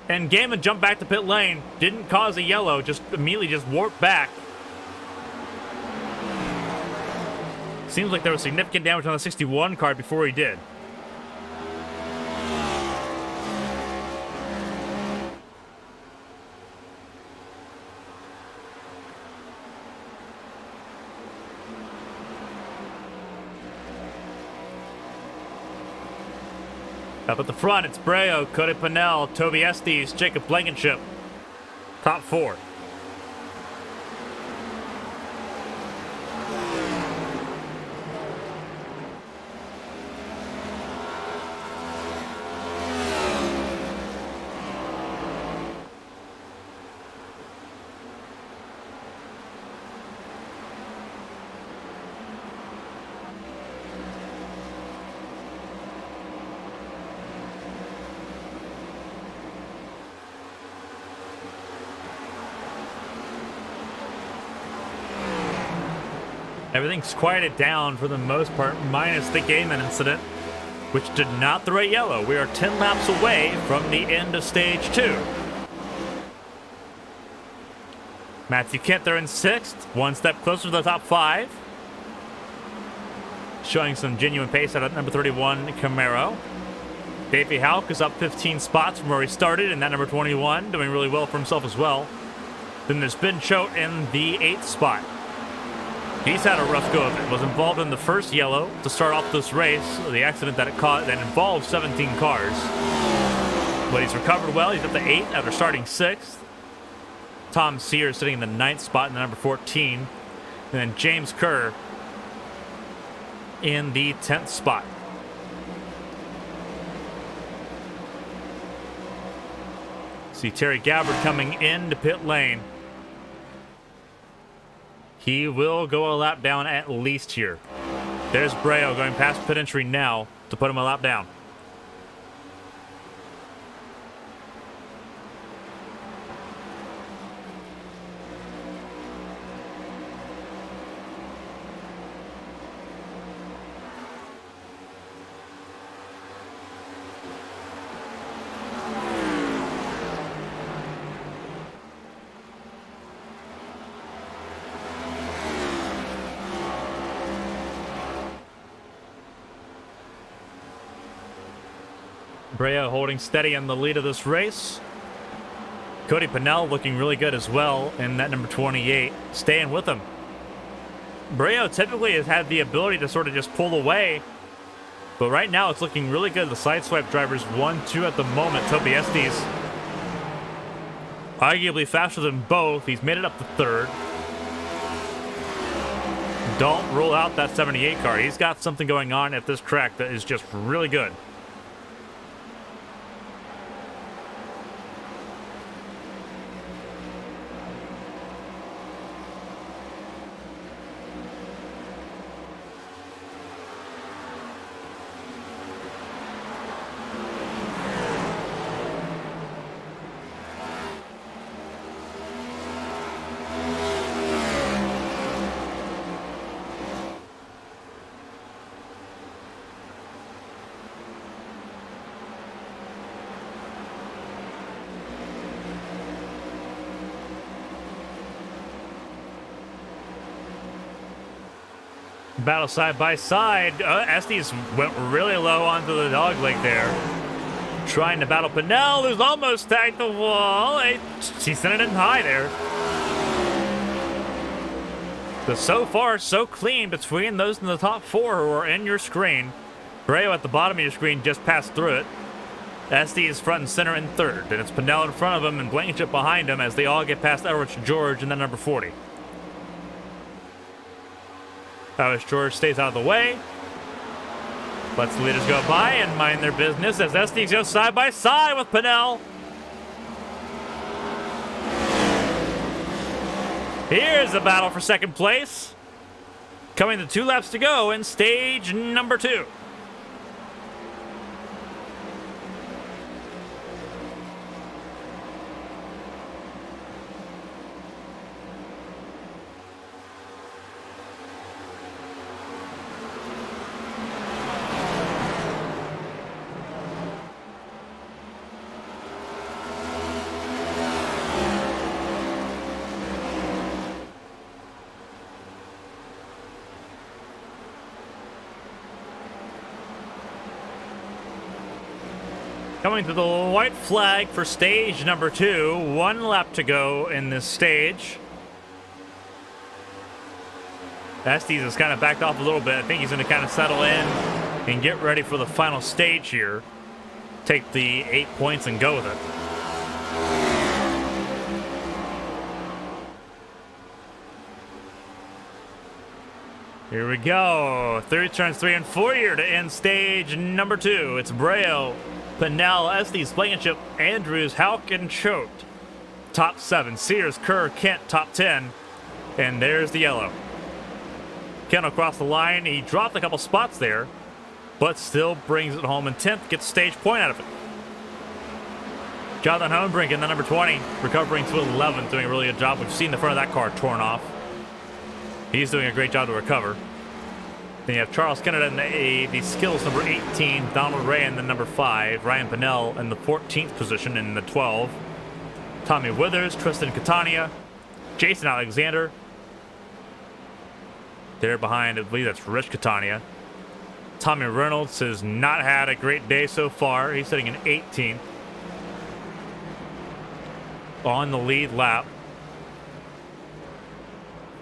And Gaiman jumped back to pit lane. Didn't cause a yellow. Just immediately just warped back. Seems like there was significant damage on the 61 card before he did. Up at the front, it's Breo, Cody Pennell, Toby Estes, Jacob Blankenship. Top four. Everything's quieted down for the most part, minus the Gaiman incident, which did not throw a yellow. We are 10 laps away from the end of stage 2. Matthew Kent there in 6th, one step closer to the top 5. Showing some genuine pace out of number 31, Camaro. Davey Houck is up 15 spots from where he started, and that number 21 doing really well for himself as well. Then there's Ben Choate in the 8th spot. He's had a rough go of it. Was involved in the first yellow to start off this race, the accident that it caused that involved 17 cars. But he's recovered well. He's up to 8th after starting 6th. Tom Sears sitting in the 9th spot in the number 14. And then James Kerr in the 10th spot. See Terry Gabbard coming into pit lane. He will go a lap down at least here. There's Breo going past pit entry now to put him a lap down. Breo holding steady in the lead of this race. Cody Pennell looking really good as well in that number 28, staying with him. Breo typically has had the ability to sort of just pull away, but right now it's looking really good. The sideswipe drivers 1-2 at the moment. Toby Estes arguably faster than both. He's made it up to 3rd. Don't rule out that 78 car. He's got something going on at this track that is just really good. Battle side by side. Estes went really low onto the dog leg there. Trying to battle Pennell, who's almost tagged the wall. She sent it in high there. So far, so clean between those in the top 4 who are in your screen. Breo at the bottom of your screen just passed through it. Estes is front and center in 3rd. And it's Pennell in front of him and Blankenship behind him as they all get past Edwards George and then number 40. Irish George stays out of the way. Lets the leaders go by and mind their business as Estes goes side by side with Pennell. Here's a battle for second place. Coming to 2 laps to go in stage number 2. Coming to the white flag for stage number 2. 1 lap to go in this stage. Estes has kind of backed off a little bit. I think he's going to kind of settle in and get ready for the final stage here. Take the 8 points and go with it. Here we go. 3 turns 3 and 4 here to end stage number 2. It's Breo, Pinnell, Estes, Blankenship, Andrews, Houck, and Choate. Top 7. Sears, Kerr, Kent, top 10. And there's the yellow. Kent across the line. He dropped a couple spots there, but still brings it home in 10th. Gets a stage point out of it. Jonathan Hohenbrink in the number 20, recovering to 11th, doing a really good job. We've seen the front of that car torn off. He's doing a great job to recover. Then you have Charles Kennedy in the skills number 18, Donald Ray in the number 5, Ryan Pinnell in the 14th position in the 12, Tommy Withers, Tristan Catania, Jason Alexander. There behind, I believe that's Rich Catania. Tommy Reynolds has not had a great day so far. He's sitting in 18th on the lead lap.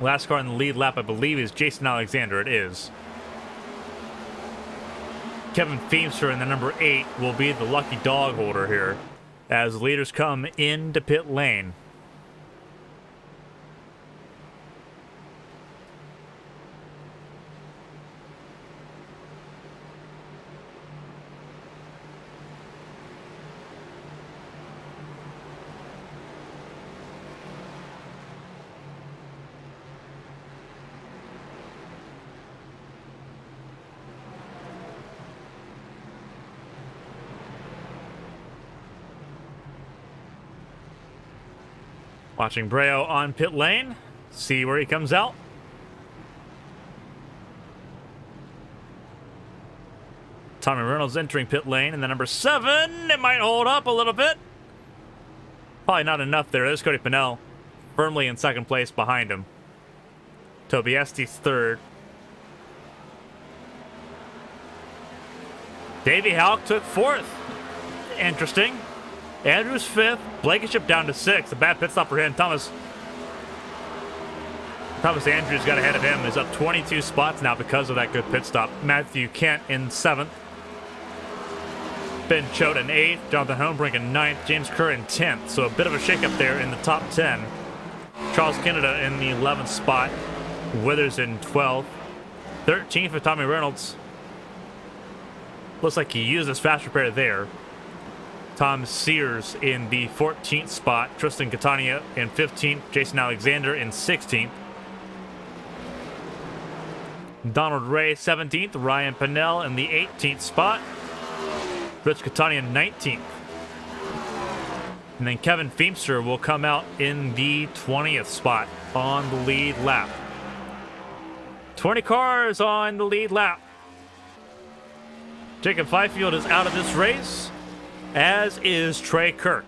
Last car in the lead lap, I believe, is Jason Alexander. It is. Kevin Feemster in the number 8 will be the lucky dog holder here as leaders come into pit lane. Watching Breo on pit lane. See where he comes out. Tommy Reynolds entering pit lane in the number 7. It might hold up a little bit. Probably not enough there. There's Cody Pinnell firmly in second place behind him. Toby Estes third. Davey Houck took 4th. Interesting. Andrews 5th, Blankenship down to 6th. A bad pit stop for him. Thomas Andrews got ahead of him. Is up 22 spots now because of that good pit stop. Matthew Kent in 7th. Ben Choate in 8th. Jonathan Hohenbrink in 9th. James Kerr in 10th. So a bit of a shakeup there in the top 10. Charles Kennedy in the 11th spot. Withers in 12th. 13th for Tommy Reynolds. Looks like he used his fast repair there. Tom Sears in the 14th spot. Tristan Catania in 15th. Jason Alexander in 16th. Donald Ray 17th. Ryan Pinnell in the 18th spot. Rich Catania 19th. And then Kevin Feemster will come out in the 20th spot on the lead lap. 20 cars on the lead lap. Jacob Fifield is out of this race, as is Trey Kirk.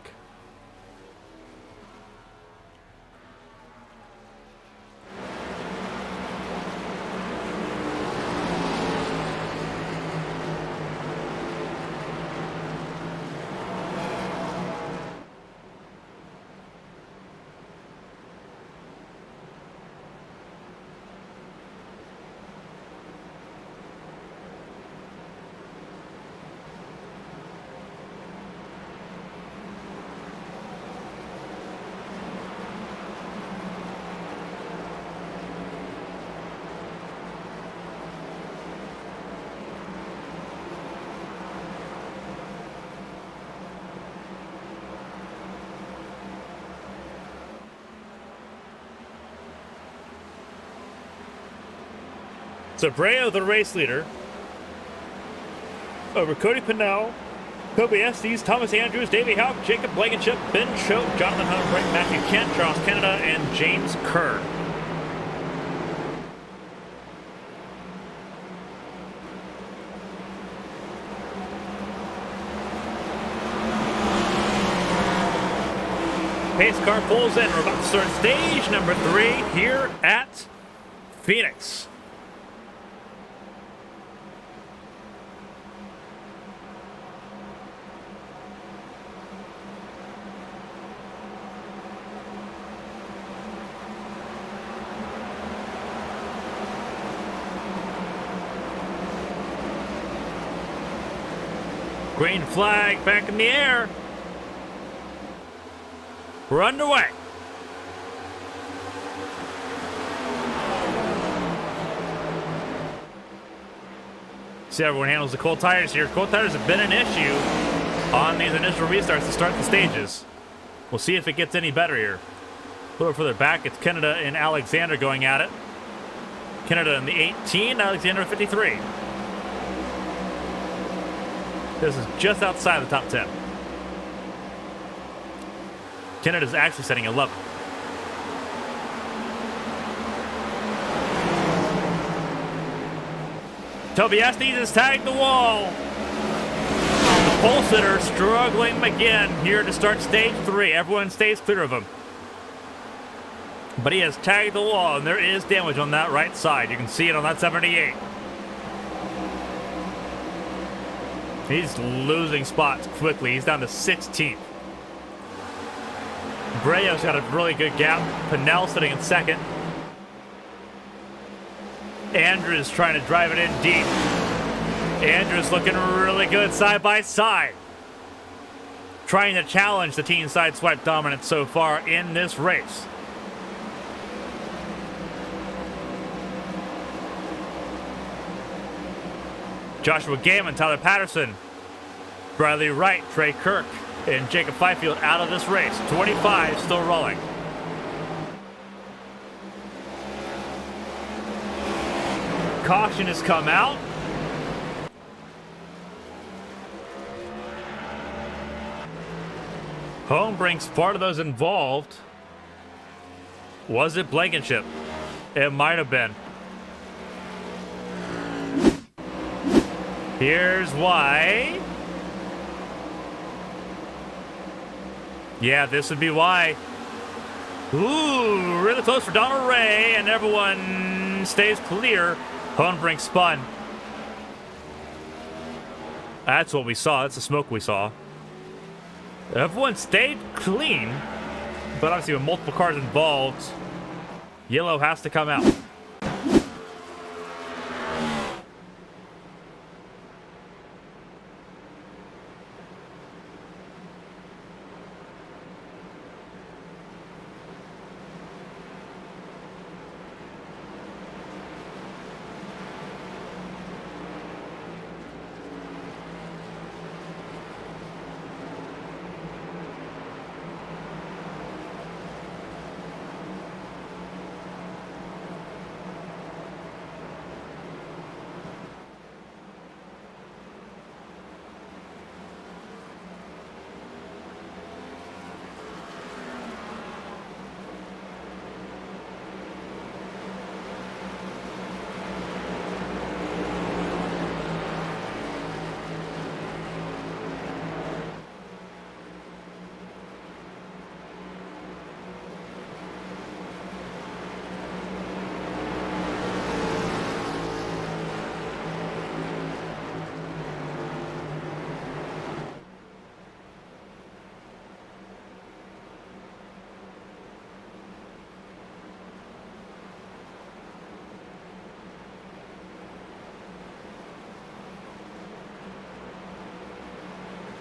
So Breo, the race leader, over Cody Pinnell, Toby Estes, Thomas Andrews, Davey Houck, Jacob Blankenship, Ben Choate, Jonathan Hohenbrink, Matthew Kent, Charles Canada, and James Kerr. Pace car pulls in. We're about to start stage number 3 here at Phoenix. Green flag back in the air. We're underway. See how everyone handles the cold tires here. Cold tires have been an issue on these initial restarts to start the stages. We'll see if it gets any better here. A little further back, it's Canada and Alexander going at it. Canada in the 18, Alexander 53. This is just outside the top 10. Canada's actually setting 11. Toby Estes has tagged the wall. The pole sitter struggling again here to start stage 3. Everyone stays clear of him. But he has tagged the wall, and there is damage on that right side. You can see it on that 78. He's losing spots quickly. He's down to 16th. Breo's got a really good gap. Pinnell sitting in second. Andrews trying to drive it in deep. Andrews looking really good side by side. Trying to challenge the team sideswipe dominance so far in this race. Joshua Gaiman, Tyler Patterson, Bradley Wright, Trey Kirk, and Jacob Fifield out of this race. 25 still rolling. Caution has come out. Home brings part of those involved. Was it Blankenship? It might have been. Here's why. Yeah, this would be why. Ooh, really close for Donald Ray, and everyone stays clear. Hohenbrink spun. That's what we saw. That's the smoke we saw. Everyone stayed clean, but obviously with multiple cars involved, yellow has to come out.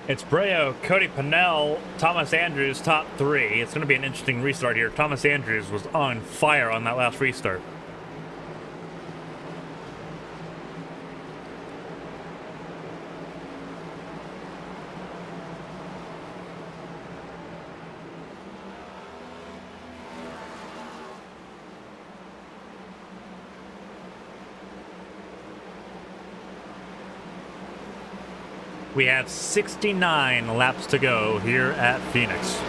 It's Breo, Cody Pinnell, Thomas Andrews, top 3. It's going to be an interesting restart here. Thomas Andrews was on fire on that last restart. We have 69 laps to go here at Phoenix.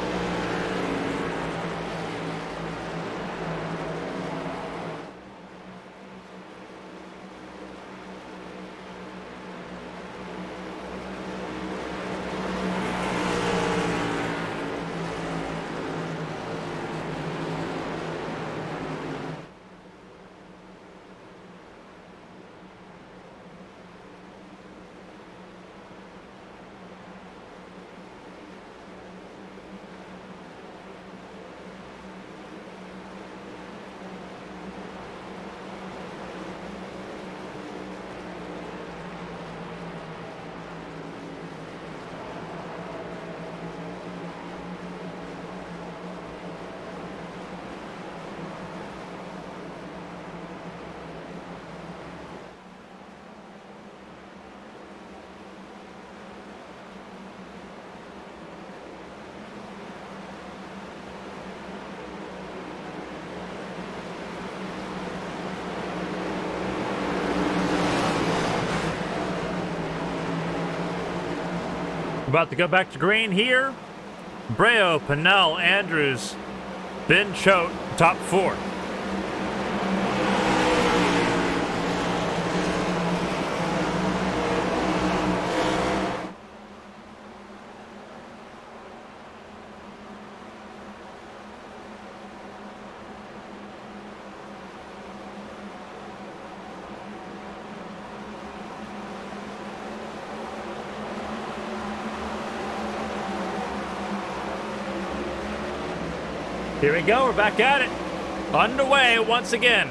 About to go back to green here. Breo, Pinnell, Andrews, Ben Choate, top 4. Here we go, we're back at it. Underway once again.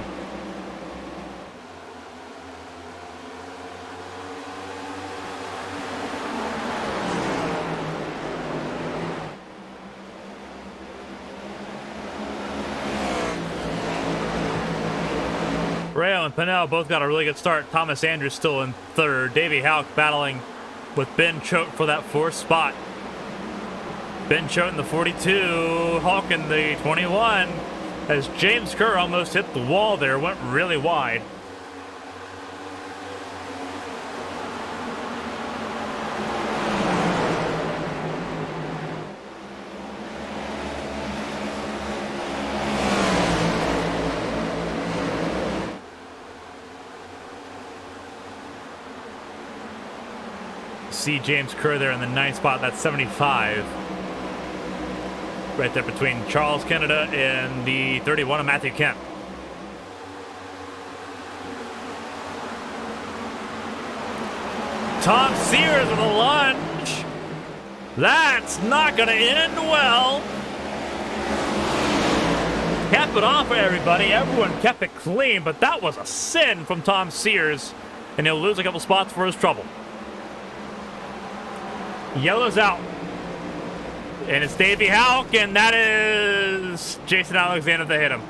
Breo and Pinnell both got a really good start. Thomas Andrews still in 3rd. Davey Houck battling with Ben Choate for that 4th spot. Ben Choate in the 42, Hawk in the 21, as James Kerr almost hit the wall there, went really wide. See James Kerr there in the 9th spot, that's 75. Right there between Charles Canada and the 31 of Matthew Kemp. Tom Sears with a lunge. That's not going to end well. Kept it on for everybody. Everyone kept it clean, but that was a sin from Tom Sears, and he'll lose a couple spots for his trouble. Yellow's out. And it's Davey Houck, and that is Jason Alexander that hit him.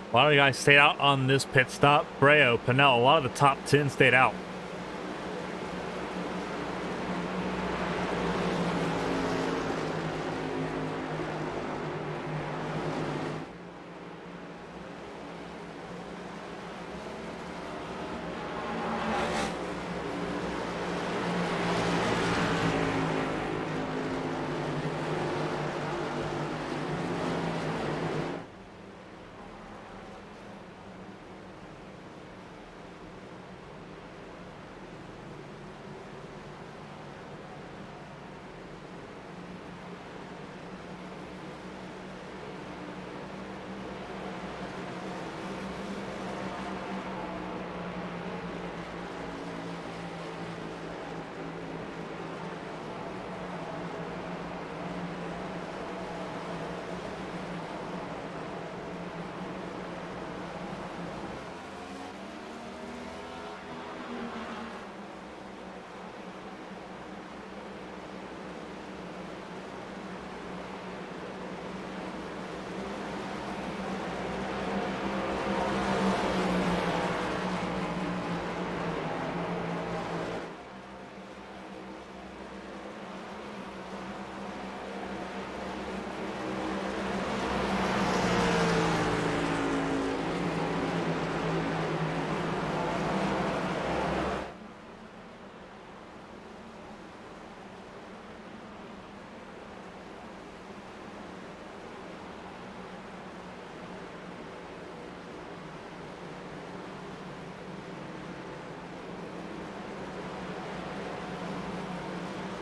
A lot of the guys stayed out on this pit stop. Breo, Pinnell, a lot of the top 10 stayed out.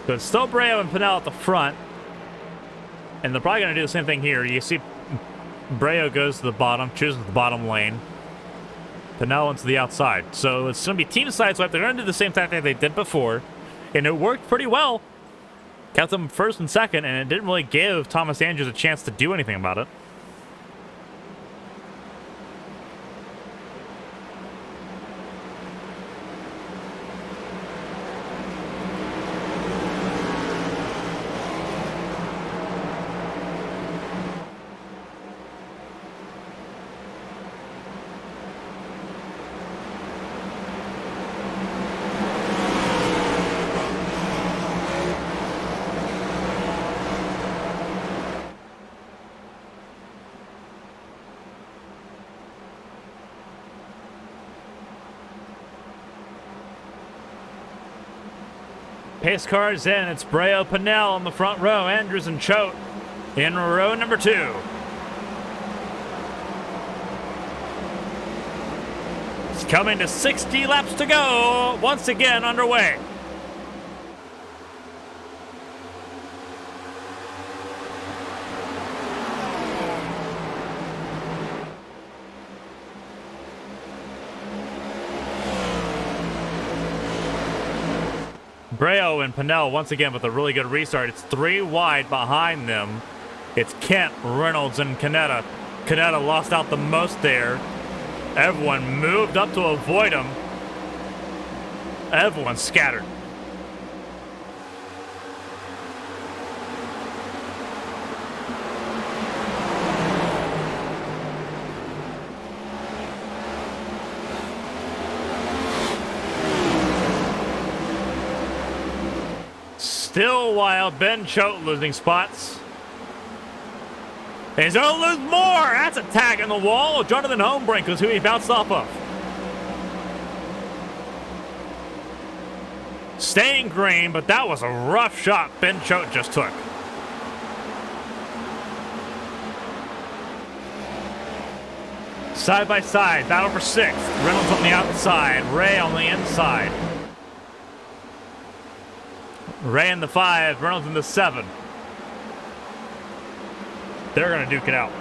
So it's still Breo and Pinnell at the front. And they're probably going to do the same thing here. You see Breo goes to the bottom, chooses the bottom lane. Pinell into the outside. So it's going to be team sideswipe. They're going to do the same tactic they did before. And it worked pretty well. Kept them first and second, and it didn't really give Thomas Andrews a chance to do anything about it. Pace cars in. It's Breo, Pinell on the front row. Andrews and Choate in row number 2. It's coming to 60 laps to go. Once again underway. Breo and Pinell once again with a really good restart. It's 3 wide behind them. It's Kent, Reynolds, and Canetta. Canetta lost out the most there. Everyone moved up to avoid him. Everyone scattered. Still wild. Ben Choate losing spots. And he's going to lose more. That's a tag in the wall. Jonathan Homebrink was who he bounced off of. Staying green, but that was a rough shot Ben Choate just took. Side by side, battle for 6th. Reynolds on the outside, Ray on the inside. Ray in the 5, Reynolds in the 7. They're going to duke it out.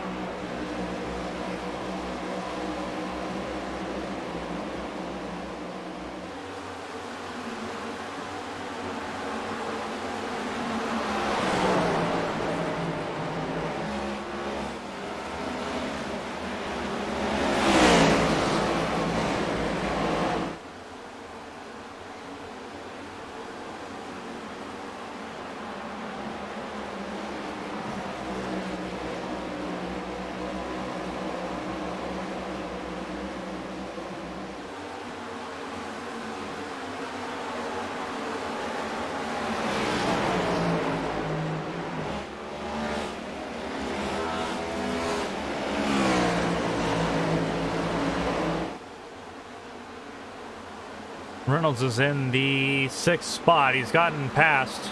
Reynolds is in the 6th spot. He's gotten past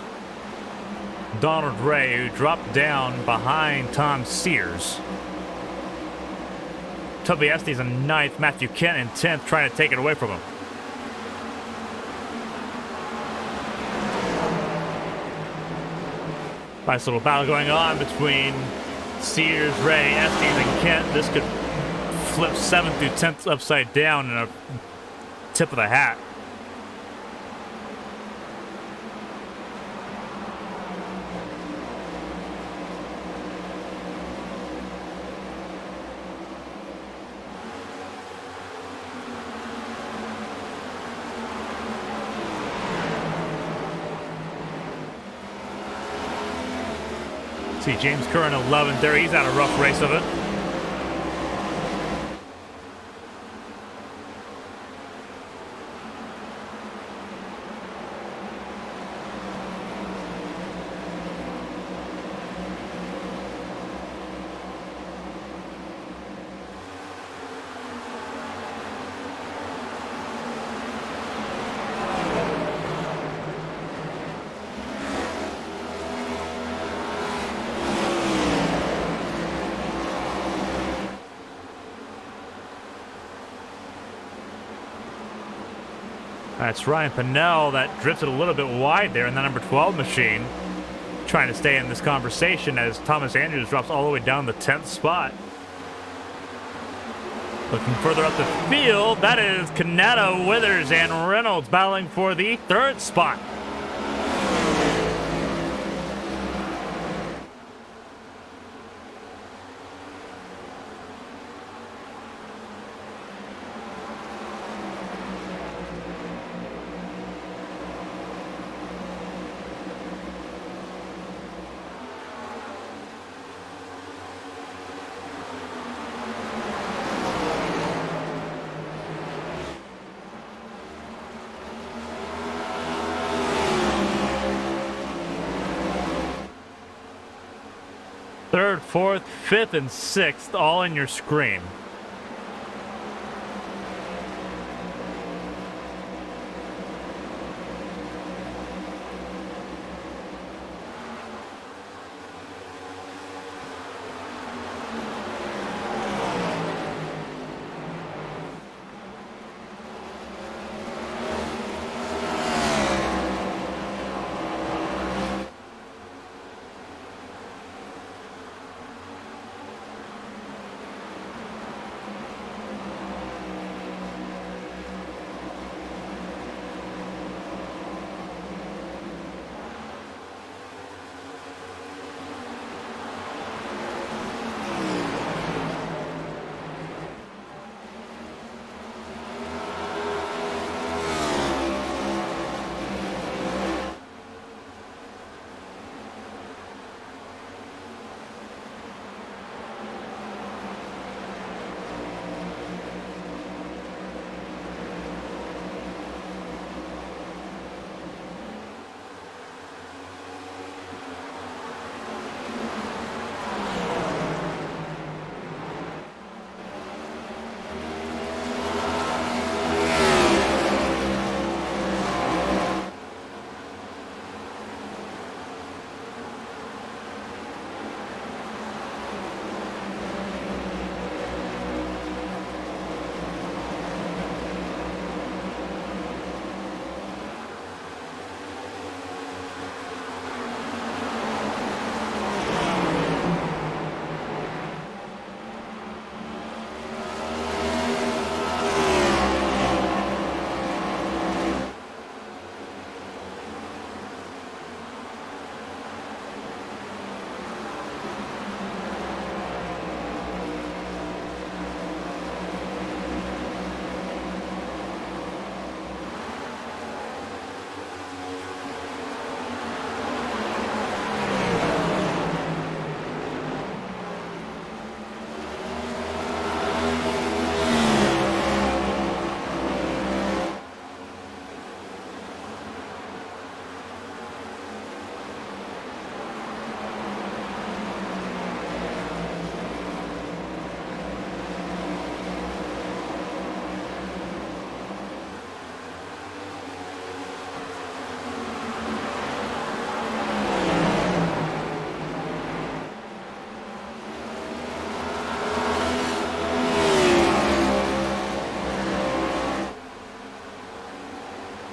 Donald Ray, who dropped down behind Tom Sears. Toby Estes in 9th, Matthew Kent in 10th, trying to take it away from him. Nice little battle going on between Sears, Ray, Estes, and Kent. This could flip 7th through 10th upside down in a tip of the hat. See James Kerr in 11th there. He's had a rough race of it. That's Ryan Pinell that drifted a little bit wide there in the number 12 machine, trying to stay in this conversation as Thomas Andrews drops all the way down the 10th spot. Looking further up the field, that is Canetta, Withers, and Reynolds battling for the third spot. Third, fourth, fifth, and sixth, all in your screen.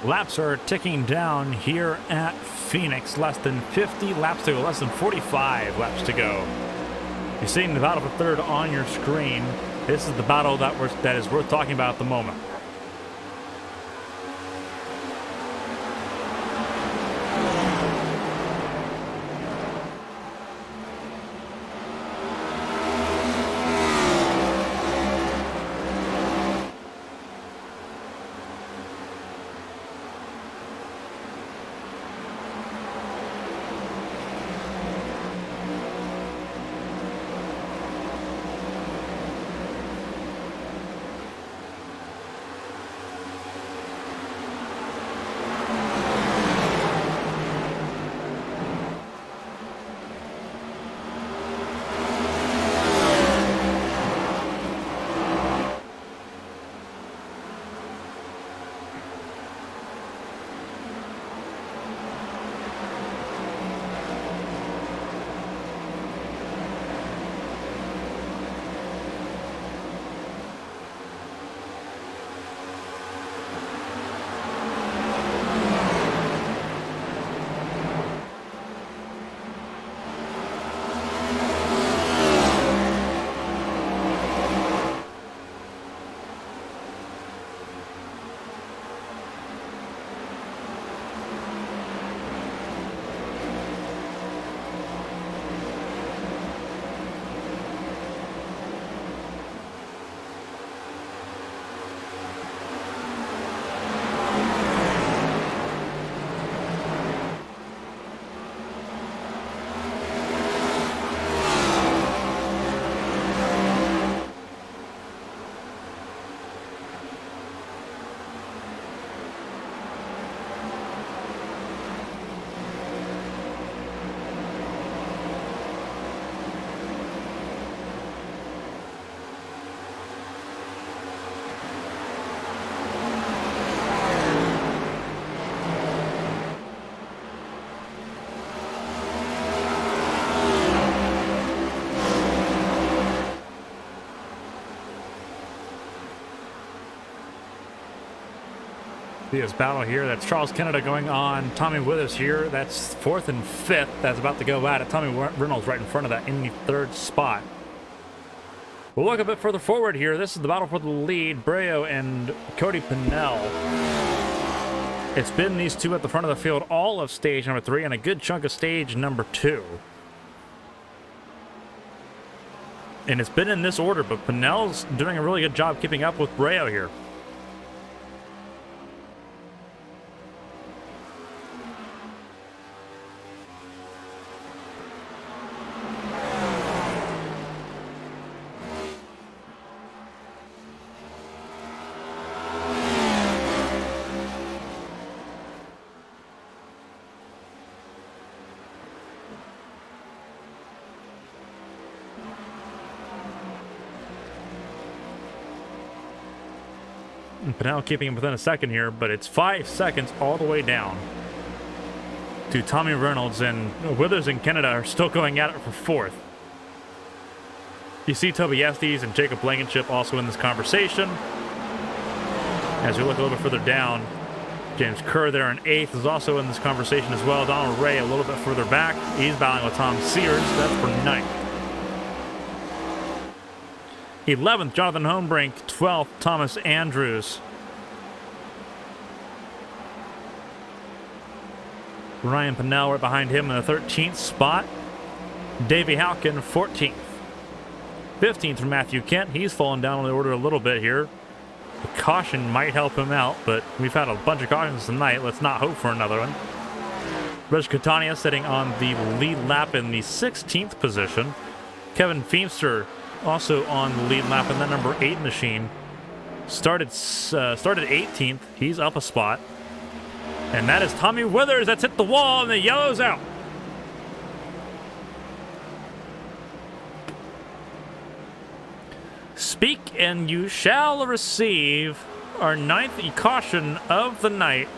Laps are ticking down here at Phoenix. Less than 50 laps to go, less than 45 laps to go. You're seeing the battle for third on your screen. This is the battle that is worth talking about at the moment. This battle here. That's Charles Canada going on Tommy Withers here. That's 4th and 5th. That's about to go at it. Tommy Reynolds right in front of that in the 3rd spot. We'll look a bit further forward here. This is the battle for the lead. Breo and Cody Pennell. It's been these two at the front of the field all of stage number 3 and a good chunk of stage number 2. And it's been in this order, but Pennell's doing a really good job keeping up with Breo here. Pennell keeping him within a second here, but it's 5 seconds all the way down to Tommy Reynolds, and Withers and Canada are still going at it for 4th. You see Toby Estes and Jacob Blankenship also in this conversation. As we look a little bit further down, James Kerr there in 8th is also in this conversation as well. Donald Ray a little bit further back. He's battling with Tom Sears. That's for 9th. 11th, Jonathan Homebrink. 12th, Thomas Andrews. Ryan Pennell right behind him in the 13th spot. Davey Halkin, 14th. 15th for Matthew Kent. He's fallen down on the order a little bit here. The caution might help him out, but we've had a bunch of cautions tonight. Let's not hope for another one. Reg Catania sitting on the lead lap in the 16th position. Kevin Feemster also on the lead lap in that number 8 machine. Started 18th. He's up a spot. And that is Tommy Withers. That's hit the wall, and the yellow's out. Speak, and you shall receive. Our 9th caution of the night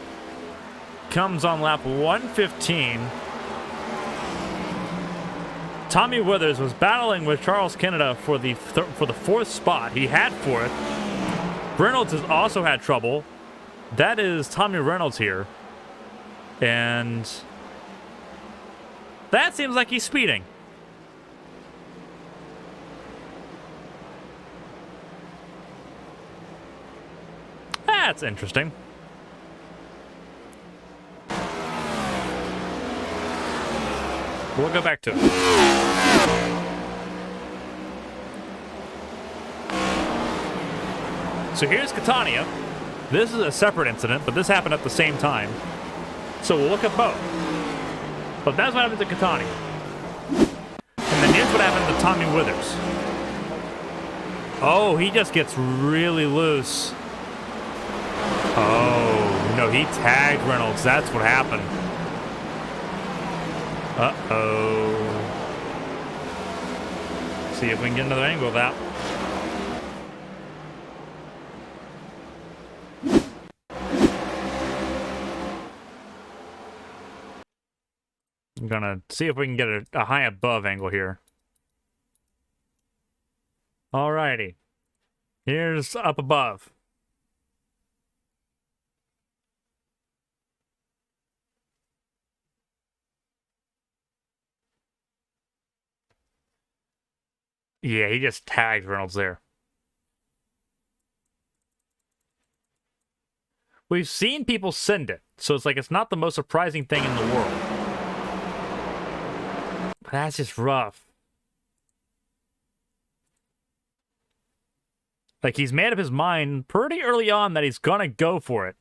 comes on lap 115. Tommy Withers was battling with Charles Canada for the 4th spot. He had 4th. Reynolds has also had trouble. That is Tommy Reynolds here. And that seems like he's speeding. That's interesting. We'll go back to it. So here's Catania. This is a separate incident, but this happened at the same time. So we'll look at both. But that's what happened to Catania. And then here's what happened to Tommy Withers. Oh, he just gets really loose. Oh, no, he tagged Reynolds. That's what happened. Uh-oh. See if we can get another angle of that. I'm gonna see if we can get a high above angle here. Alrighty. Here's up above. Yeah, he just tagged Reynolds there. We've seen people send it, so it's like it's not the most surprising thing in the world. But that's just rough. Like, he's made up his mind pretty early on that he's gonna go for it.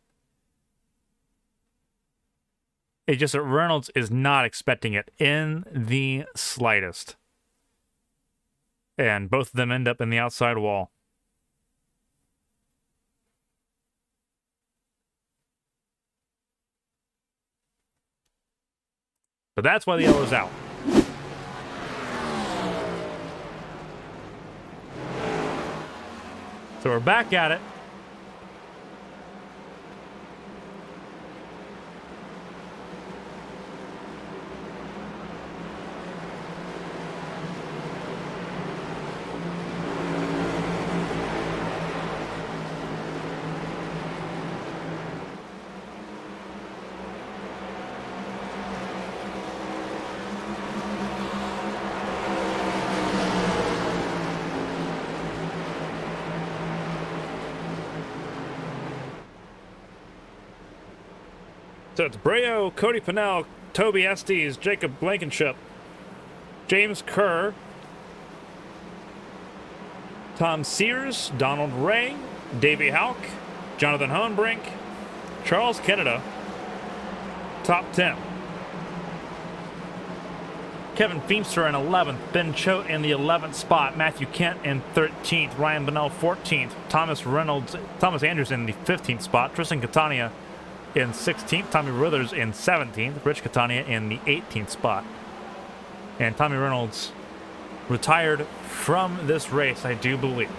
It's just that Reynolds is not expecting it in the slightest. And both of them end up in the outside wall. But that's why the yellow's out. So we're back at it. So it's Breo, Cody Pennell, Toby Estes, Jacob Blankenship, James Kerr, Tom Sears, Donald Ray, Davey Houck, Jonathan Hohenbrink, Charles Canada, top 10. Kevin Feemster in 11th, Ben Choate in the 11th spot, Matthew Kent in 13th, Ryan Bonnell 14th, Thomas Andrews in the 15th spot, Tristan Catania in 16th, Tommy Withers in 17th, Rich Catania in the 18th spot. And Tommy Reynolds retired from this race, I do believe.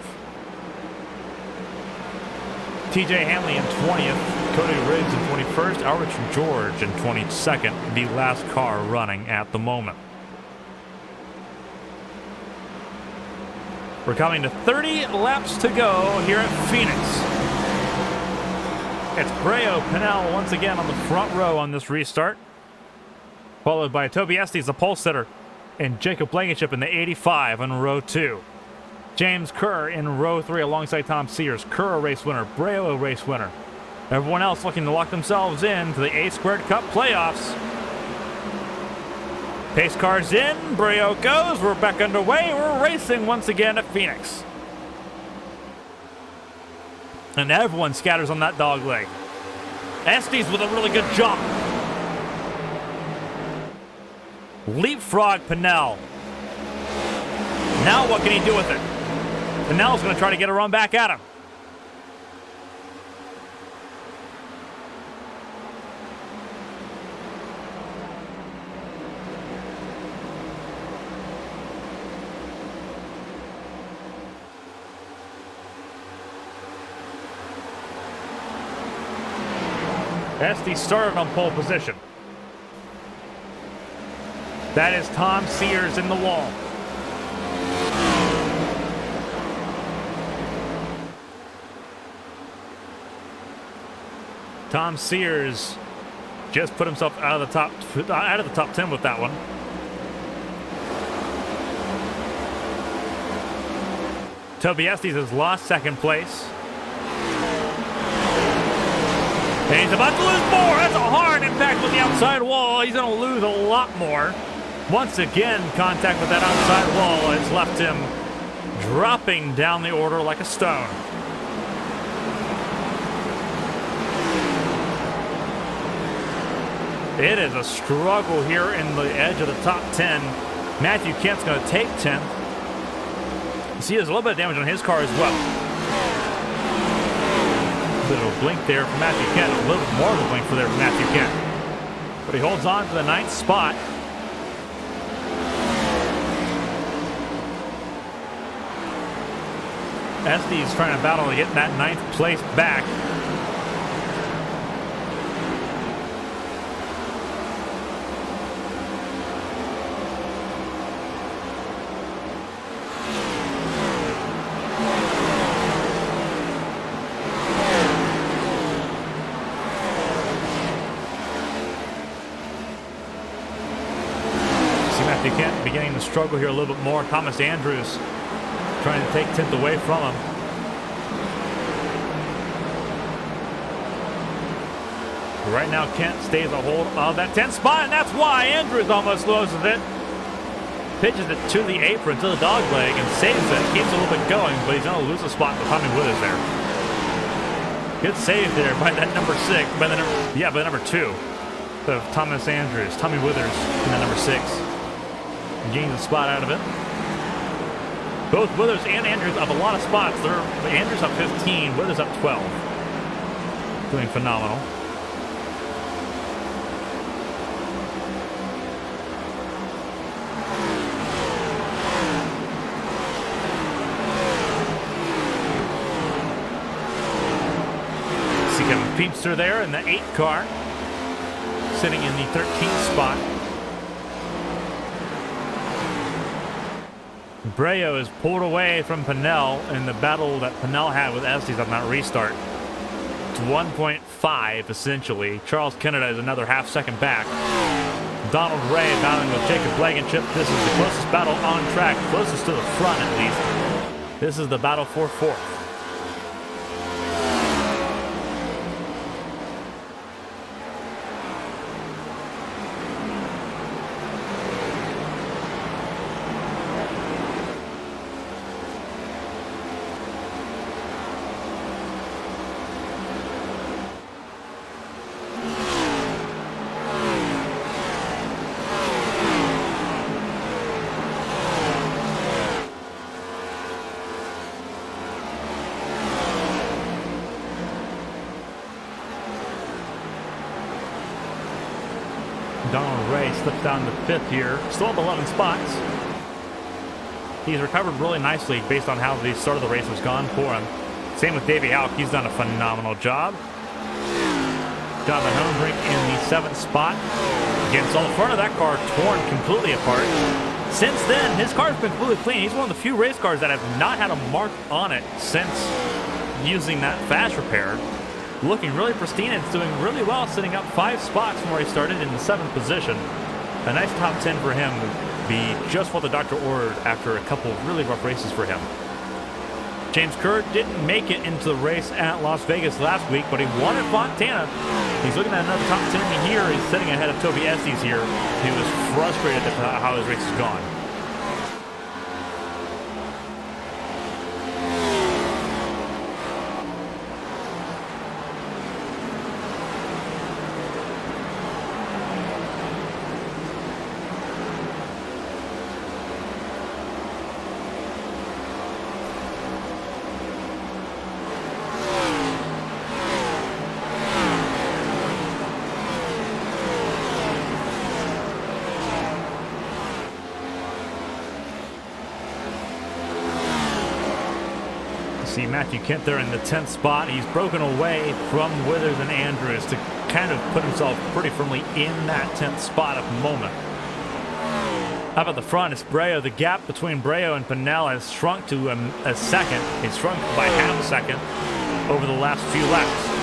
TJ Hanley in 20th, Cody Riggs in 21st, Albert George in 22nd, the last car running at the moment. We're coming to 30 laps to go here at Phoenix. It's Breo Pennell once again on the front row on this restart, followed by Toby Estes, the pole sitter, and Jacob Blankenship in the 85 on row 2. James Kerr in row 3 alongside Tom Sears. Kerr a race winner, Breo a race winner. Everyone else looking to lock themselves in to the A Squared Cup playoffs. Pace cars in, Breo goes, we're back underway, we're racing once again at Phoenix. And everyone scatters on that dog leg. Estes with a really good jump. Leapfrog Pennell. Now what can he do with it? Pennell's going to try to get a run back at him. Estes started on pole position. That is Tom Sears in the wall. Tom Sears just put himself out of the top 10 with that one. Toby Estes has lost second place. And he's about to lose more. That's a hard impact with the outside wall. He's going to lose a lot more. Once again, contact with that outside wall has left him dropping down the order like a stone. It is a struggle here in the edge of the top 10. Matthew Kent's going to take 10th. See, there's a little bit of damage on his car as well. A bit of a blink there for Matthew Kent. A little bit more of a blink for there for Matthew Kent. But he holds on to the 9th spot. Estes trying to battle to get that 9th place back. Matthew Kent beginning to struggle here a little bit more. Thomas Andrews trying to take 10th away from him. Right now, Kent stays a hold of that 10th spot, and that's why Andrews almost loses it. Pitches it to the apron, to the dog leg, and saves it. Keeps a little bit going, but he's going to lose a spot with Tommy Withers there. Good save there by that number 6, by the number 2 of Thomas Andrews. Tommy Withers in the number 6. Gains a spot out of it. Both Withers and Andrews up a lot of spots. Andrews up 15, Withers up 12. Doing phenomenal. See Kevin Feemster there in the 8th car, sitting in the 13th spot. Breo is pulled away from Pennell in the battle that Pennell had with Estes on that restart. It's 1.5 essentially. Charles Canada is another half-second back. Donald Ray battling with Jacob Blankenship. This is the closest battle on track, closest to the front at least. This is the battle for 4th. Donald Ray slips down to 5th here. Still up 11 spots. He's recovered really nicely based on how the start of the race has gone for him. Same with Davey Houck. He's done a phenomenal job. Jonathan Hohenbrink in the 7th spot. Again, saw the front of that car torn completely apart. Since then, his car's been completely clean. He's one of the few race cars that have not had a mark on it since using that fast repair. Looking really pristine and doing really well, sitting up 5 spots from where he started in the 7th position. A nice top 10 for him would be just what the doctor ordered after a couple of really rough races for him. James Kerr didn't make it into the race at Las Vegas last week, but he won at Fontana. He's looking at another top 10 here. He's sitting ahead of Toby Estes here. He was frustrated at how his race has gone. See Matthew Kent there in the 10th spot. He's broken away from Withers and Andrews to kind of put himself pretty firmly in that 10th spot at the moment. Up at the front, it's Breo. The gap between Breo and Pennell has shrunk to a second. It's shrunk by half a second over the last few laps.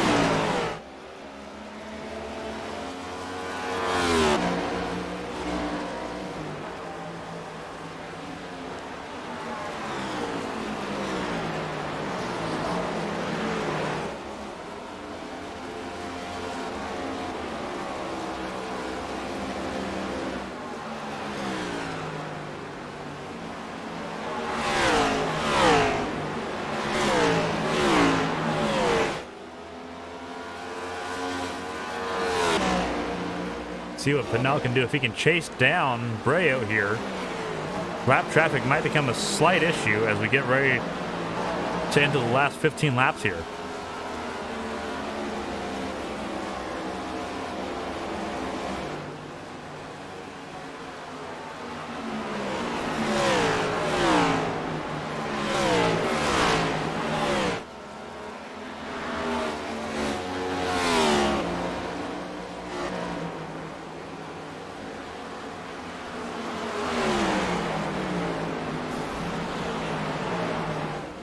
See what Pennell can do if he can chase down Breo here. Lap traffic might become a slight issue as we get ready to enter the last 15 laps here.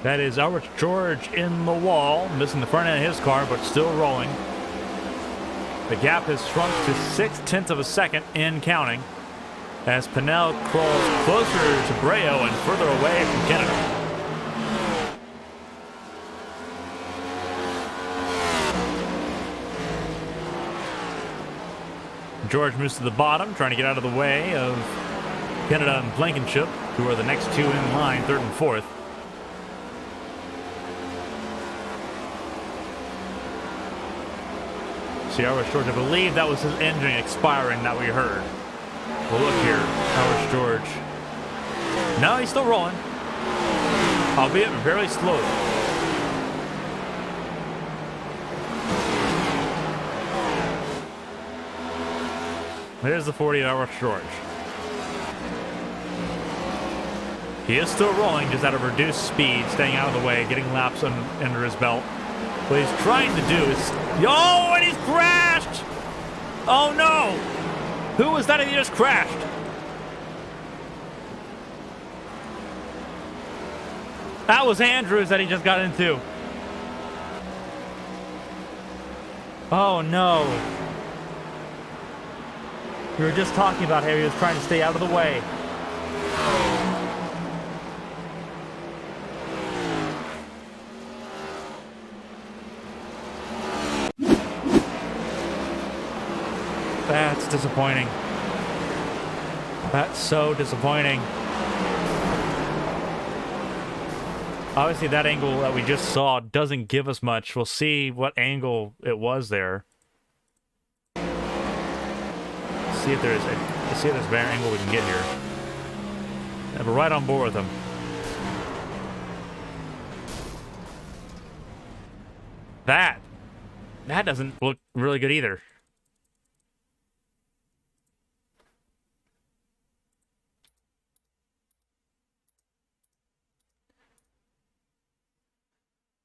That is Albert George in the wall, missing the front end of his car, but still rolling. The gap has shrunk to 0.6 of a second in counting as Pennell crawls closer to Breo and further away from Canada. George moves to the bottom, trying to get out of the way of Canada and Blankenship, who are the next two in line, 3rd and 4th. See, Irish George, I believe that was his engine expiring that we heard. Well, look here, Irish George. No, he's still rolling, albeit very slowly. There's the 40 Irish George. He is still rolling, just at a reduced speed, staying out of the way, getting laps under his belt. What he's trying to do is... Oh, and he's crashed! Oh, no! Who was that he just crashed? That was Andrews that he just got into. Oh, no. We were just talking about how he was trying to stay out of the way. That's disappointing. That's so disappointing. Obviously, that angle that we just saw doesn't give us much. We'll see what angle it was there. See if there's a better angle we can get here. Yeah, we're right on board with him. That doesn't look really good either.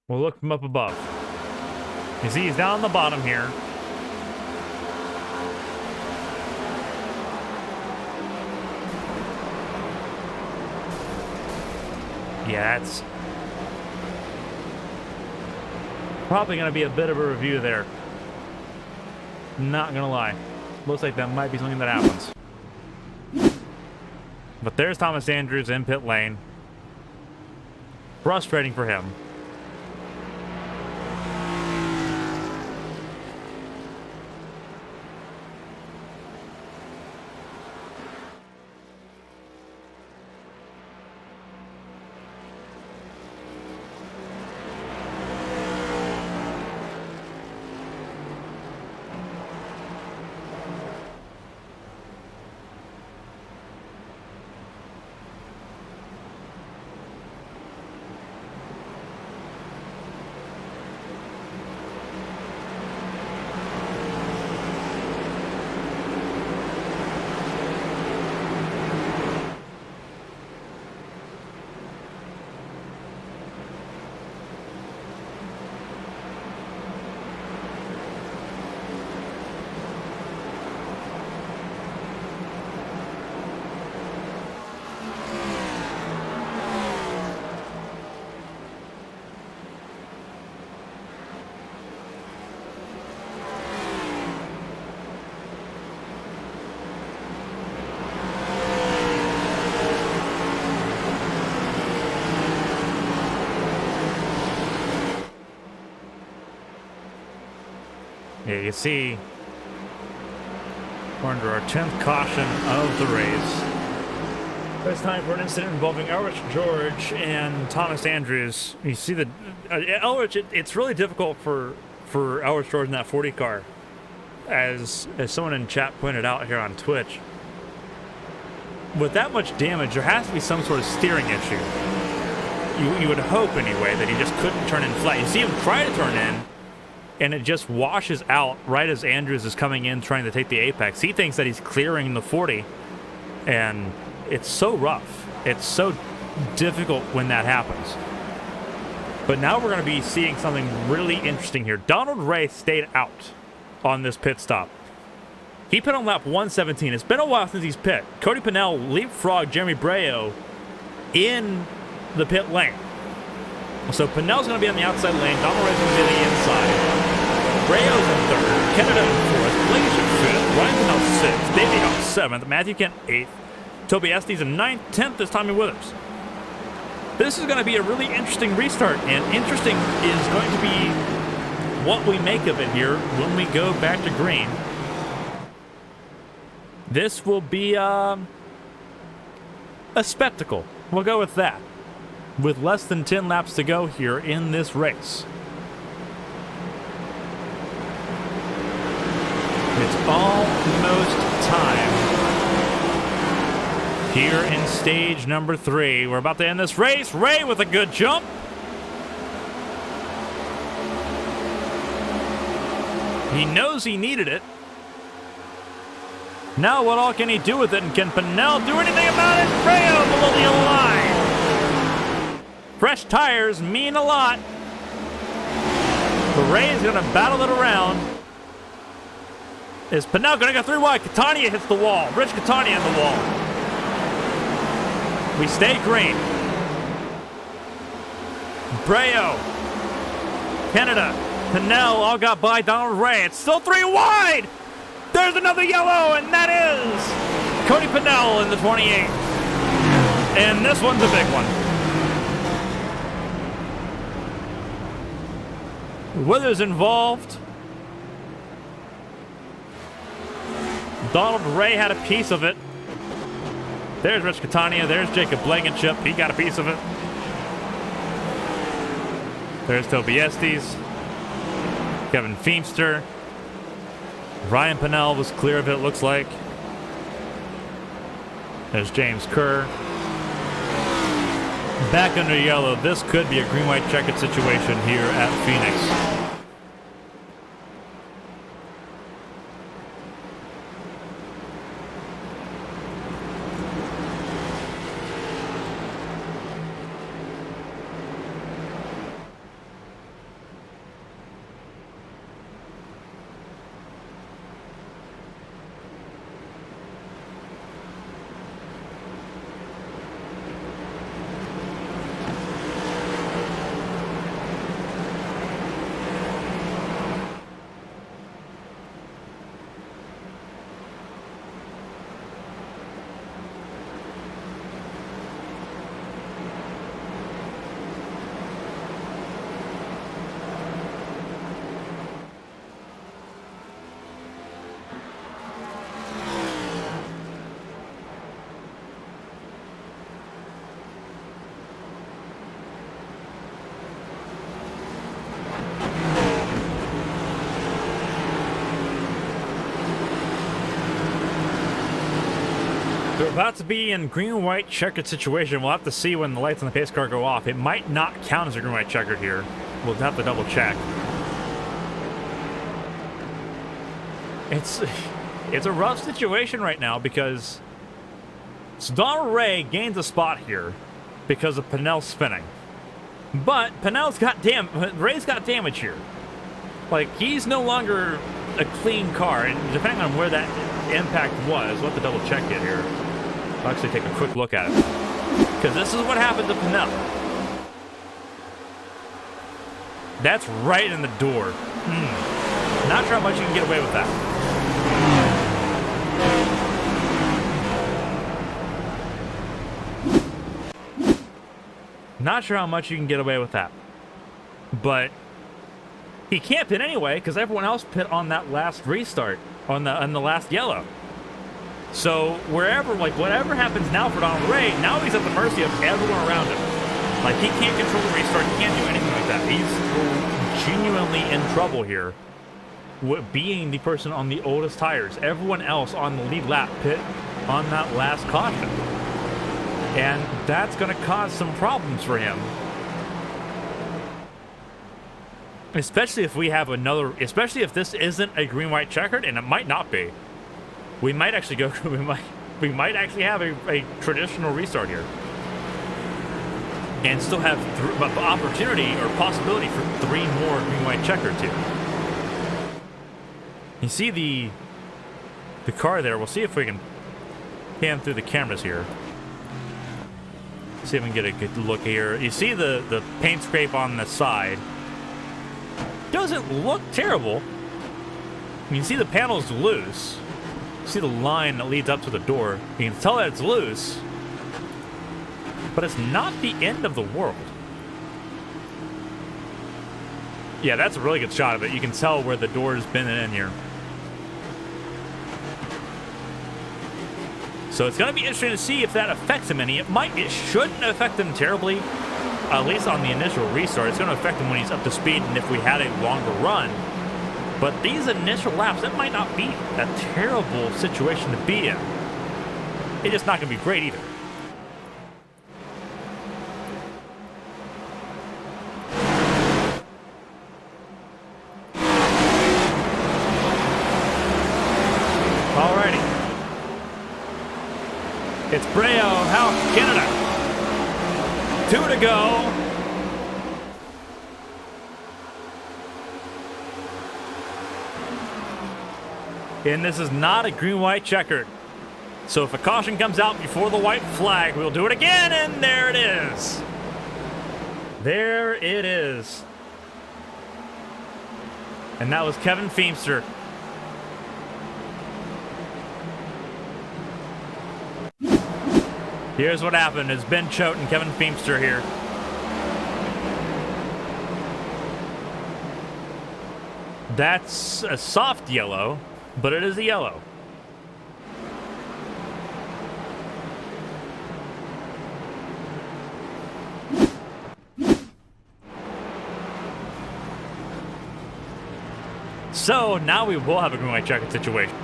We'll look from up above. You see, he's down on the bottom here. Yeah, that's probably going to be a bit of a review there. Not going to lie. Looks like that might be something that happens. But there's Thomas Andrews in pit lane. Frustrating for him. Yeah, you see, we're under our 10th caution of the race. It's time for an incident involving Elrich George and Thomas Andrews. You see the Elrich. It's really difficult for Elrich George in that 40 car, as someone in chat pointed out here on Twitch. With that much damage, there has to be some sort of steering issue. You would hope anyway that he just couldn't turn in flat. You see him try to turn in, and it just washes out right as Andrews is coming in trying to take the apex. He thinks that he's clearing the 40, and it's so rough. It's so difficult when that happens. But now we're going to be seeing something really interesting here. Donald Ray stayed out on this pit stop. He pit on lap 117. It's been a while since he's pit. Cody Pennell leapfrogged Jeremy Breo in the pit lane. So Pennell's going to be on the outside lane. Donald Ray's going to be on the inside. Breo's in third. Canada in fourth. Blaze in fifth. Ryan Pennell sixth. Davey Huff seventh. Matthew Kent eighth. Toby Estes in ninth. 10th is Tommy Withers. This is going to be a really interesting restart, and interesting is going to be what we make of it here when we go back to green. This will be a spectacle. We'll go with that. With less than 10 laps to go here in this race. It's almost time. Here in stage number 3, we're about to end this race. Ray with a good jump. He knows he needed it. Now what all can he do with it, and can Pennell do anything about it? Rayo below the line. Fresh tires mean a lot. But Ray is going to battle it around. Is Pennell going to go 3 wide? Catania hits the wall. Rich Catania on the wall. We stay green. Breo, Canada, Pennell all got by Donald Ray. It's still 3 wide. There's another yellow, and that is Cody Pennell in the 28. And this one's a big one. Withers involved. Donald Ray had a piece of it. There's Rich Catania. There's Jacob Blankenship. He got a piece of it. There's Toby Estes. Kevin Feemster. Ryan Pennell was clear of it, looks like. There's James Kerr. Back under yellow. This could be a green-white checkered situation here at Phoenix. We're about to be in green-white checkered situation. We'll have to see when the lights on the pace car go off. It might not count as a green-white checkered here. We'll have to double check. It's a rough situation right now because Donald Ray gains a spot here because of Pinnell spinning. But Ray's got damage here. Like, he's no longer a clean car, and depending on where that impact was, we'll have to double check it here. I'll actually take a quick look at it. Because this is what happened to Pinnell. That's right in the door. Not sure how much you can get away with that. Not sure how much you can get away with that. But he can't pit anyway because everyone else pit on that last restart, on the last yellow. So whatever happens now for Donald Ray, now he's at the mercy of everyone around him. Like, he can't control the restart, he can't do anything like that. He's genuinely in trouble here, being the person on the oldest tires. Everyone else on the lead lap pit on that last caution. And that's going to cause some problems for him. Especially if we have especially if this isn't a green-white checkered, and it might not be. We might actually we might actually have a traditional restart here. And still have the opportunity or possibility for 3 more green-white checkered too. You see the car there. We'll see if we can pan through the cameras here. See if we can get a good look here. You see the paint scrape on the side. Doesn't look terrible. You can see the panel's loose. You see the line that leads up to the door. You can tell that it's loose. But it's not the end of the world. Yeah, that's a really good shot of it. You can tell where the door is bending in here. So it's going to be interesting to see if that affects him any. It shouldn't affect him terribly, at least on the initial restart. It's going to affect him when he's up to speed and if we had a longer run. But these initial laps, it might not be a terrible situation to be in. It's just not going to be great either. It's Brea House, Canada. 2 to go. And this is not a green-white checkered. So if a caution comes out before the white flag, we'll do it again, and there it is. There it is. And that was Kevin Feemster. Here's what happened. It's Ben Choate and Kevin Feemster here. That's a soft yellow, but it is a yellow. So now we will have a green-white checkered situation.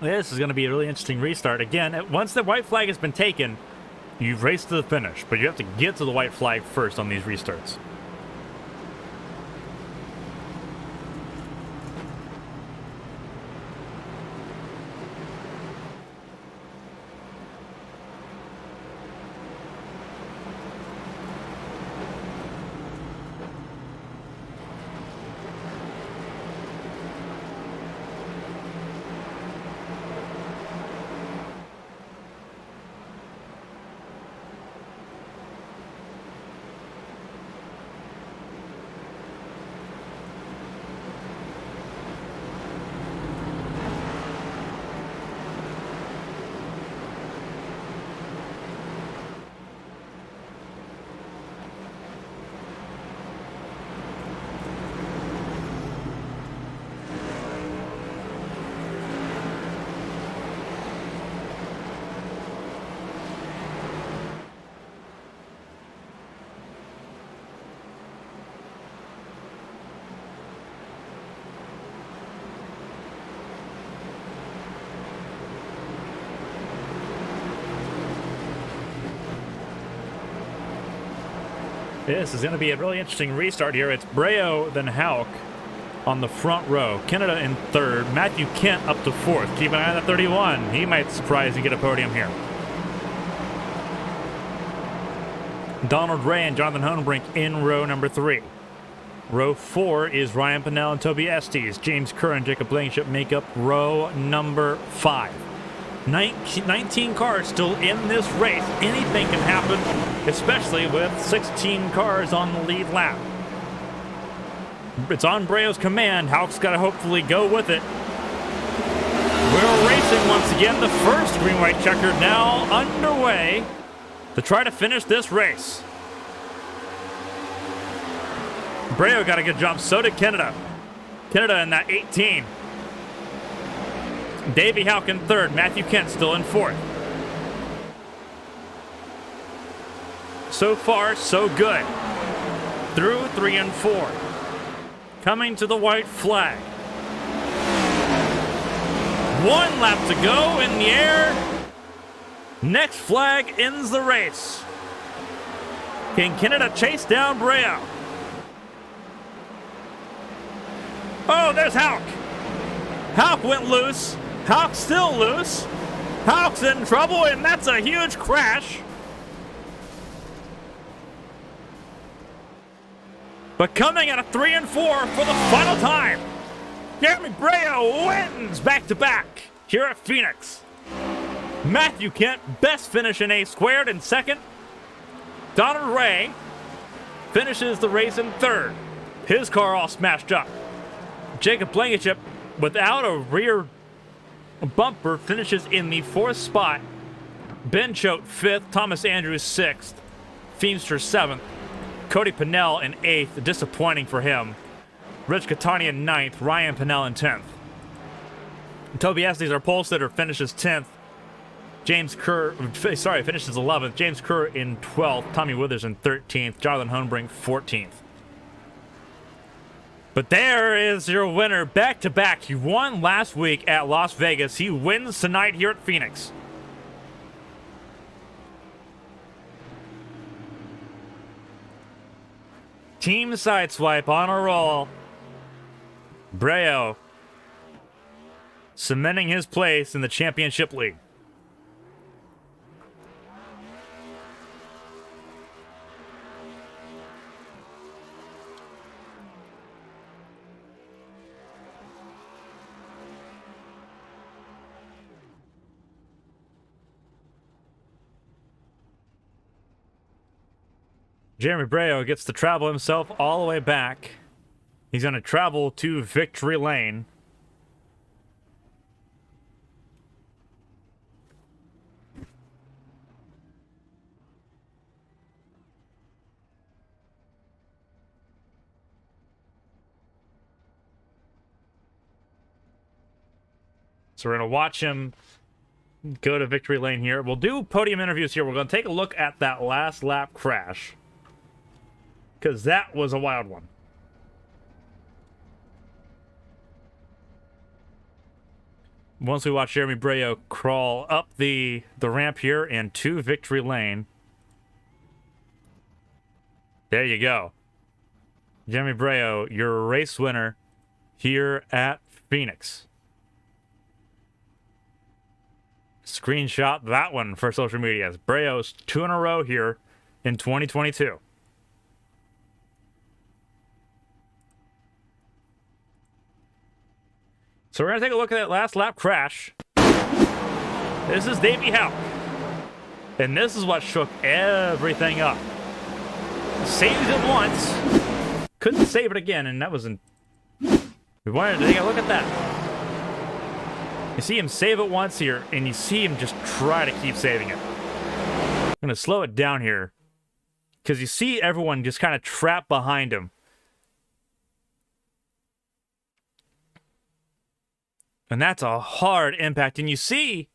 This is going to be a really interesting restart. Again, once the white flag has been taken, you've raced to the finish, but you have to get to the white flag first on these restarts. This is going to be a really interesting restart here. It's Breo, then Hauk on the front row. Canada in third. Matthew Kent up to fourth. Keep an eye on the 31. He might surprise and get a podium here. Donald Ray and Jonathan Hohenbrink in row number 3. Row 4 is Ryan Pinnell and Toby Estes. James Kerr and Jacob Blankenship make up row number 5. 19 cars still in this race. Anything can happen, especially with 16 cars on the lead lap. It's on Breo's command. Hauk's got to hopefully go with it. We're racing once again. The first green-white checker now underway to try to finish this race. Breo got a good jump. So did Canada. Canada in that 18. Davey Hauk in third. Matthew Kent still in fourth. So far, so good. Through 3 and 4. Coming to the white flag. 1 lap to go in the air. Next flag ends the race. Can Canada chase down Breo? Oh, there's Hauk. Hauk went loose. Hauk's still loose. Hauk's in trouble, and that's a huge crash. But coming at a 3 and 4 for the final time, Jeremy Breo wins back-to-back here at Phoenix. Matthew Kent, best finish in A squared in second. Donald Ray finishes the race in third. His car all smashed up. Jacob Blankenship, without a rear bumper, finishes in the 4th spot. Ben Choate 5th, Thomas Andrews 6th, Feemster 7th, Cody Pinnell in 8th, disappointing for him. Rich Catania in 9th, Ryan Pinnell in 10th. Toby Estes, our pole sitter, finishes 10th. James Kerr, finishes 11th. James Kerr in 12th, Tommy Withers in 13th, Jonathan Hohenbrink 14th. But there is your winner, back-to-back. He won last week at Las Vegas. He wins tonight here at Phoenix. Team Sideswipe on a roll. Breo cementing his place in the championship league. Jeremy Breo gets to travel himself all the way back. He's going to travel to victory lane. So we're going to watch him go to victory lane here. We'll do podium interviews here. We're going to take a look at that last lap crash, because that was a wild one. Once we watch Jeremy Breo crawl up the ramp here into victory lane. There you go. Jeremy Breo, your race winner here at Phoenix. Screenshot that one for social media. Breo's 2 in a row here in 2022. So we're going to take a look at that last lap crash. This is Davey Houck. And this is what shook everything up. Saved it once. Couldn't save it again, and that was in... We wanted to take a look at that. You see him save it once here, and you see him just try to keep saving it. I'm going to slow it down here. Because you see everyone just kind of trapped behind him. And that's a hard impact. And you see,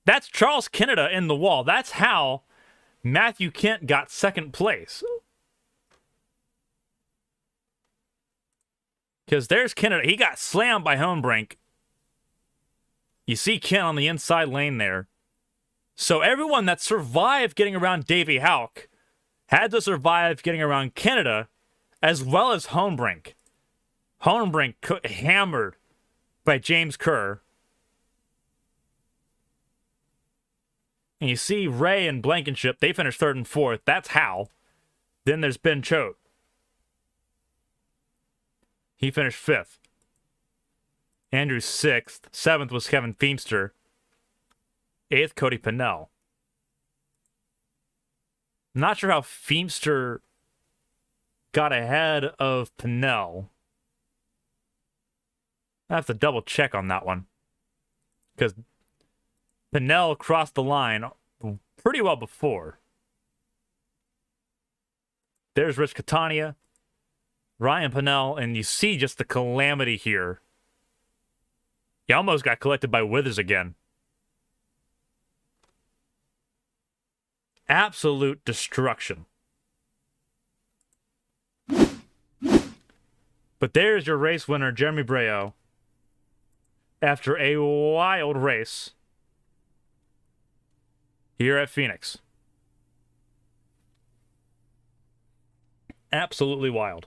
that's Charles Kennedy in the wall. That's how Matthew Kent got second place. Because there's Kennedy. He got slammed by Homebrink. You see Kent on the inside lane there. So everyone that survived getting around Davey Houck had to survive getting around Kennedy as well as Homebrink. Homebrink hammered by James Kerr. And you see Ray and Blankenship, they finished 3rd and 4th. That's how. Then there's Ben Choate. He finished 5th. Andrew 6th. 7th was Kevin Feemster. 8th, Cody Pennell. Not sure how Feemster got ahead of Pennell. I have to double check on that one. Because Pennell crossed the line pretty well before. There's Rich Catania, Ryan Pennell, and you see just the calamity here. He almost got collected by Withers again. Absolute destruction. But there's your race winner, Jeremy Breo. After a wild race here at Phoenix. Absolutely wild.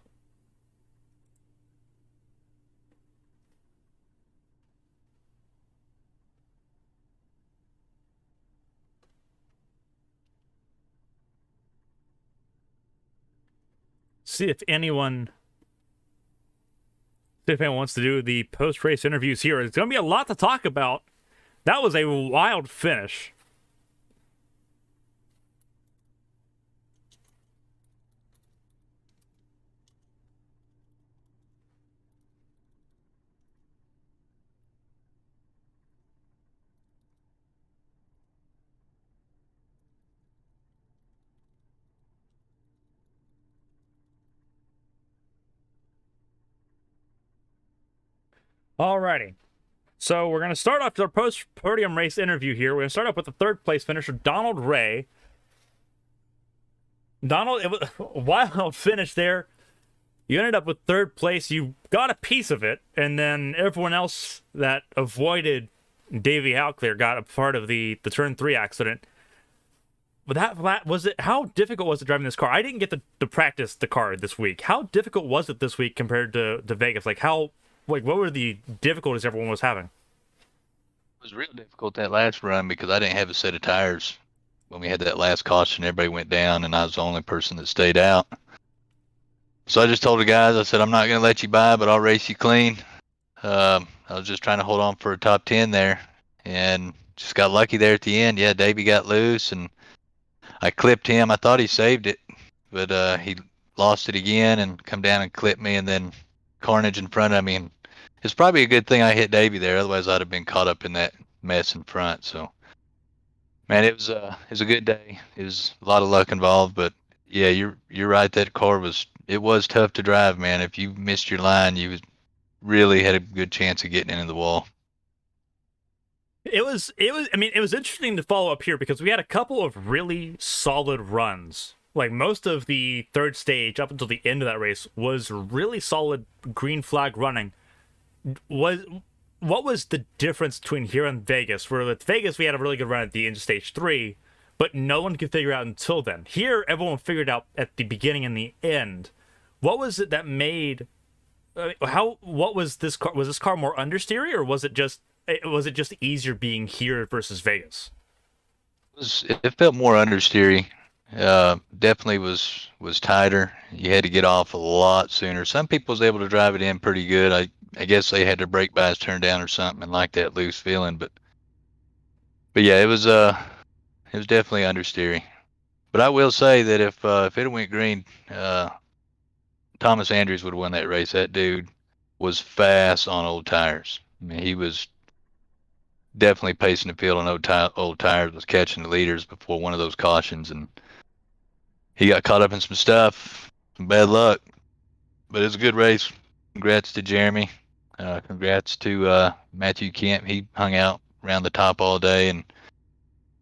See if anyone wants to do the post-race interviews here. It's going to be a lot to talk about. That was a wild finish. Alrighty. So we're going to start off our post-podium race interview here. We're going to start off with the 3rd place finisher, Donald Ray. Donald, it was a wild finish there. You ended up with 3rd place. You got a piece of it, and then everyone else that avoided Davey Houck there got a part of the turn 3 accident. But that was it. How difficult was it driving this car? I didn't get to practice the car this week. How difficult was it this week compared to Vegas? What were the difficulties everyone was having? It was real difficult that last run because I didn't have a set of tires. When we had that last caution, everybody went down, and I was the only person that stayed out. So I just told the guys, I said, I'm not going to let you by, but I'll race you clean. I was just trying to hold on for a top 10 there, and just got lucky there at the end. Yeah, Davey got loose, and I clipped him. I thought he saved it, but he lost it again and come down and clipped me, and then carnage in front of me. And it's probably a good thing I hit Davey there. Otherwise, I'd have been caught up in that mess in front. So, man, it was a good day. It was a lot of luck involved, but yeah, you're right. That car was tough to drive, man. If you missed your line, you really had a good chance of getting into the wall. It was interesting to follow up here because we had a couple of really solid runs. Like most of the 3rd stage up until the end of that race was really solid green flag running. what was the difference between here and Vegas? Where with Vegas we had a really good run at the end of stage 3, but no one could figure out until then. Here, everyone figured out at the beginning and the end. What was it that made? What was this car? Was this car more understeery, or was it just easier being here versus Vegas? It felt more understeery. Definitely was tighter. You had to get off a lot sooner. Some people was able to drive it in pretty good. I guess they had their brake bias turned down or something and like that loose feeling. But yeah, it was definitely understeery. But I will say that if it had went green, Thomas Andrews would have won that race. That dude was fast on old tires. I mean, he was definitely pacing the field on old tires, was catching the leaders before one of those cautions, and he got caught up in some stuff, some bad luck. But it was a good race. Congrats to Jeremy. Congrats to Matthew Kemp. He hung out around the top all day and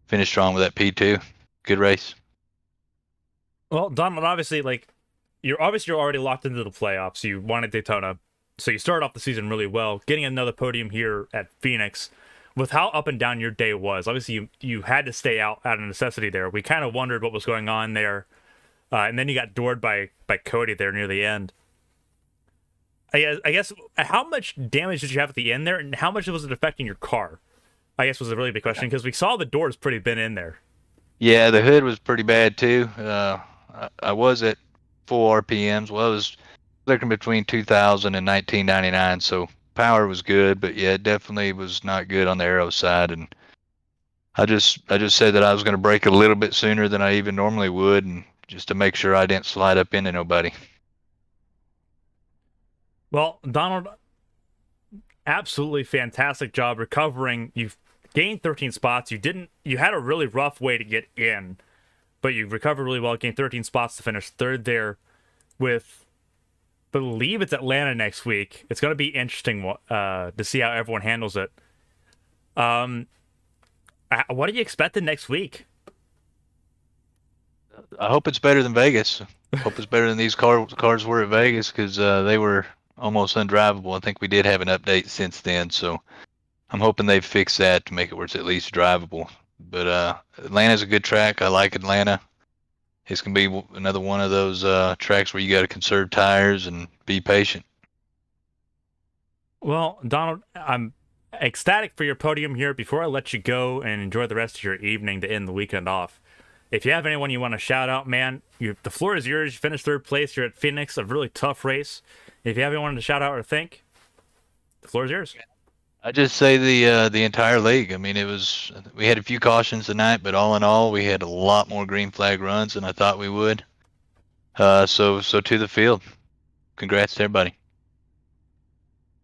finished strong with that P2. Good race. Well, Donald, obviously, you're already locked into the playoffs. You wanted Daytona, so you started off the season really well, getting another podium here at Phoenix. With how up and down your day was, obviously you had to stay out of necessity there. We kind of wondered what was going on there, and then you got doored by Cody there near the end. I guess how much damage did you have at the end there, and how much was it affecting your car? I guess was a really big question because we saw the doors pretty bent in there. Yeah, the hood was pretty bad too. I was at 4 RPMs. Well, it was looking between 2000 and 1999, so power was good, but yeah, it definitely was not good on the aero side. And I just said that I was going to brake a little bit sooner than I even normally would, and just to make sure I didn't slide up into nobody. Well, Donald, absolutely fantastic job recovering. You've gained 13 spots. You had a really rough way to get in, but you recovered really well, gained 13 spots to finish third there with, believe it's Atlanta next week. It's going to be interesting to see how everyone handles it. What are you expecting next week? I hope it's better than Vegas. I hope it's better than these cars were at Vegas, because they were almost undrivable. I think we did have an update since then, so I'm hoping they've fixed that to make it where it's at least drivable. But Atlanta's a good track. I like Atlanta. It's going to be another one of those tracks where you got to conserve tires and be patient. Well, Donald, I'm ecstatic for your podium here. Before I let you go and enjoy the rest of your evening to end the weekend off, if you have anyone you want to shout out, man, the floor is yours. You finished third place. You're at Phoenix, a really tough race. If you have anyone to shout out or thank, the floor is yours. I just say the entire league. I mean, we had a few cautions tonight, but all in all, we had a lot more green flag runs than I thought we would. So to the field, congrats to everybody.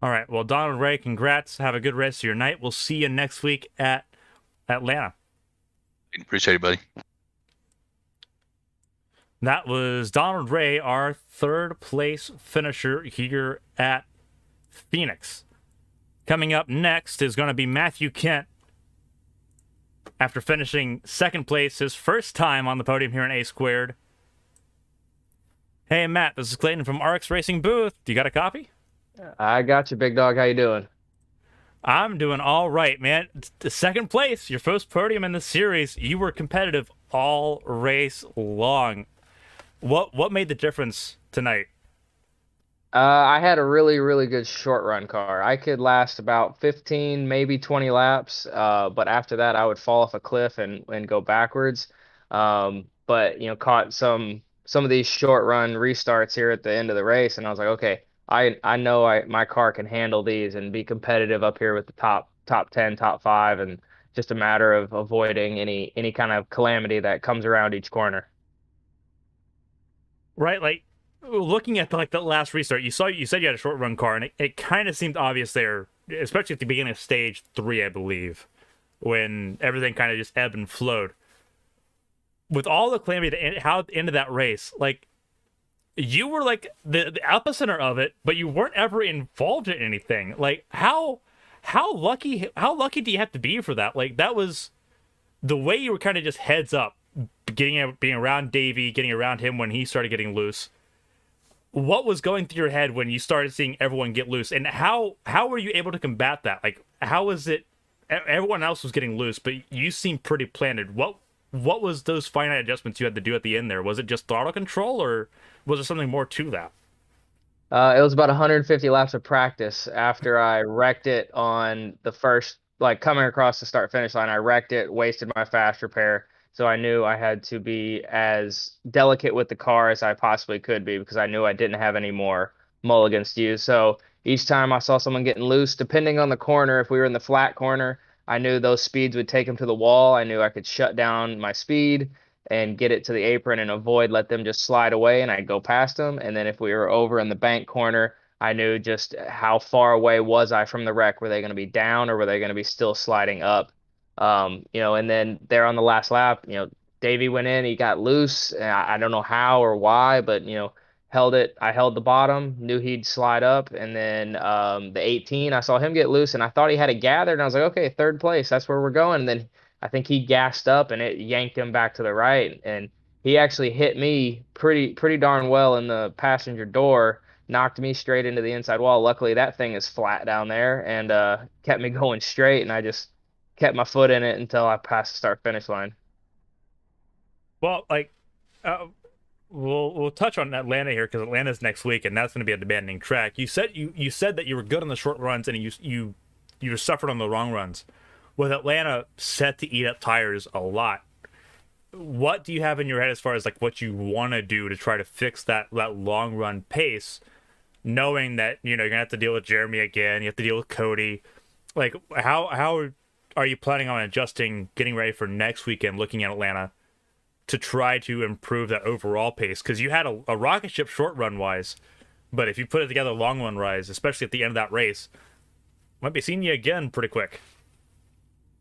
All right. Well, Donald Ray, congrats. Have a good rest of your night. We'll see you next week at Atlanta. Appreciate it, buddy. That was Donald Ray, our third place finisher here at Phoenix. Coming up next is going to be Matthew Kent. After finishing second place, his first time on the podium here in A Squared. Hey, Matt, this is Clayton from RX Racing Booth. Do you got a copy? I got you, big dog. How you doing? I'm doing all right, man. The second place, your first podium in the series. You were competitive all race long. What made the difference tonight? I had a really, really good short run car. I could last about 15, maybe 20 laps. But after that, I would fall off a cliff and go backwards. But caught some of these short run restarts here at the end of the race, and I was like, okay, I know my car can handle these and be competitive up here with the top 10, top 5, and just a matter of avoiding any kind of calamity that comes around each corner. Right, like looking at the last restart, you said you had a short run car, and it kind of seemed obvious there, especially at the beginning of stage 3, I believe, when everything kind of just ebbed and flowed. With all the calamity how into that race, like you were like the epicenter of it, but you weren't ever involved in anything. Like how lucky do you have to be for that? Like that was the way you were kind of just heads up, being around Davey, getting around him when he started getting loose. what was going through your head when you started seeing everyone get loose, and how were you able to combat that? Like, how was it? Everyone else was getting loose, but you seemed pretty planted. What was those finite adjustments you had to do at the end there? Was it just throttle control, or was there something more to that? It was about 150 laps of practice after I wrecked it on the first, like coming across the start finish line. I wrecked it, wasted my fast repair. So I knew I had to be as delicate with the car as I possibly could be because I knew I didn't have any more mulligans to use. So each time I saw someone getting loose, depending on the corner, if we were in the flat corner, I knew those speeds would take them to the wall. I knew I could shut down my speed and get it to the apron and avoid let them just slide away and I'd go past them. And then if we were over in the bank corner, I knew just how far away was I from the wreck. Were they going to be down or were they going to be still sliding up? And then there on the last lap, Davey went in, he got loose. And I don't know how or why, but held it. I held the bottom, knew he'd slide up, and then the 18, I saw him get loose, and I thought he had it gathered, and I was like, okay, third place, that's where we're going. And then I think he gassed up, and it yanked him back to the right, and he actually hit me pretty darn well in the passenger door, knocked me straight into the inside wall. Luckily, that thing is flat down there, and kept me going straight, and I just kept my foot in it until I passed the start finish line. Well, like, uh, we'll touch on Atlanta here because Atlanta's next week, and that's going to be a demanding track. You said that you were good on the short runs, and you suffered on the long runs. With Atlanta set to eat up tires a lot, what do you have in your head as far as like what you want to do to try to fix that long run pace, knowing that you're gonna have to deal with Jeremy again, you have to deal with Cody, like how are you planning on adjusting, getting ready for next weekend, looking at Atlanta to try to improve that overall pace? Because you had a rocket ship short run wise, but if you put it together long run wise, especially at the end of that race, might be seeing you again pretty quick.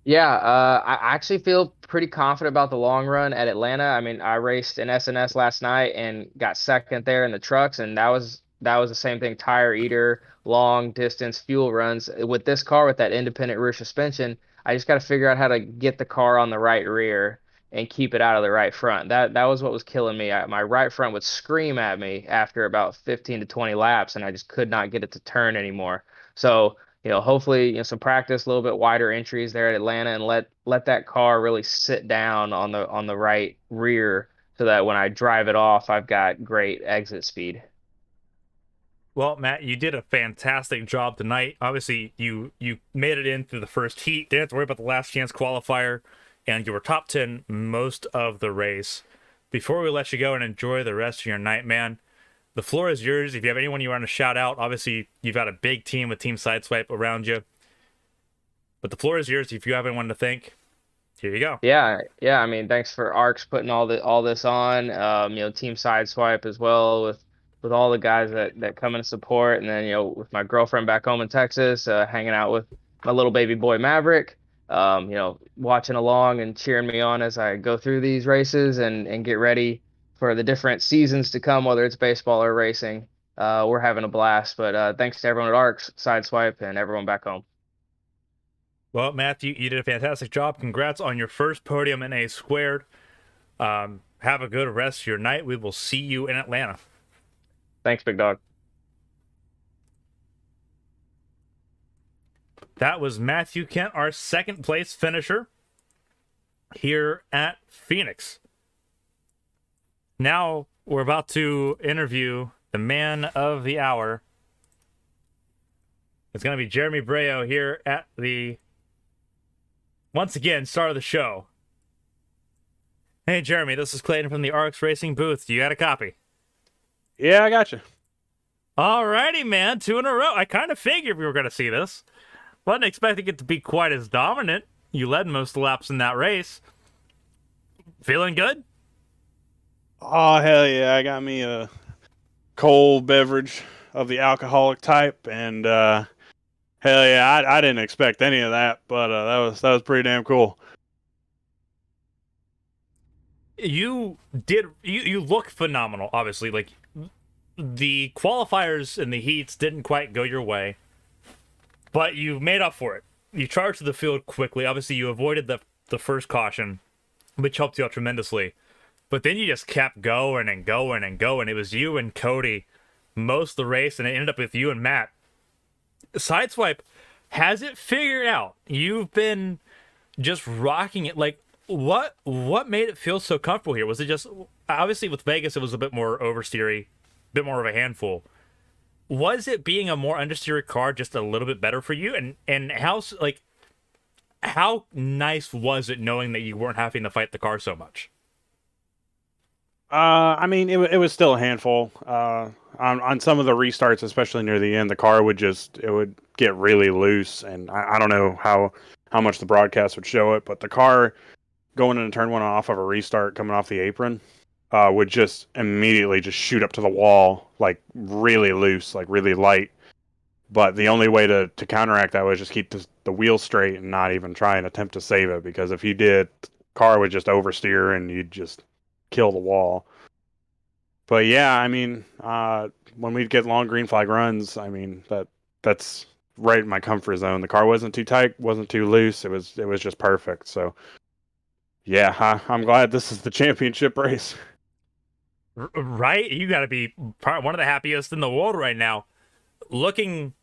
Yeah, I actually feel pretty confident about the long run at Atlanta. I mean, I raced in SNS last night and got second there in the trucks, and that was the same thing, tire eater, long distance fuel runs. With this car with that independent rear suspension, I just got to figure out how to get the car on the right rear and keep it out of the right front. That was what was killing me. My right front would scream at me after about 15 to 20 laps, and I just could not get it to turn anymore. So hopefully, some practice, a little bit wider entries there at Atlanta, and let that car really sit down on the right rear, so that when I drive it off, I've got great exit speed. Well, Matt, you did a fantastic job tonight. Obviously, you made it in through the first heat. Didn't have to worry about the last chance qualifier, and you were top 10 most of the race. Before we let you go and enjoy the rest of your night, man, the floor is yours. If you have anyone you want to shout out, obviously you've got a big team with Team Sideswipe around you. But the floor is yours. If you have anyone to thank, here you go. Yeah, yeah. I mean, thanks for Arcs putting all this on. Team Sideswipe as well with all the guys that come and support, and then with my girlfriend back home in Texas, hanging out with my little baby boy Maverick. Watching along and cheering me on as I go through these races and get ready for the different seasons to come, whether it's baseball or racing. We're having a blast. But thanks to everyone at Arcs, Sideswipe, and everyone back home. Well, Matthew, you did a fantastic job. Congrats on your first podium in A squared. Have a good rest of your night. We will see you in Atlanta. Thanks, big dog. That was Matthew Kent, our second place finisher here at Phoenix. Now we're about to interview the man of the hour. It's going to be Jeremy Breo here at the, once again, start of the show. Hey, Jeremy, this is Clayton from the Arcs Racing booth. You got a copy? Yeah, I got you. Alrighty, man. 2 in a row. I kind of figured we were going to see this. Wasn't expecting it to be quite as dominant. You led most of the laps in that race. Feeling good? Oh, hell yeah. I got me a cold beverage of the alcoholic type, and hell yeah, I didn't expect any of that, but that was pretty damn cool. You look phenomenal, obviously. Like, the qualifiers and the heats didn't quite go your way, but you made up for it. You charged to the field quickly. Obviously, you avoided the first caution, which helped you out tremendously. But then you just kept going and going and going. It was you and Cody most of the race, and it ended up with you and Matt. Sideswipe, has it figured out? You've been just rocking it. Like, what made it feel so comfortable here? Was it just, obviously with Vegas it was a bit more oversteery, a bit more of a handful. Was it being a more understeery car just a little bit better for you? And how nice was it knowing that you weren't having to fight the car so much? I mean, it was still a handful. On some of the restarts, especially near the end, the car would get really loose, and I don't know how much the broadcast would show it, but the car going into turn one off of a restart, coming off the apron, would just immediately just shoot up to the wall, like really loose, like really light. But the only way to counteract that was just keep the wheel straight and not even try and attempt to save it, because if you did, the car would just oversteer and you'd just kill the wall. But yeah, I mean, when we'd get long green flag runs, I mean that's right in my comfort zone. The car wasn't too tight, wasn't too loose. It was just perfect. So yeah, I'm glad this is the championship race. Right? You got to be one of the happiest in the world right now. Looking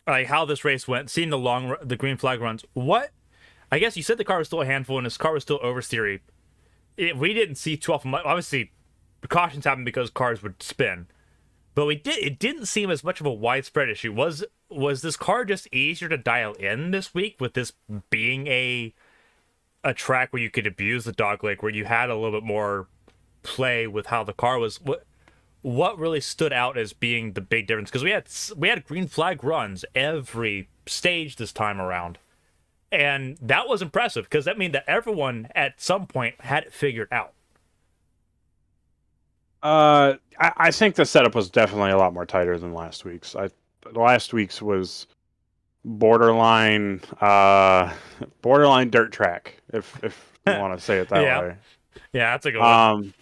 like how this race went, seeing the green flag runs. What? I guess you said the car was still a handful and his car was still oversteery. We didn't see too often. Obviously, precautions happened because cars would spin, but it didn't seem as much of a widespread issue. Was this car just easier to dial in this week, with this being a track where you could abuse the dogleg, where you had a little bit more play with how the car was? What really stood out as being the big difference? Because we had green flag runs every stage this time around, and that was impressive because that meant that everyone at some point had it figured out. I think the setup was definitely a lot more tighter than last week's. Last week's was borderline dirt track, if you want to say it that way. Yeah, that's a good one.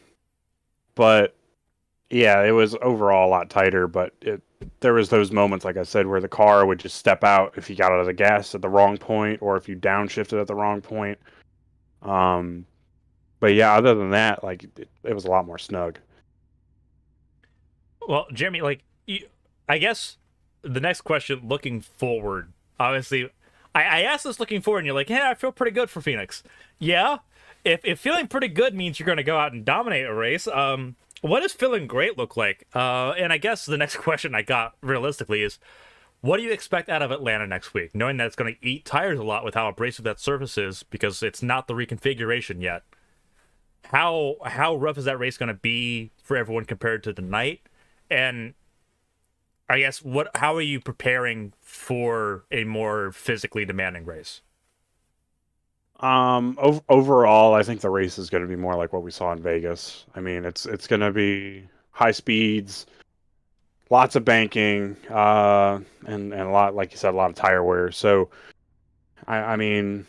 But yeah, it was overall a lot tighter, but there was those moments, like I said, where the car would just step out if you got out of the gas at the wrong point, or if you downshifted at the wrong point. But yeah, other than that, like it was a lot more snug. Well, Jeremy, I guess the next question, looking forward, obviously, I asked this looking forward, and you're like, yeah, I feel pretty good for Phoenix. Yeah, if feeling pretty good means you're going to go out and dominate a race, what does feeling great look like? And I guess the next question I got, realistically, is what do you expect out of Atlanta next week, knowing that it's going to eat tires a lot with how abrasive that surface is, because it's not the reconfiguration yet? How rough is that race going to be for everyone compared to the night? And I guess how are you preparing for a more physically demanding race? Overall, I think the race is going to be more like what we saw in Vegas. I mean, it's going to be high speeds, lots of banking, and a lot, like you said, a lot of tire wear. So, I mean,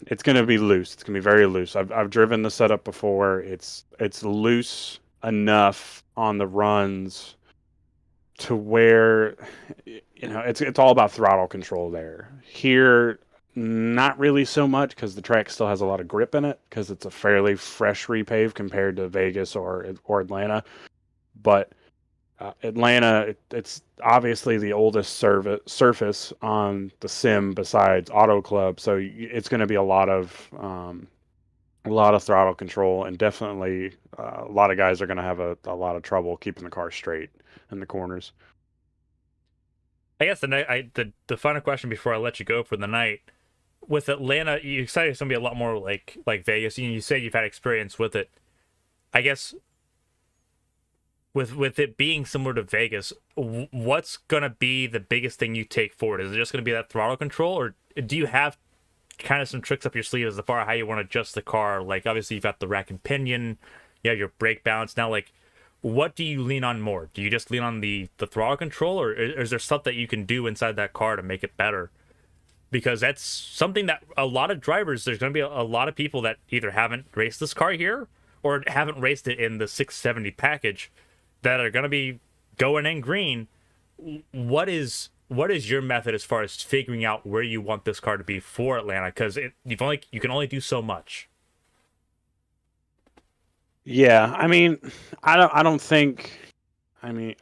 it's going to be loose. It's going to be very loose. I've driven the setup before. It's loose enough on the runs to where, it's all about throttle control there. Here, not really so much, because the track still has a lot of grip in it, because it's a fairly fresh repave compared to Vegas or Atlanta. But Atlanta, it's obviously the oldest surface on the sim besides Auto Club, so it's going to be a lot of throttle control, and definitely a lot of guys are going to have a lot of trouble keeping the car straight in the corners. I guess the final question before I let you go for the night, with Atlanta, you excited it's gonna be a lot more like Vegas. You say you've had experience with it. I guess with it being similar to Vegas, what's gonna be the biggest thing you take forward? Is it just gonna be that throttle control, or do you have kind of some tricks up your sleeve as far as how you want to adjust the car? Like, obviously you've got the rack and pinion, you have your brake balance. Now, like, what do you lean on more? Do you just lean on the throttle control, or is there stuff that you can do inside that car to make it better? Because that's something that a lot of drivers, there's going to be a lot of people that either haven't raced this car here or haven't raced it in the 670 package that are going to be going in green. What is your method as far as figuring out where you want this car to be for Atlanta? Because you can only do so much. Yeah, I mean, I don't think I mean,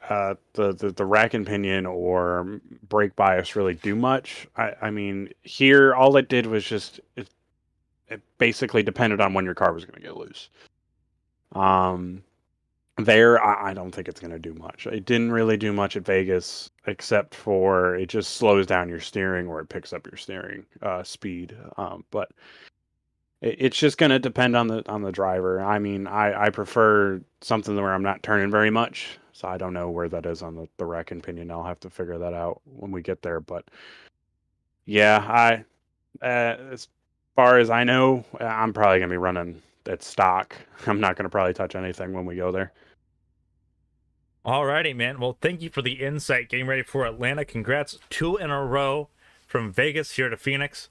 the rack and pinion or brake bias really do much. I mean, here all it did was just it basically depended on when your car was going to get loose. There, I don't think it's going to do much. It didn't really do much at Vegas, except for it just slows down your steering or it picks up your steering speed. But it's just going to depend on the driver. I mean, I prefer something where I'm not turning very much, so I don't know where that is on the rack and pinion. I'll have to figure that out when we get there. But yeah, as far as I know, I'm probably going to be running at stock. I'm not going to probably touch anything when we go there. Alrighty, man. Well, thank you for the insight. Getting ready for Atlanta. Congrats, 2 in a row from Vegas here to Phoenix.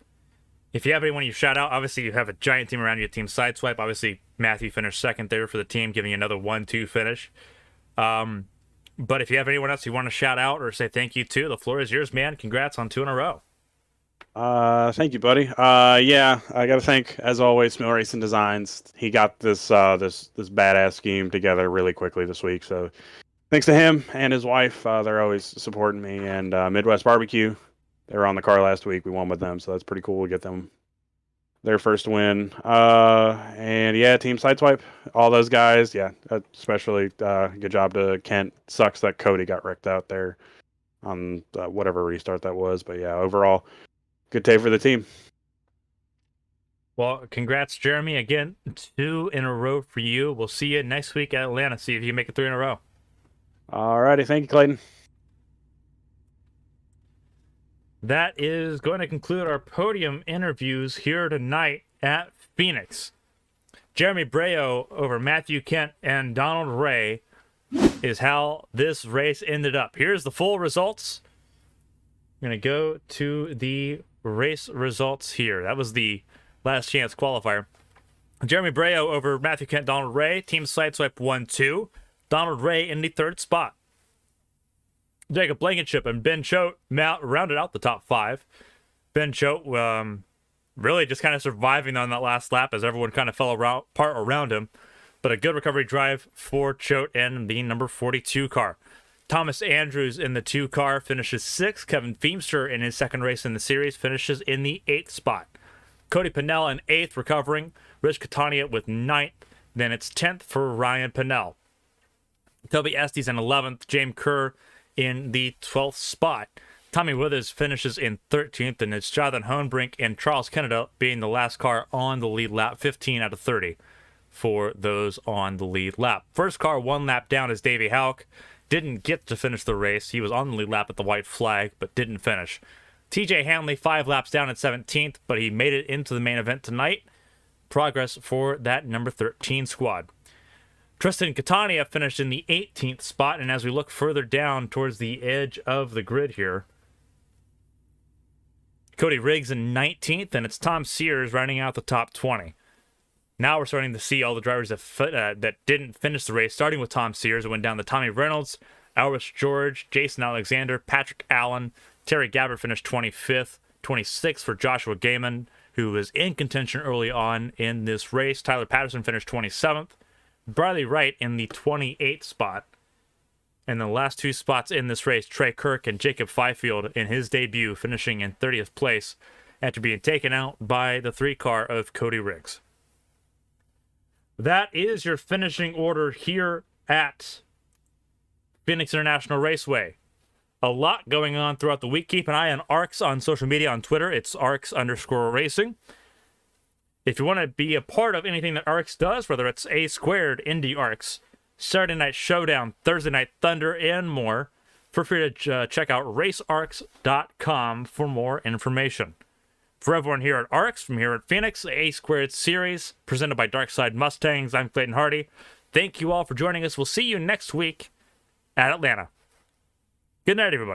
If you have anyone you shout out, obviously you have a giant team around you, Team Sideswipe. Obviously, Matthew finished second there for the team, giving you another 1-2 finish. But if you have anyone else you want to shout out or say thank you to, the floor is yours, man. Congrats on 2 in a row. Thank you, buddy. Yeah, I got to thank, as always, Smill Racing Designs. He got this badass scheme together really quickly this week. So thanks to him and his wife. They're always supporting me. And Midwest Barbecue, they were on the car last week. We won with them, so that's pretty cool to get them their first win. And yeah, Team Sideswipe, all those guys. Yeah, especially good job to Kent. Sucks that Cody got wrecked out there on whatever restart that was. But yeah, overall, good day for the team. Well, congrats, Jeremy. Again, 2 in a row for you. We'll see you next week at Atlanta. See if you can make it 3 in a row. All righty. Thank you, Clayton. That is going to conclude our podium interviews here tonight at Phoenix. Jeremy Brayo over Matthew Kent and Donald Ray is how this race ended up. Here's the full results. I'm going to go to the race results here. That was the last chance qualifier. Jeremy Brayo over Matthew Kent, Donald Ray. Team Sideswipe 1-2. Donald Ray in the 3rd spot. Jacob Blankenship and Ben Choate rounded out the top 5. Ben Choate really just kind of surviving on that last lap as everyone kind of fell apart around him. But a good recovery drive for Choate and the number 42 car. Thomas Andrews in the 2 car finishes 6th. Kevin Feemster in his 2nd race in the series finishes in the 8th spot. Cody Pennell in 8th recovering. Rich Catania with 9th. Then it's 10th for Ryan Pennell. Toby Estes in 11th. James Kerr in the 12th spot. Tommy Withers finishes in 13th, and it's Jonathan Hohenbrink and Charles Kennedy being the last car on the lead lap, 15 out of 30 for those on the lead lap. First car 1 lap down is Davey Houck. Didn't get to finish the race. He was on the lead lap at the white flag, but didn't finish. TJ Hanley 5 laps down at 17th, but he made it into the main event tonight. Progress for that number 13 squad. Tristan Catania finished in the 18th spot, and as we look further down towards the edge of the grid here, Cody Riggs in 19th, and it's Tom Sears rounding out the top 20. Now we're starting to see all the drivers that didn't finish the race, starting with Tom Sears. It went down to Tommy Reynolds, Elvis George, Jason Alexander, Patrick Allen. Terry Gabbard finished 25th, 26th for Joshua Gaiman, who was in contention early on in this race. Tyler Patterson finished 27th. Briley Wright in the 28th spot. And the last 2 spots in this race, Trey Kirk and Jacob Fifield in his debut, finishing in 30th place after being taken out by the 3 car of Cody Riggs. That is your finishing order here at Phoenix International Raceway. A lot going on throughout the week. Keep an eye on ARCS on social media on Twitter. It's ARCS_racing. If you want to be a part of anything that ARCS does, whether it's A Squared, Indy ARCS, Saturday Night Showdown, Thursday Night Thunder, and more, feel free to check out racearcs.com for more information. For everyone here at ARCS, from here at Phoenix, the A Squared series, presented by Darkside Mustangs, I'm Clayton Hardy. Thank you all for joining us. We'll see you next week at Atlanta. Good night, everybody.